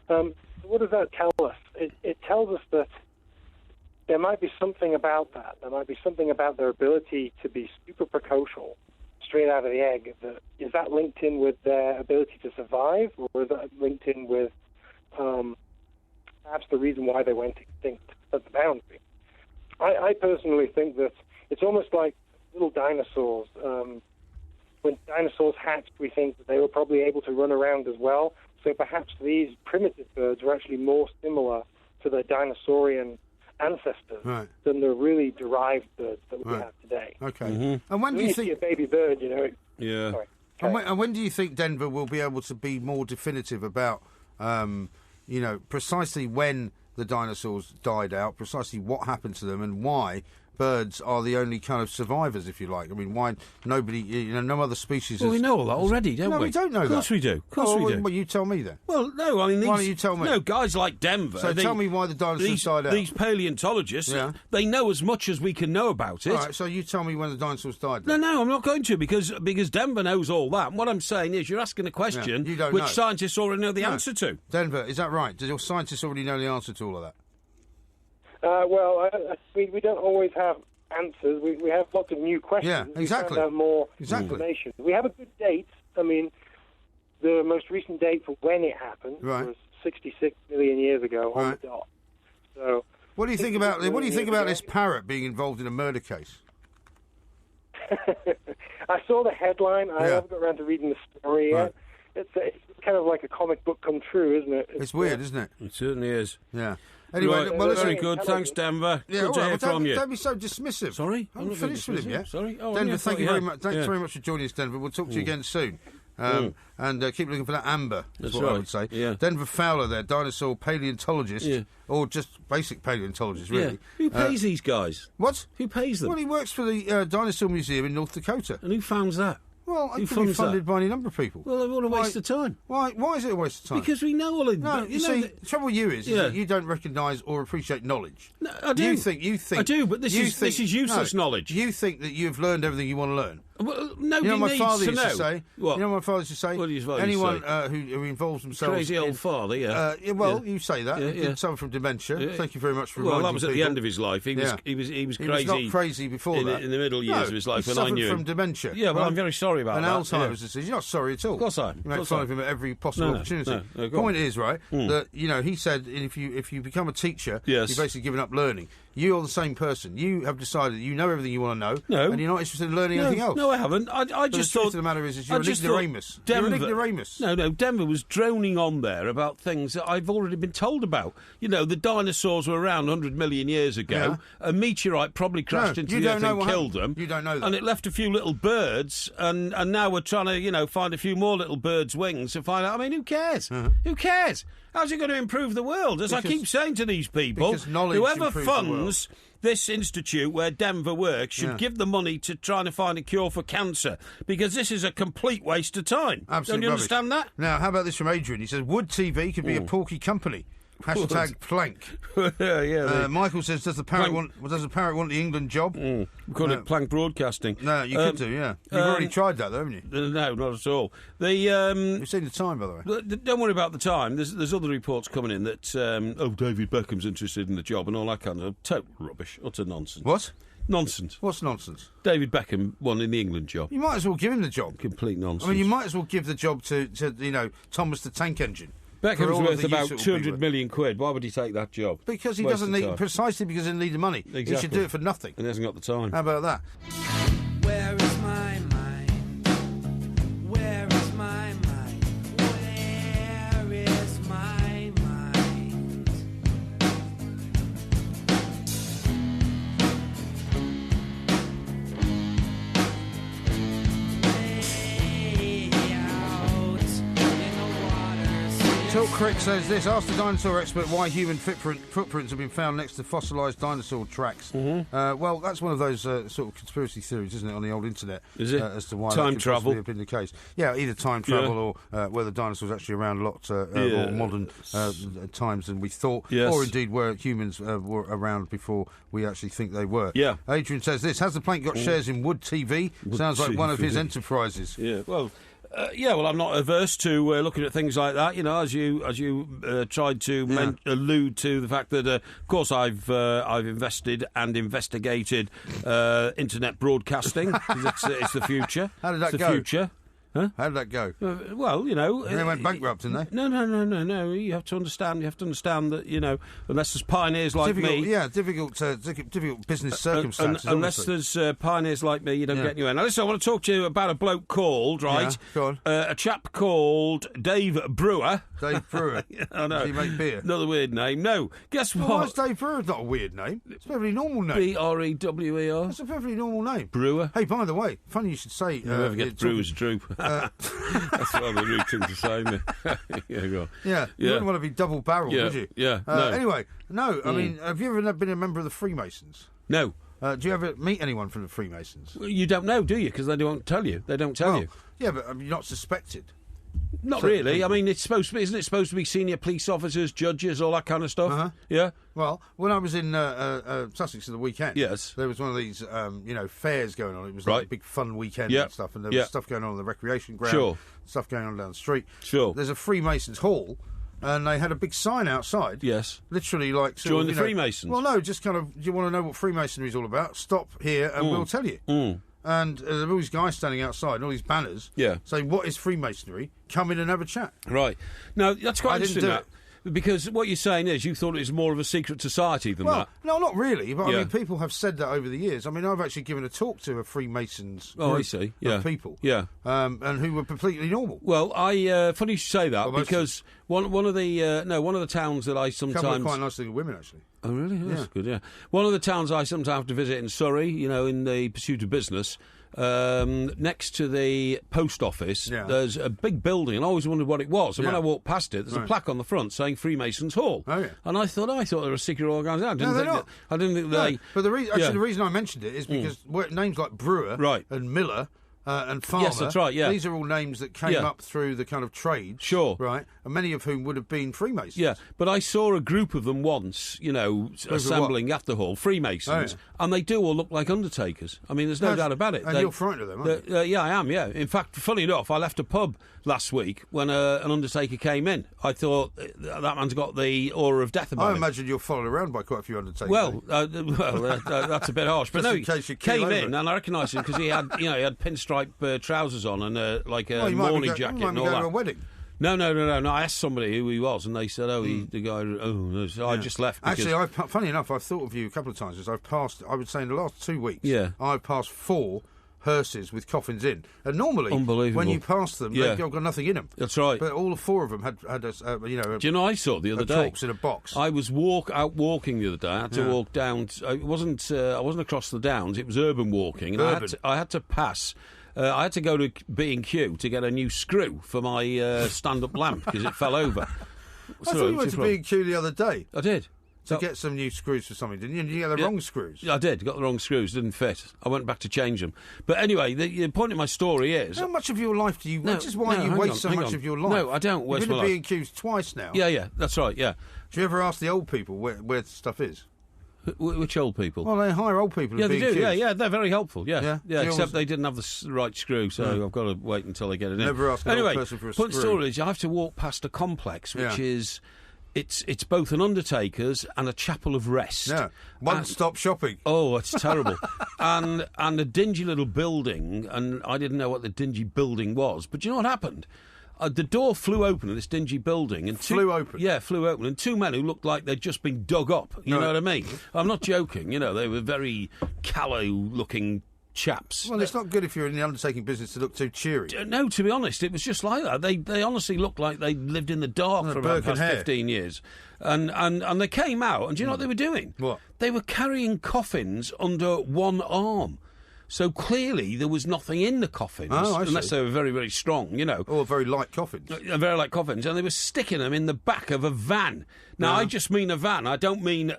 So what does that tell us? It tells us that there might be something about that. There might be something about their ability to be super precocial straight out of the egg. Is that linked in with their ability to survive, or is that linked in with perhaps the reason why they went extinct at the boundary? I personally think that it's almost like little dinosaurs. When dinosaurs hatched, we think that they were probably able to run around as well. So perhaps these primitive birds were actually more similar to their dinosaurian ancestors than the really derived birds that we have today. Okay. Mm-hmm. And when do you think a baby bird, Yeah. Sorry. And when do you think Denver will be able to be more definitive about, precisely when the dinosaurs died out, precisely what happened to them, and why birds are the only kind of survivors, if you like? I mean, why nobody, no other species... Well, we know all that already, don't we? No, we don't know that. Of course we do. Of course we do. Well, you tell me then. Well, no, I mean... Why don't you tell me? No, guys like Denver... So tell me why the dinosaurs died out. These paleontologists, they know as much as we can know about it. All right, so you tell me when the dinosaurs died then. No, I'm not going to, because Denver knows all that. And what I'm saying is, you're asking a question which scientists already know the answer to. Denver, is that right? Do your scientists already know the answer to all of that? We don't always have answers. We have lots of new questions. Yeah, exactly. We find out more information. We have a good date. I mean, the most recent date for when it happened was 66 million years ago on the dot. So, what do you think about this parrot being involved in a murder case? I saw the headline. I haven't got around to reading the story yet. It's kind of like a comic book come true, isn't it? It's weird, isn't it? It certainly is. Yeah. Anyway, very good. Thanks, Denver. Yeah, good to hear from you. Don't be so dismissive. Sorry? I'm not finished with him yet. Sorry? Oh, Denver, thank you very much. Thanks very much for joining us, Denver. We'll talk to you again soon. And keep looking for that amber, is what I would say. Yeah. Denver Fowler there, dinosaur paleontologist, or just basic paleontologist, really. Yeah. Who pays these guys? What? Who pays them? Well, he works for the Dinosaur Museum in North Dakota. And who funds that? Well, it could be funded by any number of people. Well, what a waste of time. Why is it a waste of time? Because we know all of No, you see, the trouble with you is that you don't recognise or appreciate knowledge. No, I do. You think. I do, but this is useless knowledge. You think that you've learned everything you want to learn. Well, nobody you know, my needs father to used know. to say. What? You know, what my father used to say. What did his father Anyone say? Who involves themselves. Crazy old father, yeah. You say that. Yeah, He yeah. did suffer from dementia. Yeah. Thank you very much for Well, reminding that was at people. the end of his life. He was He crazy. was not crazy before that. In the middle years of his life when I knew He him. suffered from dementia. Yeah, well, right? I'm very sorry about and that. Alzheimer's disease. You're not sorry at all. Of course I am. You make fun of him at every possible opportunity. No, The point is, right, that he said if you become a teacher, yes. you're basically giving up learning. You're the same person. You have decided that you know everything you want to know, No. and you're not interested in learning anything else. No, I haven't. I just the thought... truth of the matter is you're an ignoramus. You're an ignoramus. No, Denver was droning on there about things that I've already been told about. You know, the dinosaurs were around 100 million years ago. Yeah. A meteorite probably crashed into the Earth and killed them. You don't know that. And it left a few little birds, and now we're trying to, find a few more little birds' wings to find out. I mean, who cares? Who cares? How's it going to improve the world? I keep saying to these people, whoever funds this institute where Denver works should give the money to trying to find a cure for cancer, because this is a complete waste of time. Absolutely. Don't you understand that? Now, how about this from Adrian? He says, Wood TV could be a porky company. Hashtag plank. Michael says, does the parrot want the England job? We call it plank broadcasting. No, you could do, yeah. You've already tried that, though, haven't you? No, not at all. You've seen the time, by the way. Don't worry about the time. There's other reports coming in that David Beckham's interested in the job and all that kind of total rubbish, utter nonsense. What? Nonsense. What's nonsense? David Beckham won in the England job. You might as well give him the job. Complete nonsense. I mean, you might as well give the job to Thomas the Tank Engine. Beckham's worth about 200 million quid. Why would he take that job? Because he doesn't need, precisely because he doesn't need the money. Exactly. He should do it for nothing. And he hasn't got the time. How about that? Where is my mind? Where is my mind? Where is my mind? Way out in the waters. Talk Crick says this. Ask the dinosaur expert why human footprints have been found next to fossilised dinosaur tracks. Well, that's one of those sort of conspiracy theories, isn't it, on the old internet? Is it? As to why Time that could travel? possibly have been the case. Yeah, either time travel or whether dinosaurs actually around a lot more modern times than we thought, or indeed where humans were around before we actually think they were. Yeah. Adrian says this. Has the plank got shares in Wood TV? Sounds like one of his enterprises. Yeah, well... well, I'm not averse to looking at things like that. You know, as you tried to allude to the fact that, of course, I've invested and investigated internet broadcasting. It's the future. How did that it's go? The future. Huh? How did that go? Well, you know... They went bankrupt, didn't they? No. You have to understand that, you know, unless there's pioneers like me... Yeah, difficult business circumstances. Unless there's pioneers like me, you don't get anywhere. Now, listen, I want to talk to you about a bloke called, right? Yeah, go on. A chap called Dave Brewer. Dave Brewer. I know. Does he make beer? Another weird name. No. Guess what? Why is Dave Brewer not a weird name? It's a perfectly normal name. B-R-E-W-E-R. That's a perfectly normal name. Brewer. Hey, by the way, funny you should say... Whoever gets Brewer's droop. That's rather rude thing to say, isn't it? Yeah, go on. Yeah, you wouldn't want to be double-barrelled, would you? Yeah, no. Anyway, no, I mean, have you ever been a member of the Freemasons? No. Do you ever meet anyone from the Freemasons? You don't know, do you? Because they don't tell you. They don't tell you. Yeah, but you're not suspected. Not really. I mean, it's supposed to be, isn't it supposed to be senior police officers, judges, all that kind of stuff? Uh-huh. Yeah. Well, when I was in Sussex at the weekend, yes, there was one of these, fairs going on. It was like a big fun weekend and stuff, and there was stuff going on the recreation ground, stuff going on down the street. Sure. There's a Freemasons Hall, and they had a big sign outside. Yes. Literally like... Join the Freemasons. Well, no, just kind of, do you want to know what Freemasonry is all about? Stop here and we'll tell you. And there were all these guys standing outside, and all these banners saying, what is Freemasonry? Come in and have a chat. Right. Now, that's quite interesting, because what you're saying is you thought it was more of a secret society than that. No, not really, but I mean, people have said that over the years. I mean, I've actually given a talk to a Freemasons group I see. Of people. Yeah. And who were completely normal. Well, funny you should say that, because one of the towns that I sometimes... A couple of quite nice looking women, actually. Oh, really? That's good, yeah. One of the towns I sometimes have to visit in Surrey, you know, in the pursuit of business, next to the post office, there's a big building, and I always wondered what it was. And when I walked past it, there's a plaque on the front saying Freemasons Hall. Oh, yeah. And I thought they were a secret organisation. I didn't think they... But the reason I mentioned it is because names like Brewer and Miller and farmer. Yes, that's right, yeah. These are all names that came up through the kind of trades. Sure. Right? And many of whom would have been Freemasons. Yeah, but I saw a group of them once, assembling at the hall, Freemasons, and they do all look like undertakers. I mean, there's no doubt about it. And you're frightened of them, aren't you? Yeah, I am, yeah. In fact, funny enough, I left a pub last week when an undertaker came in. I thought, that man's got the aura of death about him. I imagine you're followed around by quite a few undertakers. Well, that's a bit harsh. But no, he came in, and I recognised him because he had pinstripe trousers on and a morning jacket and all that. To a wedding. No. I asked somebody who he was, and they said, the guy. No. So I just left. Actually, funny enough, I've thought of you a couple of times as I've passed. I would say in the last 2 weeks, I've passed 4 hearses with coffins in, and normally when you pass them, they've got nothing in them. That's right. But all 4 of them had Do you know? I saw the other day. Corpse in a box. I was out walking the other day. I had to walk down. I wasn't across the downs. It was urban walking, and I had to pass. I had to go to B&Q to get a new screw for my stand-up lamp because it fell over. I thought you went to B&Q the other day. I did. To get some new screws for something, didn't you? Did you get the wrong screws? I did. Got the wrong screws. Didn't fit. I went back to change them. But anyway, the point of my story is... How much of your life do you... Which is why you waste so much of your life. No, I don't waste my life. You've been to B&Q's twice now. Yeah, that's right, yeah. Do you ever ask the old people where stuff is? Which old people? Well, they hire old people. Yeah, they do. Yeah, they're very helpful. Yeah. Except they didn't have the right screw, so I've got to wait until they get it in. Never ask an old person for a screw. Point story is, I have to walk past a complex which is it's both an undertaker's and a chapel of rest. Yeah, one-stop shopping. Oh, it's terrible. and a dingy little building, and I didn't know what the dingy building was. But you know what happened? The door flew open in this dingy building. And flew open? Yeah, flew open. And 2 men who looked like they'd just been dug up. You know what I mean? I'm not joking. They were very callow-looking chaps. Well, it's not good if you're in the undertaking business to look too cheery. No, to be honest, it was just like that. They honestly looked like they lived in the dark for about past 15 years. And they came out, and do you know what they were doing? What? They were carrying coffins under one arm. So clearly there was nothing in the coffins, unless they were very, very strong, Or very light coffins. Very light coffins, and they were sticking them in the back of a van. Now, I just mean a van. I don't mean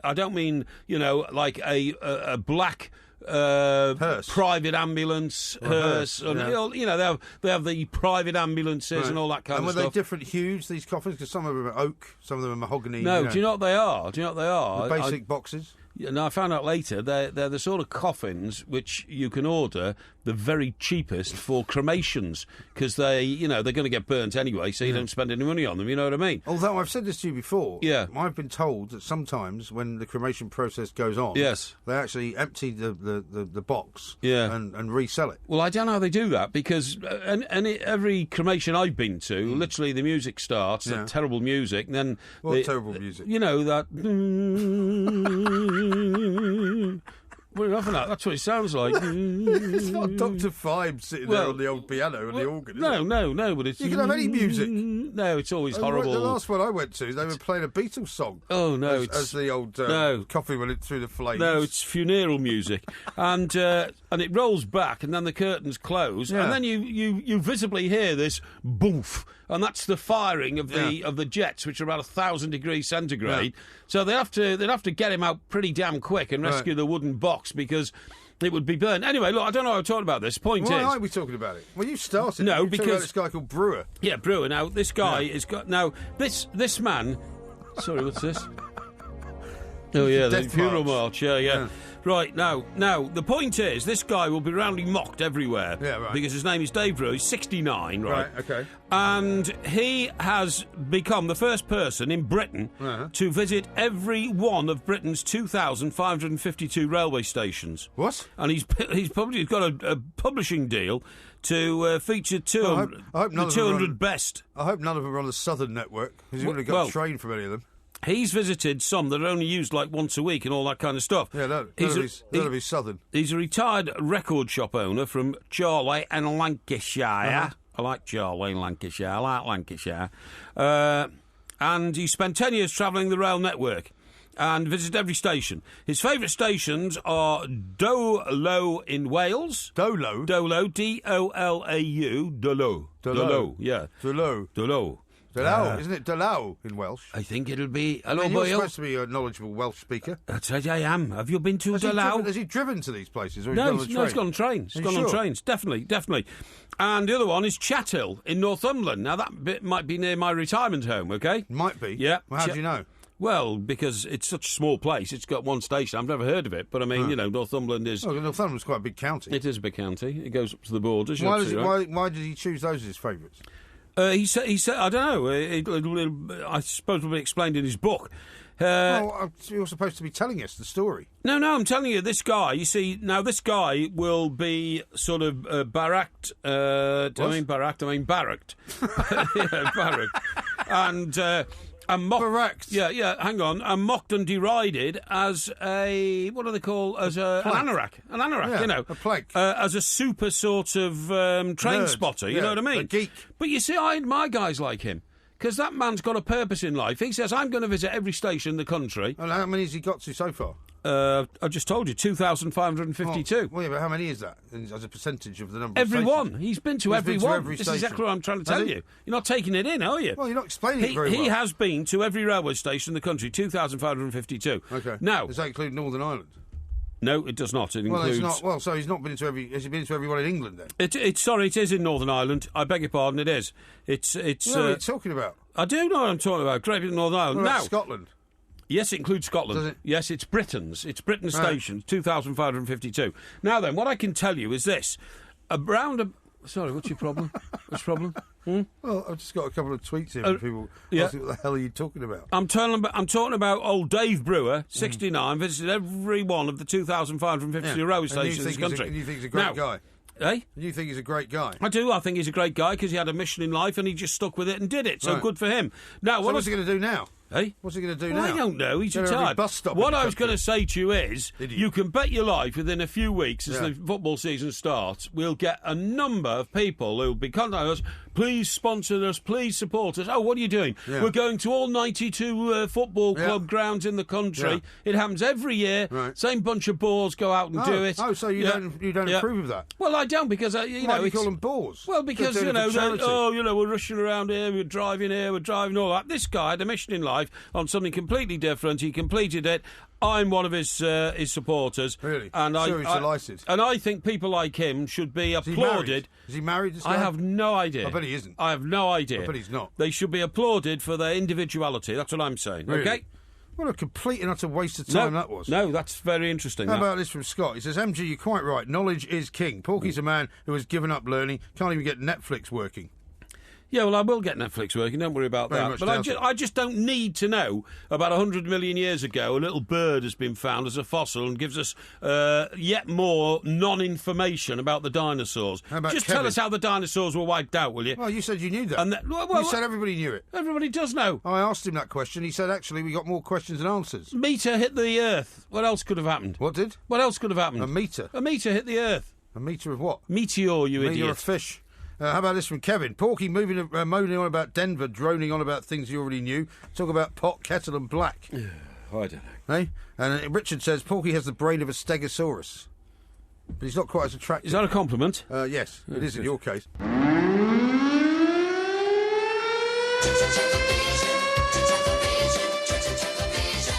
like a black private ambulance hearse. And, they have the private ambulances and all that kind of stuff. And were they different hues, these coffins? Because some of them are oak, some of them are mahogany. No, do you know what they are? The basic boxes? No, I found out later they're the sort of coffins which you can order the very cheapest for cremations because they're going to get burnt anyway, so you don't spend any money on them. You know what I mean? Although I've said this to you before, I've been told that sometimes when the cremation process goes on, they actually empty the box and resell it. Well, I don't know how they do that because every cremation I've been to, literally the music starts, that terrible music, and then terrible music? You know that. What are you laughing at? That's what it sounds like. It's not Dr. Five sitting there on the old piano and the organ, is it? No, but it's... You can have any music. No, it's always horrible. The last one I went to, they were playing a Beatles song. Oh, no, as the old coffin went through the flames. No, it's funeral music. and it rolls back, and then the curtains close, and then you visibly hear this boof, and that's the firing of the jets, which are about 1,000 degrees centigrade. Yeah. So they'd have to get him out pretty damn quick and rescue the wooden box because it would be burned. Anyway, look, I don't know how I'm talking about this. Point is... Why are we talking about it? Well, you started. No, you because... about this guy called Brewer. Yeah, Brewer. Now, this guy has got... Now, this man... Sorry, what's this? Oh, yeah, the funeral march. Yeah. Right, now, the point is, this guy will be roundly mocked everywhere. Yeah, right. Because his name is Dave Brewer. He's 69, right? Right, okay. And he has become the first person in Britain to visit every one of Britain's 2,552 railway stations. What? And he's probably got a publishing deal to feature 200 best. I hope none of them are on the Southern network, because you wouldn't have got a train from any of them. He's visited some that are only used like once a week and all that kind of stuff. Yeah, that'll be Southern. He's a retired record shop owner from Charley and Lancashire. I like Charley and Lancashire. I like Lancashire. And he spent 10 years travelling the rail network and visited every station. His favourite stations are Dolo in Wales. Dolo? Dolo, D-O-L-A-U. Dolo. Dolo. Yeah. Dolo. Dolo. Delau, isn't it Delau in Welsh? I think it'll be... Hello, You're boy. supposed to be a knowledgeable Welsh speaker. That's right, I am. Have you been to Delau? Has he driven to these places? Or No, he's he's gone on trains. He's gone on trains, definitely. And the other one is Chathill in Northumberland. Now, that bit might be near my retirement home, OK? Might be. Yeah. Well, how do you know? Well, because it's such a small place. It's got one station. I've never heard of it. But, I mean, Northumberland is... Oh, Northumberland's quite a big county. It is a big county. It goes up to the borders. Why did he choose those as his favourites? He said, I don't know. I suppose will be explained in his book. You're supposed to be telling us the story. No, I'm telling you, this guy, you see, now this guy will be sort of barracked. I mean barracked. Yeah, barracked. And mocked. Correct. Yeah, hang on. And mocked and derided as a, what do they call, as an anorak. An anorak, a plague. As a super sort of train Nerd. spotter, you know what I mean? A geek. But you see, I admire guys like him. Because that man's got a purpose in life. He says, I'm going to visit every station in the country. And how many has he got to so far? I just told you, 2,552. Well, yeah, but how many is that as a percentage of the number Every of one. stations? He's been to every one. This is exactly what I'm trying to tell you. You're not taking it in, are you? Well, you're not explaining it very well. He has been to every railway station in the country, 2,552. Okay. Now, does that include Northern Ireland? No, it does not. It includes... Well, it's not. Well, so he's not been to every... Has he been to everyone in England, then? Sorry, it is in Northern Ireland. I beg your pardon, it is. It's. What are you talking about? I do know what I'm talking about. Great Britain, Northern Ireland. What about Now, Scotland? Yes, it includes Scotland. Does it? Yes, it's Britain's. It's Britain's Right. stations, 2,552. Now then, what I can tell you is this. Sorry, what's your problem? What's your problem? Well, I've just got a couple of tweets here from people asking what the hell are you talking about? I'm talking about old Dave Brewer, 69, visited every one of the 2,550 railway stations in this country. And you think he's a great guy? Eh? You think he's a great guy? I do. I think he's a great guy because he had a mission in life and he just stuck with it and did it. So good for him. Now, So what's he going to do now? Eh? What's he going to do Well, now? I don't know. He's Go to every retired. bus stop in What the I was country. going to say to you is, Idiot. you can bet your life within a few weeks as the football season starts, we'll get a number of people who'll be contacting us. Please sponsor us. Please support us. Oh, what are you doing? Yeah. We're going to all 92 football club grounds in the country. Yeah. It happens every year. Right. Same bunch of bores go out and do it. Oh, so you don't approve of that? Well, I don't because Why do you call them bores? Well, because They're doing it for charity. we're rushing around here, we're driving all that. This guy had a mission in life on something completely different. He completed it. I'm one of his supporters. Really? And So he's delighted. And I think people like him should be applauded. Is he married? This guy? I have no idea. I bet he isn't. I have no idea. I bet he's not. They should be applauded for their individuality. That's what I'm saying. Really? Okay? What a complete and utter waste of time that was. No, that's very interesting. How about this from Scott? He says, MG, you're quite right. Knowledge is king. Porky's a man who has given up learning, can't even get Netflix working. Yeah, well, I will get Netflix working. Don't worry about Very that. much But doubt it. I just don't need to know about 100 million years ago. A little bird has been found as a fossil and gives us yet more non-information about the dinosaurs. How about just Kevin? tell us how the dinosaurs were wiped out, will you? Well, you said you knew that. And you said everybody knew it. Everybody does know. I asked him that question. He said, actually, we got more questions than answers. Meteor hit the Earth. What else could have happened? What did? What else could have happened? A meter. A meteor hit the Earth. A meter of what? Meteor, you Meter idiot. of fish. How about this from Kevin? Porky moaning on about Denver, droning on about things you already knew. Talk about pot, kettle and black. I don't know. Hey? And Richard says Porky has the brain of a stegosaurus. But he's not quite as attractive. Is that a compliment? Yes, it is in your case.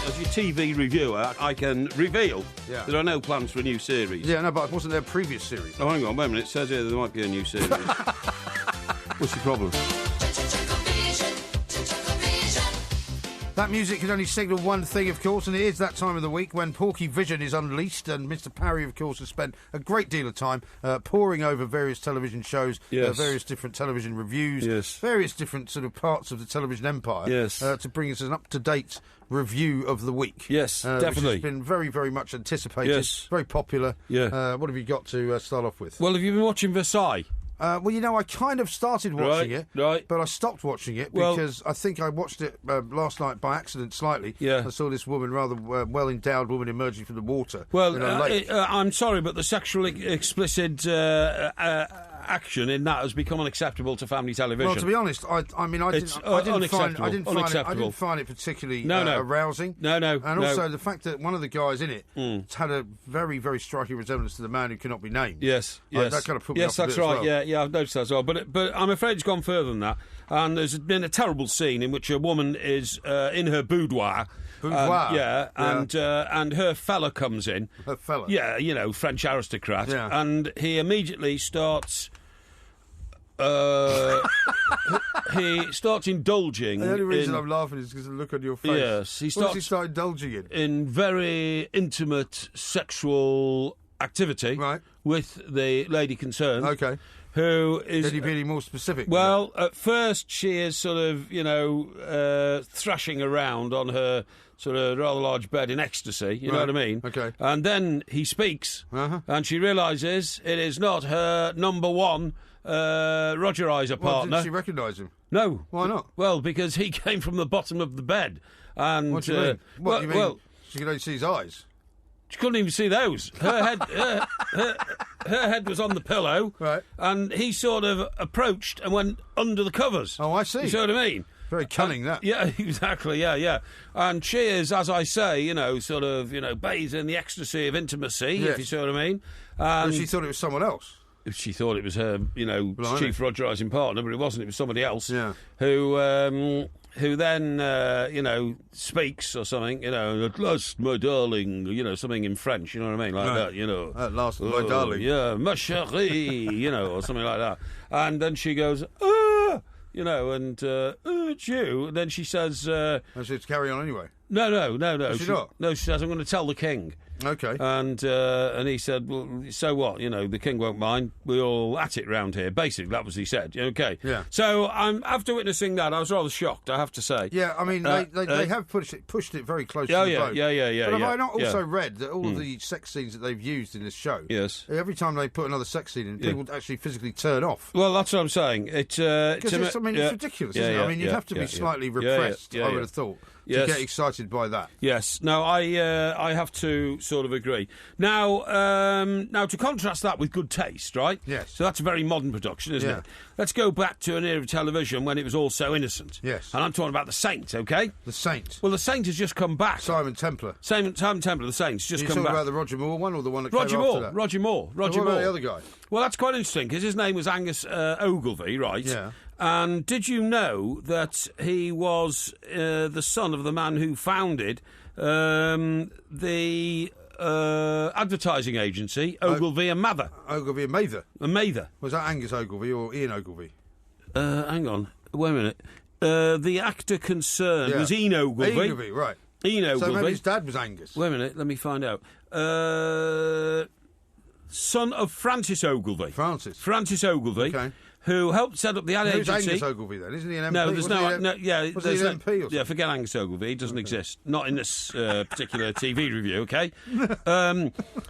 As your TV reviewer, I can reveal Yeah. there are no plans for a new series. Yeah, no, but it wasn't their previous series. Oh, hang on, wait a minute. It says here there might be a new series. What's your problem? That music can only signal one thing, of course, and it is that time of the week when Porky Vision is unleashed, and Mr. Parry, of course, has spent a great deal of time poring over various television shows, Yes. various different television reviews, Yes. various different sort of parts of the television empire, Yes. to bring us an up-to-date review of the week. Yes, Which definitely. has been very, very much anticipated. Yes. Very popular. Yeah. What have you got to start off with? Well, have you been watching Versailles? Well, you know, I kind of started watching it, right. but I stopped watching it Well- because I think I watched it last night by accident slightly. Yeah. I saw this woman, rather well-endowed woman, emerging from the water Well, in a lake. I'm sorry, but the sexually explicit action in that has become unacceptable to family television. Well, to be honest, I It's didn't unacceptable. find it particularly No. arousing. No. And also the fact that one of the guys in it had a very, very striking resemblance to the man who cannot be named. Yes. That kind of put me yes, off a that's bit as right. well. Yeah. I've noticed that as well. But I'm afraid it's gone further than that. And there's been a terrible scene in which a woman is in her boudoir. Boudoir? And her fella comes in. Her fella? Yeah, you know, French aristocrat. Yeah. And he immediately starts... he starts indulging. The only reason I'm laughing is because of the look on your face. Yes, What does he start indulging in very intimate sexual activity with the lady concerned. Okay. Who is... Can you be any more specific? Well, at first she is sort of, you know, thrashing around on her sort of rather large bed in ecstasy, you know what I mean? Okay. And then he speaks, and she realises it is not her number one Rogerizer partner. Didn't she recognise him? No. Why not? Well, because he came from the bottom of the bed. And, what do you mean? What, you mean well, she could only see his eyes? She couldn't even see those. Her head, her head was on the pillow, right? And he sort of approached and went under the covers. Oh, I see. You see what I mean? Very cunning, that. Yeah, exactly. Yeah. And she is, as I say, you know, sort of, you know, bathed in the ecstasy of intimacy. If you see what I mean. And she thought it was someone else. She thought it was her, you know, chief Rogerising partner, but it wasn't. It was somebody else. Yeah. Who then, you know, speaks or something, you know, at last, my darling, you know, something in French, you know what I mean, like that, you know. At last, my darling. Yeah, ma chérie, you know, or something like that. And then she goes, you know, and it's you. And then she says... and she had to carry on anyway? No. Is she not? No, she says, I'm going to tell the king. Okay. And he said, well, so what? You know, the king won't mind. We're all at it round here. Basically, that was what he said. Okay. Yeah. So after witnessing that, I was rather shocked, I have to say. Yeah, I mean, they have pushed it very close to the bone. Yeah. But have I not also read that all of the sex scenes that they've used in this show, yes, every time they put another sex scene in, people actually physically turn off? Well, that's what I'm saying. It's ridiculous, isn't it? I mean, you'd have to be slightly repressed, I would have thought, to get excited by that. Yes. No, I have to sort of agree. Now, to contrast that with good taste, right? Yes. So that's a very modern production, isn't it? Let's go back to an era of television when it was all so innocent. Yes. And I'm talking about The Saint, okay? The Saint. Well, The Saint has just come back. Simon Templar. Simon Templar, The Saint's just come back. Are you talking about the Roger Moore one or the one that came after that? Roger Moore. What about the other guy? Well, that's quite interesting because his name was Angus Ogilvy, right? Yeah. And did you know that he was the son of the man who founded the advertising agency, Ogilvy and Mather? Ogilvy and Mather? Mather. Was that Angus Ogilvy or Ian Ogilvy? Hang on. Wait a minute. The actor concerned was Ian Ogilvy. Ian Ogilvy, right. Ian Ogilvy. So maybe his dad was Angus. Wait a minute, let me find out. Son of Francis Ogilvy. Francis Ogilvy. Okay. Who helped set up the ad agency. Who's Angus Ogilvy then? Isn't he an MP? No, there's was he an MP or something? Yeah, forget Angus Ogilvy. He doesn't exist. Not in this particular TV review, okay?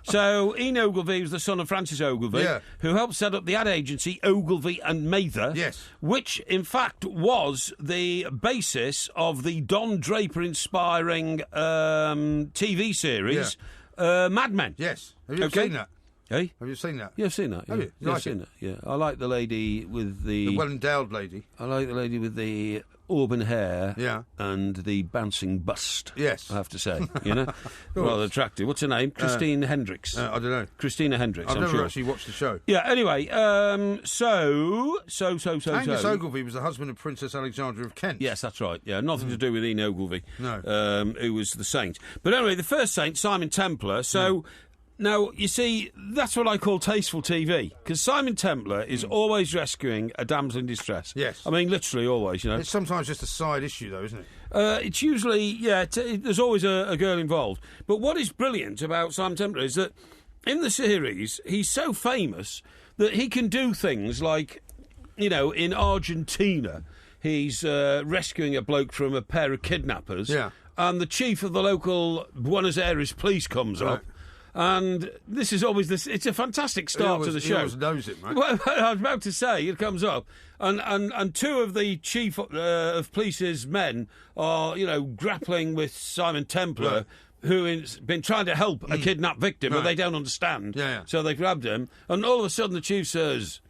So Ian Ogilvy was the son of Francis Ogilvy, who helped set up the ad agency Ogilvy and Mather, which, in fact, was the basis of the Don Draper-inspiring TV series Mad Men. Yes. Have you ever seen that? Hey? Have you seen that? Yeah, I've seen that. Have you? Yeah, I've seen that. Yeah, I like the lady with the well-endowed lady. I like the lady with the auburn hair. Yeah. And the bouncing bust. Yes. I have to say, you know, rather attractive. What's her name? Christine Hendricks. I don't know. Christina Hendricks. I've I'm never sure. actually watched the show. Yeah. Anyway, so. Angus Ogilvy was the husband of Princess Alexandra of Kent. Yes, that's right. Yeah, nothing to do with Ian Ogilvy. No. Who was the saint? But anyway, the first saint, Simon Templar. So. Now, you see, that's what I call tasteful TV, because Simon Templar is always rescuing a damsel in distress. Yes. I mean, literally always, you know. It's sometimes just a side issue, though, isn't it? It's usually, there's always a girl involved. But what is brilliant about Simon Templar is that in the series, he's so famous that he can do things like, you know, in Argentina, he's rescuing a bloke from a pair of kidnappers, and the chief of the local Buenos Aires police comes up. And this is always this. It's a fantastic start to the show. He always knows it, mate. Well, I was about to say, it comes up, and two of the chief of police's men are, you know, grappling with Simon Templar, who has been trying to help a kidnapped victim, but they don't understand. So they grabbed him, and all of a sudden the chief says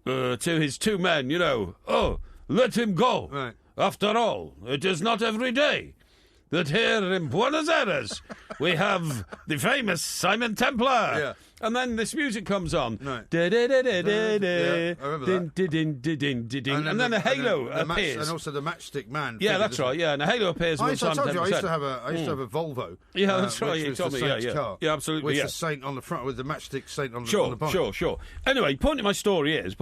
to his two men, you know, "Oh, let him go. Right. After all, it is not every day that here in Buenos Aires we have the famous Simon Templar." and then this music comes on. Right. Da, da, da, da, da, Yeah, da. I remember Din, that. din, din, din, din, din, din. And then a halo appears. And also the Matchstick Man. Yeah, figure, that's doesn't right. it? Yeah, and a halo appears. I on used to Simon have said. a Volvo. Yeah, that's right. which You was told the me. Saint's Yeah. car, Yeah, absolutely. with Yeah. the Saint on the front, with the Matchstick Saint on the bonnet. Sure. Anyway, point of my story is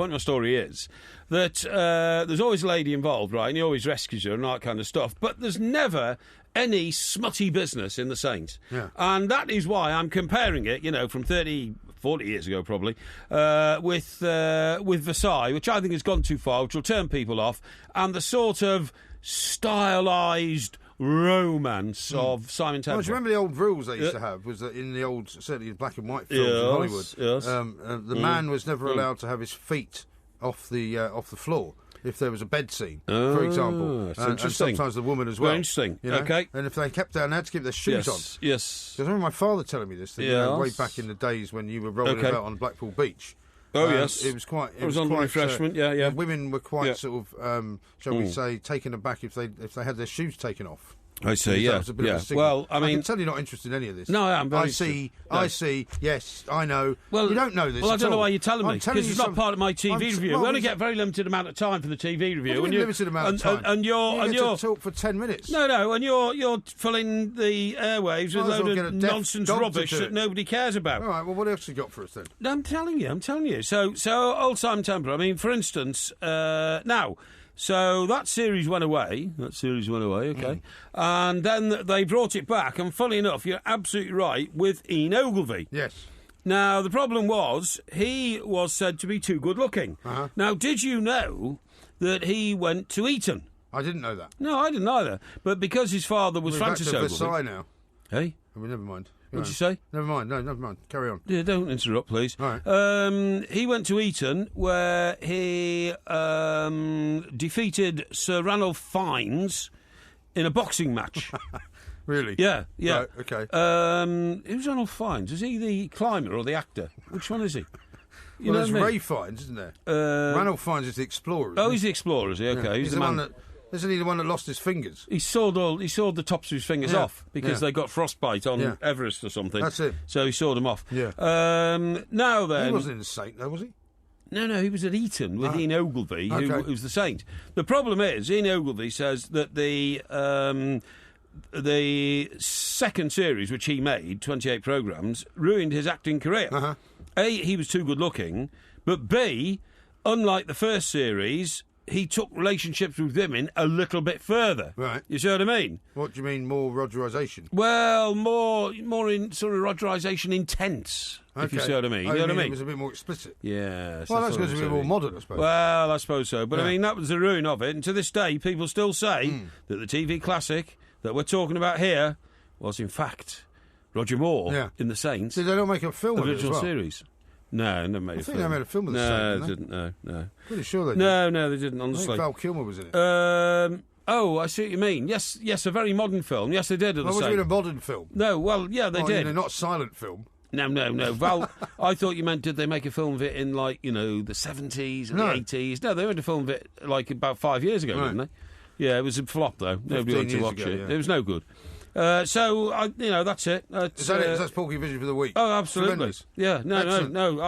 that there's always a lady involved, right? And he always rescues her and all that kind of stuff. But there's never any smutty business in the Saints. Yeah. And that is why I'm comparing it, from 30, 40 years ago probably, with Versailles, which I think has gone too far, which will turn people off, and the sort of stylised romance of Simon Temple. Well, do you remember the old rules they used to have? Was that in the old, certainly in black and white films in Hollywood, the man was never allowed to have his feet off the floor if there was a bed scene, for example. That's and interesting. sometimes the woman as well. Very interesting. Okay. And if they kept down, they had to keep their shoes on. Yes. Because I remember my father telling me this, that, way back in the days when you were rolling about on Blackpool Beach. Oh, yes. It was quite... It was under refreshment, yeah. Women were quite sort of, shall we say, taken aback if they had their shoes taken off. I see, yeah. Well, I can tell you're not interested in any of this. No, I am very I see, yes, I know. Well, you don't know this. Well, I don't know why you're telling me, because because it's not part of my TV review. We only get a very limited amount of time for the TV review. What do you mean limited amount of time? And you're to talk for 10 minutes. No, and you're filling the airwaves with a load of nonsense rubbish that nobody cares about. All right, well, what else you got for us then? No, I'm telling you. So old Simon Temple, I mean, for instance, now... So that series went away. Okay. And then they brought it back, and funny enough, you're absolutely right, with Ian Ogilvy. Yes. Now, the problem was, he was said to be too good-looking. Uh-huh. Now, did you know that he went to Eton? I didn't know that. No, I didn't either. But because his father was Francis Ogilvy... Ogilvy... now. Hey? Oh, well, never mind. What'd you say? Never mind. No, never mind. Carry on. Yeah, don't interrupt, please. All right. He went to Eton, where he defeated Sir Ranulph Fiennes in a boxing match. Really? Yeah. Right, okay. Who's Ranulph Fiennes? Is he the climber or the actor? Which one is he? Well, there's Ray Fiennes, isn't there? Ranulph Fiennes is the explorer. Oh, he's the explorer, is he? Okay. Yeah. He's the man that... Isn't he the one that lost his fingers? He sawed the tops of his fingers off because they got frostbite on Everest or something. That's it. So he sawed them off. Yeah. Now then... He wasn't in the Saint, though, was he? No, he was at Eton with Ian Ogilvy, who's the Saint. The problem is, Ian Ogilvy says that the second series, which he made, 28 programmes, ruined his acting career. Uh-huh. A, he was too good looking, but B, unlike the first series... he took relationships with women a little bit further. Right. You see what I mean? What do you mean, more Rogerisation? Well, more in sort of Rogerisation intense, if you see what I mean. You know what I mean? It was a bit more explicit. Yes. Well, that's because it's a bit more modern, I suppose. Well, I suppose so. But, I mean, that was the ruin of it. And to this day, people still say that the TV classic that we're talking about here was, in fact, Roger Moore in The Saints. Did they not make a film of it as well? Series. No, never made a film. I think they made a film of The Saints, didn't they? No. Pretty sure they did. No, they didn't, honestly. I think Val Kilmer was in it. Oh, I see what you mean. Yes, a very modern film. Yes, they did. Was it a modern film? No, well, yeah, they did. Not a silent film. No. Val, I thought you meant did they make a film of it in, like, the 70s and the 80s? No, they made a film of it, like, about 5 years ago, didn't they? Yeah, it was a flop, though. Nobody wanted to watch it. Yeah. It was no good. So, that's it. Is that it? That's Porky Vision for the week? Oh, absolutely. Tremendous. Yeah, no.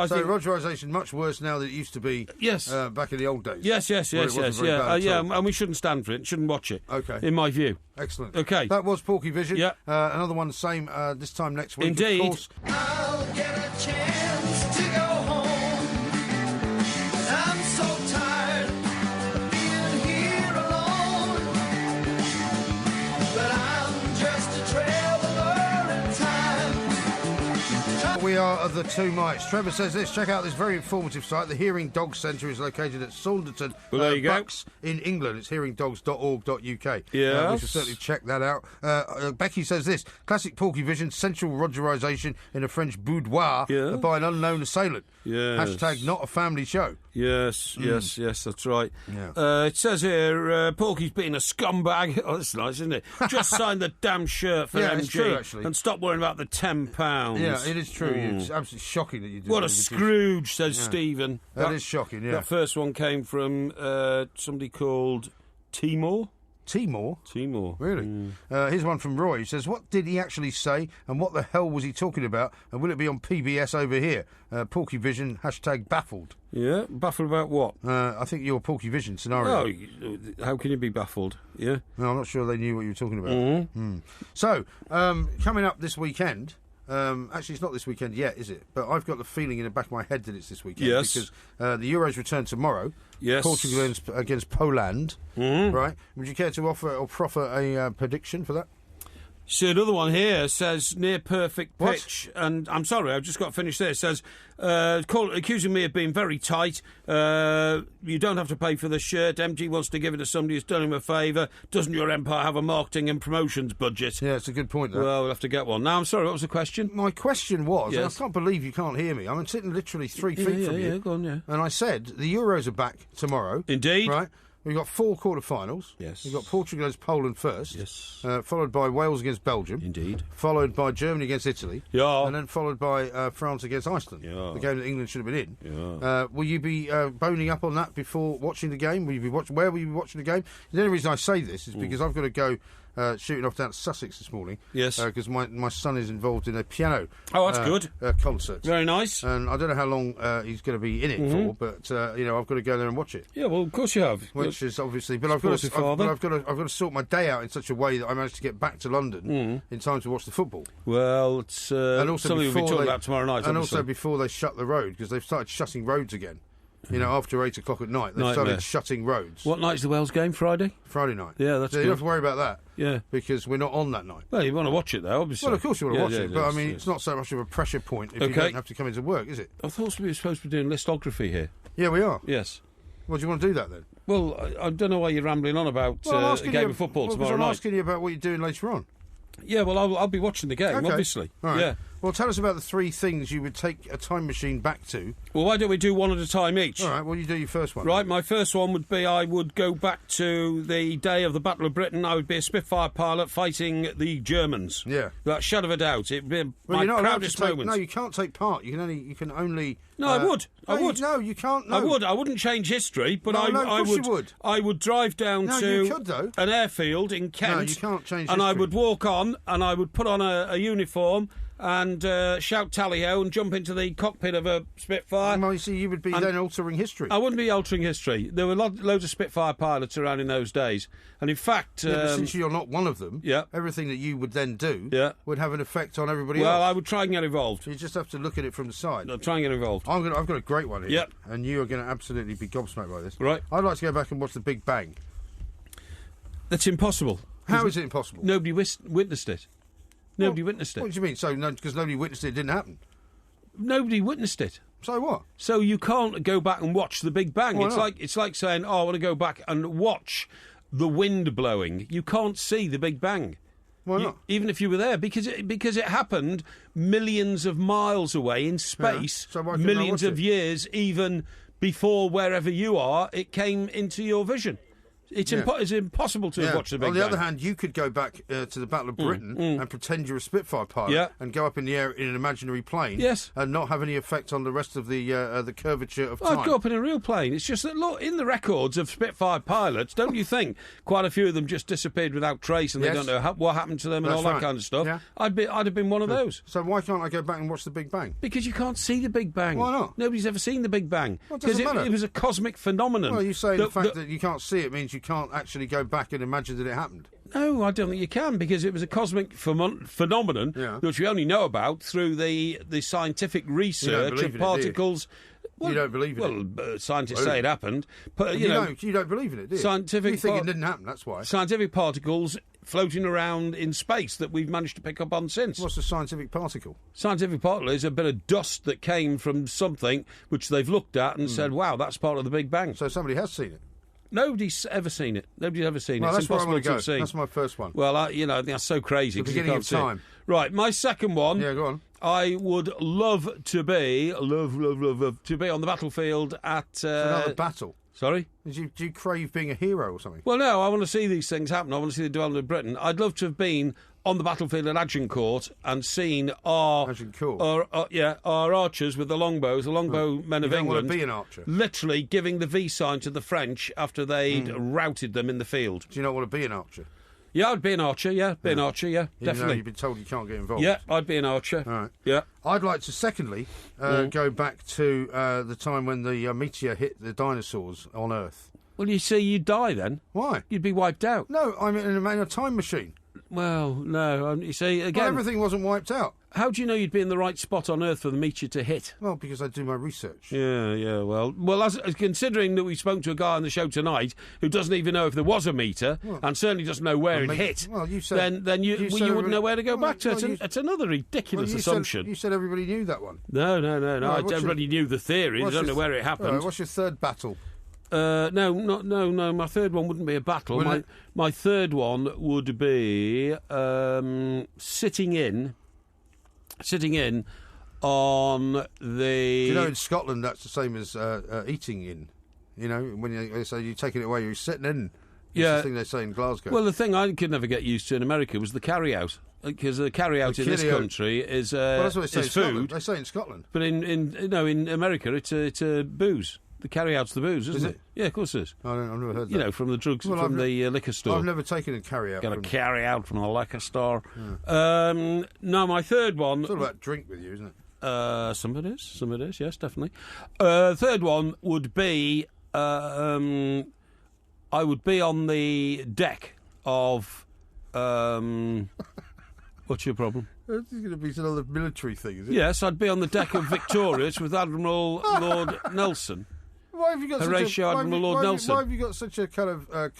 So Rogerisation much worse now than it used to be back in the old days? Yes. And we shouldn't stand for it, shouldn't watch it. Okay. In my view. Excellent. Okay. That was Porky Vision. Yeah. Another one, same, this time next week, Indeed. of course. I'll get a chance to go home. I'm so tired of being here alone. But I'm just a traveller in time. We are the two mics. Trevor says this. Check out this very informative site. The Hearing Dog Centre is located at Saunderton, Well, there you go. Bucks in England. It's hearingdogs.org.uk. Yes. We should certainly check that out. Becky says this. Classic Porky Vision, central Rogerisation in a French boudoir by an unknown assailant. Yes. Hashtag not a family show. Yes, that's right. Yeah. It says here, Porky's being a scumbag. Oh, that's nice, isn't it? Just sign the damn shirt for MG. It's true, actually. And stop worrying about the £10. Yeah, it is true. It's absolutely shocking that you do What that. a Scrooge, says Stephen. That is shocking, yeah. That first one came from somebody called Timor. Timor? Timor. Really? Here's one from Roy. He says, what did he actually say and what the hell was he talking about? And will it be on PBS over here? Porky Vision, #baffled. Yeah, baffled about what? I think your Porky Vision scenario. Oh, how can you be baffled? Yeah? No, I'm not sure they knew what you were talking about. So, coming up this weekend... actually, it's not this weekend yet, is it? But I've got the feeling in the back of my head that it's this weekend. Yes. Because the Euros return tomorrow. Yes. Portugal against Poland. Right? Would you care to offer or proffer a prediction for that? So another one here says near perfect pitch, and I'm sorry, I've just got to finish this. It says accusing me of being very tight. You don't have to pay for the shirt. MG wants to give it to somebody who's done him a favour. Doesn't your empire have a marketing and promotions budget? Yeah, it's a good point. That. Well, we'll have to get one. Now, I'm sorry. What was the question? My question was, Yes. and I can't believe you can't hear me. I'm sitting literally 3 feet from you. Yeah, go on, yeah. And I said the Euros are back tomorrow. Indeed. Right. We've got 4 quarter-finals. Yes. We've got Portugal against Poland first. Yes. Followed by Wales against Belgium. Indeed. Followed by Germany against Italy. Yeah. And then followed by France against Iceland. Yeah. The game that England should have been in. Yeah. Will you be boning up on that before watching the game? Will you be where will you be watching the game? The only reason I say this is because I've got to go shooting off down to Sussex this morning. Yes. Because my son is involved in a piano Oh, that's good. concert. Very nice. And I don't know how long he's going to be in it for, but I've got to go there and watch it. Yeah, well, of course you have. Which is obviously, but I've got to sort my day out in such a way that I manage to get back to London in time to watch the football. Well, it's And also something we'll be talking about tomorrow night. And obviously. also before they shut the road, because they've started shutting roads again. After 8 o'clock at night, they've started shutting roads. What night's the Wales game? Friday? Friday night. Yeah, that's so good. you don't have to worry about that. Yeah. Because we're not on that night. Well, you want to watch it, though, obviously. Well, of course you want to watch it, but I mean, yes. it's not so much of a pressure point if you don't have to come into work, is it? I thought we were supposed to be doing listography here. Yeah, we are. Yes. Well, do you want to do that then? Well, I don't know why you're rambling on about a game of football tomorrow night. I'm asking you about what you're doing later on. Yeah, well, I'll be watching the game, obviously. All right. Yeah. Well, tell us about the 3 things you would take a time machine back to. Well, why don't we do one at a time each? All right, well, you do your first one. Right, my first one would be I would go back to the day of the Battle of Britain. I would be a Spitfire pilot fighting the Germans. Yeah. Without a shadow of a doubt. It would be my proudest moment. No, you can't take part. You can only... No, I would. I would. No, you can't. No. I would. I wouldn't change history, but No, of course you would. I would drive down No, to you could, though. an airfield in Kent. No, you can't change And I history. would walk on, and I would put on a uniform and shout tally-ho and jump into the cockpit of a Spitfire. Well, you see, you would be then altering history. I wouldn't be altering history. There were loads of Spitfire pilots around in those days. And in fact... but since you're not one of them, Yeah. everything that you would then do would have an effect on everybody Well, else. I would try and get involved. You just have to look at it from the side. I'll try and get involved. I've got a great one here. Yep. And you are going to absolutely be gobsmacked by this. Right. I'd like to go back and watch The Big Bang. That's impossible. How is it impossible? Nobody witnessed it. Nobody witnessed it. What do you mean? So, because nobody witnessed it, it didn't happen? Nobody witnessed it. So what? So you can't go back and watch the Big Bang. Why not? It's like saying, "Oh, I want to go back and watch the wind blowing." You can't see the Big Bang. Why not? Even if you were there, because it happened millions of miles away in space, So why couldn't I millions watch of it? years, even before wherever you are, it came into your vision. It's impossible to watch the Big Bang. On the other hand, you could go back to the Battle of Britain and pretend you're a Spitfire pilot and go up in the air in an imaginary plane and not have any effect on the rest of the curvature of time. I'd go up in a real plane. It's just that, look, in the records of Spitfire pilots, don't you think quite a few of them just disappeared without trace and they don't know what happened to them and all that kind of stuff? Yeah. I'd have been one of those. So why can't I go back and watch the Big Bang? Because you can't see the Big Bang. Why not? Nobody's ever seen the Big Bang. Well, it doesn't matter. It was a cosmic phenomenon. Well, you say the fact that you can't see it means you can't actually go back and imagine that it happened. No, I don't think you can, because it was a cosmic phenomenon which we only know about through the scientific research of particles. Well, you don't believe in it? Well, scientists say it happened. But, you don't believe in it, do you? Scientific you think it didn't happen, that's why. Scientific particles floating around in space that we've managed to pick up on since. What's a scientific particle? Scientific particle is a bit of dust that came from something which they've looked at and said, wow, that's part of the Big Bang. So somebody has seen it? Nobody's ever seen it. Nobody's ever seen it. Well, It's that's where I impossible want to go. have seen. That's my first one. Well, I think that's so crazy. The beginning of time. Right, my second one. Yeah, go on. I would love to be on the battlefield at another battle. Sorry? Do you crave being a hero or something? Well, no, I want to see these things happen. I want to see the development of Britain. I'd love to have been on the battlefield at Agincourt and seen our archers with the longbows, the longbow men of England. You don't want to be an archer. Literally giving the V sign to the French after they'd routed them in the field. Do you not want to be an archer? Yeah, I'd be an archer, definitely. Even though you've been told you can't get involved. Yeah, I'd be an archer. All right. Yeah. I'd like to, secondly, go back to the time when the meteor hit the dinosaurs on Earth. Well, you see, you'd die then. Why? You'd be wiped out. No, I'm in a time machine. Well, no, you see, again... Well, everything wasn't wiped out. How do you know you'd be in the right spot on Earth for the meteor to hit? Well, because I do my research. Yeah, well, as considering that we spoke to a guy on the show tonight who doesn't even know if there was a meter and certainly doesn't know where it hit, well, you said, then you wouldn't know where to go back to. It's another ridiculous assumption. You said everybody knew that one. No. Everybody knew the theory. They don't know where it happened. What's your third battle? No. My third one wouldn't be a battle. My third one would be sitting in on the... You know, in Scotland, that's the same as eating in. You know, when they say you're taking it away, you're sitting in. That's the thing they say in Glasgow. Well, the thing I could never get used to in America was the carry-out. Because the carry-out in this country is that's what they say in food. Scotland. They say in Scotland. But in America, it's booze. The carry-out's the booze, isn't it? Yeah, of course it is. I've never heard that. You know, from the drugs, from the liquor store. I've never taken a carry-out. Got a carry-out from the liquor store. Yeah. No, my third one... It's all about drink with you, isn't it? Some of it is, yes, definitely. Third one would be... I would be on the deck of... What's your problem? It's going to be another military thing, is it? Yes, I'd be on the deck of Victorious with Admiral Lord Nelson. Why have you got Horatio Admiral Lord Nelson. Why have you got such a kind of a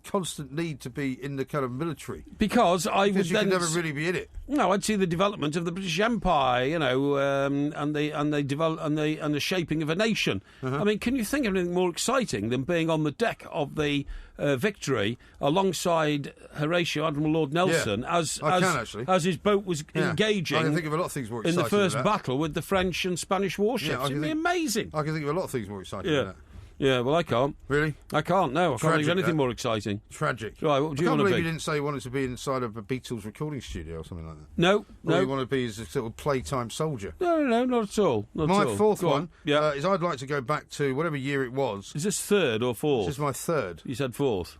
constant need to be in the kind of military? Because you could never really be in it. No, I'd see the development of the British Empire, you know, and the shaping of a nation. I mean, can you think of anything more exciting than being on the deck of the Victory alongside Horatio Admiral Lord Nelson as his boat was engaging? I can think of a lot of things more exciting in the first battle with the French and Spanish warships. It'd be amazing. I can think of a lot of things more exciting than that. Yeah, well, I can't. Really? I can't, no. I can't think of anything more exciting. Tragic. Right, what would you want to be? I can't believe you didn't say you wanted to be inside of a Beatles recording studio or something like that. No. All you want to be is a sort of playtime soldier. No, not at all. My fourth one is I'd like to go back to whatever year it was. Is this third or fourth? This is my third. You said fourth.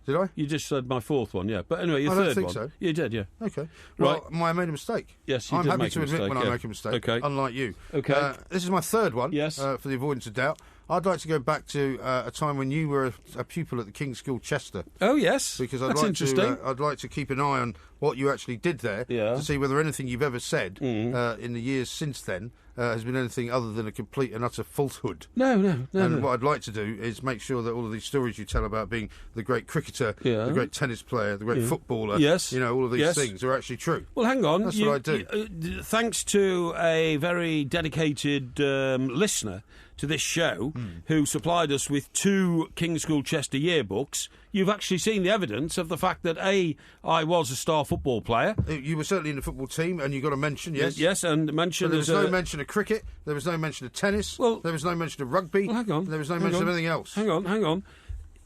Did I? You just said my fourth one, yeah. But anyway, your third one. I don't think so. You did, yeah. Okay. Right. Well, I made a mistake. Yes, you I'm did happy make to a admit mistake, when I make a mistake, okay. unlike you. Okay. This is my third one, yes. For the avoidance of doubt. I'd like to go back to a time when you were a pupil at the King's School, Chester. Oh, yes. Because I'd like to keep an eye on what you actually did there to see whether anything you've ever said in the years since then has been anything other than a complete and utter falsehood. No. What I'd like to do is make sure that all of these stories you tell about being the great cricketer, the great tennis player, the great footballer, all of these things are actually true. Well, hang on. That's what I do. Thanks to a very dedicated listener to this show who supplied us with 2 King's School Chester yearbooks, you've actually seen the evidence of the fact that I was a star football player. You were certainly in the football team, and you got a mention, yes. Yes, and mention. But there was no mention of cricket. There was no mention of tennis. Well, there was no mention of rugby. Well, hang on. There was no mention of anything else. Hang on.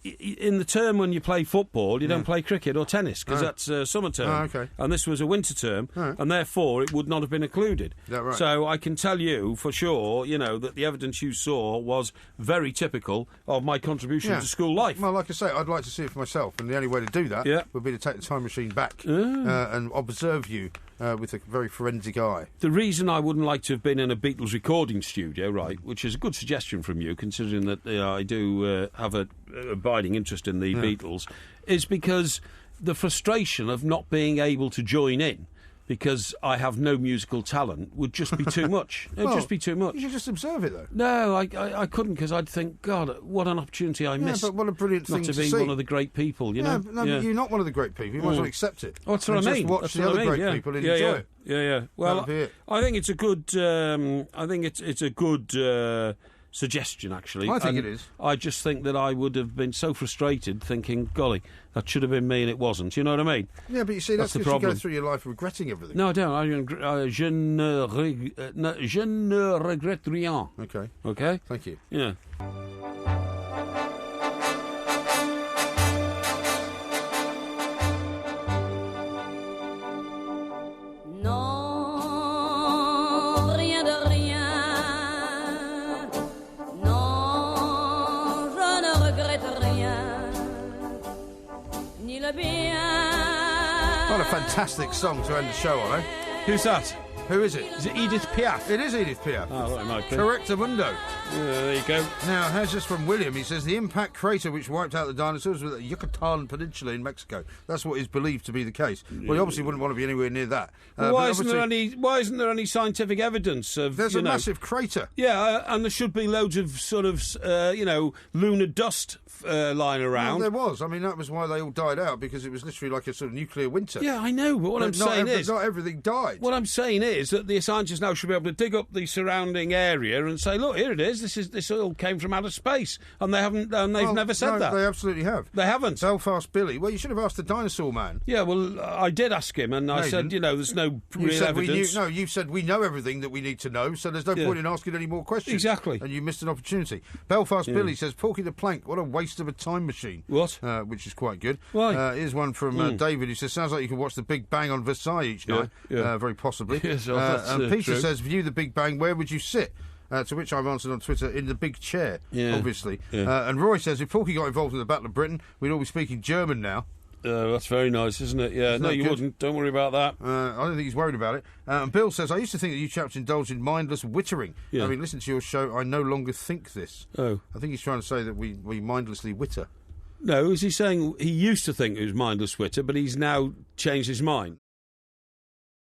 In the term when you play football, you don't play cricket or tennis because that's summer term. Oh, okay. And this was a winter term, and therefore it would not have been included. Is that right? So I can tell you for sure, that the evidence you saw was very typical of my contribution to school life. Well, like I say, I'd like to see it for myself, and the only way to do that would be to take the time machine back and observe you with a very forensic eye. The reason I wouldn't like to have been in a Beatles recording studio, right, which is a good suggestion from you, considering that I do have a abiding interest in the Beatles, is because the frustration of not being able to join in because I have no musical talent would just be too much. It would just be too much. You should just observe it, though. No, I couldn't, because I'd think, God, what an opportunity I missed. Yeah, but what a brilliant thing to see. Not to be one of the great people, you know? No, but you're not one of the great people. You might as well accept it. Oh, that's what I mean. Just watch the other great people and enjoy it. Yeah. Well, I think it's a good. I think it's a good suggestion, actually. I think it is. I just think that I would have been so frustrated thinking, golly, that should have been me and it wasn't. You know what I mean? Yeah, but you see, that's the because you problem. go through your life regretting everything. No, I don't. Je ne regrette rien. Okay. Okay? Thank you. Yeah. Non, rien de rien. Non, je ne regrette rien. Ni le bien. What a fantastic song to end the show on, eh? Who's that? Who is it? Is it Edith Piaf? It is Edith Piaf. Oh, well, it might be. Correctamundo. There you go. Now, here's this from William. He says, the impact crater which wiped out the dinosaurs was at the Yucatan Peninsula in Mexico. That's what is believed to be the case. Well, he obviously wouldn't want to be anywhere near that. Why isn't there any scientific evidence of... There's a massive crater. Yeah, and there should be loads of sort of, lunar dust lying around. Well, there was. I mean, that was why they all died out, because it was literally like a sort of nuclear winter. Yeah, I know, but what I'm saying is... Not everything died. What I'm saying is that the scientists now should be able to dig up the surrounding area and say, look, here it is. This all came from outer space, and they haven't. And they've never said that. They absolutely have. They haven't. Belfast Billy. Well, you should have asked the dinosaur man. Yeah, well, I did ask him, and I said, there's no real evidence. You said we know everything that we need to know, so there's no point in asking any more questions. Exactly. And you missed an opportunity. Belfast Billy says, Porky the Plank, what a waste of a time machine. What? Which is quite good. Why? Here's one from David, who says, sounds like you can watch the Big Bang on Versailles each night. Yeah. Very possibly. Yes, and Peter true. says, view the Big Bang, where would you sit? To which I've answered on Twitter, in the big chair, obviously. Yeah. And Roy says, if Porky got involved in the Battle of Britain, we'd all be speaking German now. That's very nice, isn't it? Yeah, no, you wouldn't. Don't worry about that. I don't think he's worried about it. And Bill says, I used to think that you chaps indulged in mindless wittering. Yeah. Having listened to your show, I no longer think this. Oh. I think he's trying to say that we mindlessly witter. No, is he saying he used to think it was mindless Twitter, but he's now changed his mind?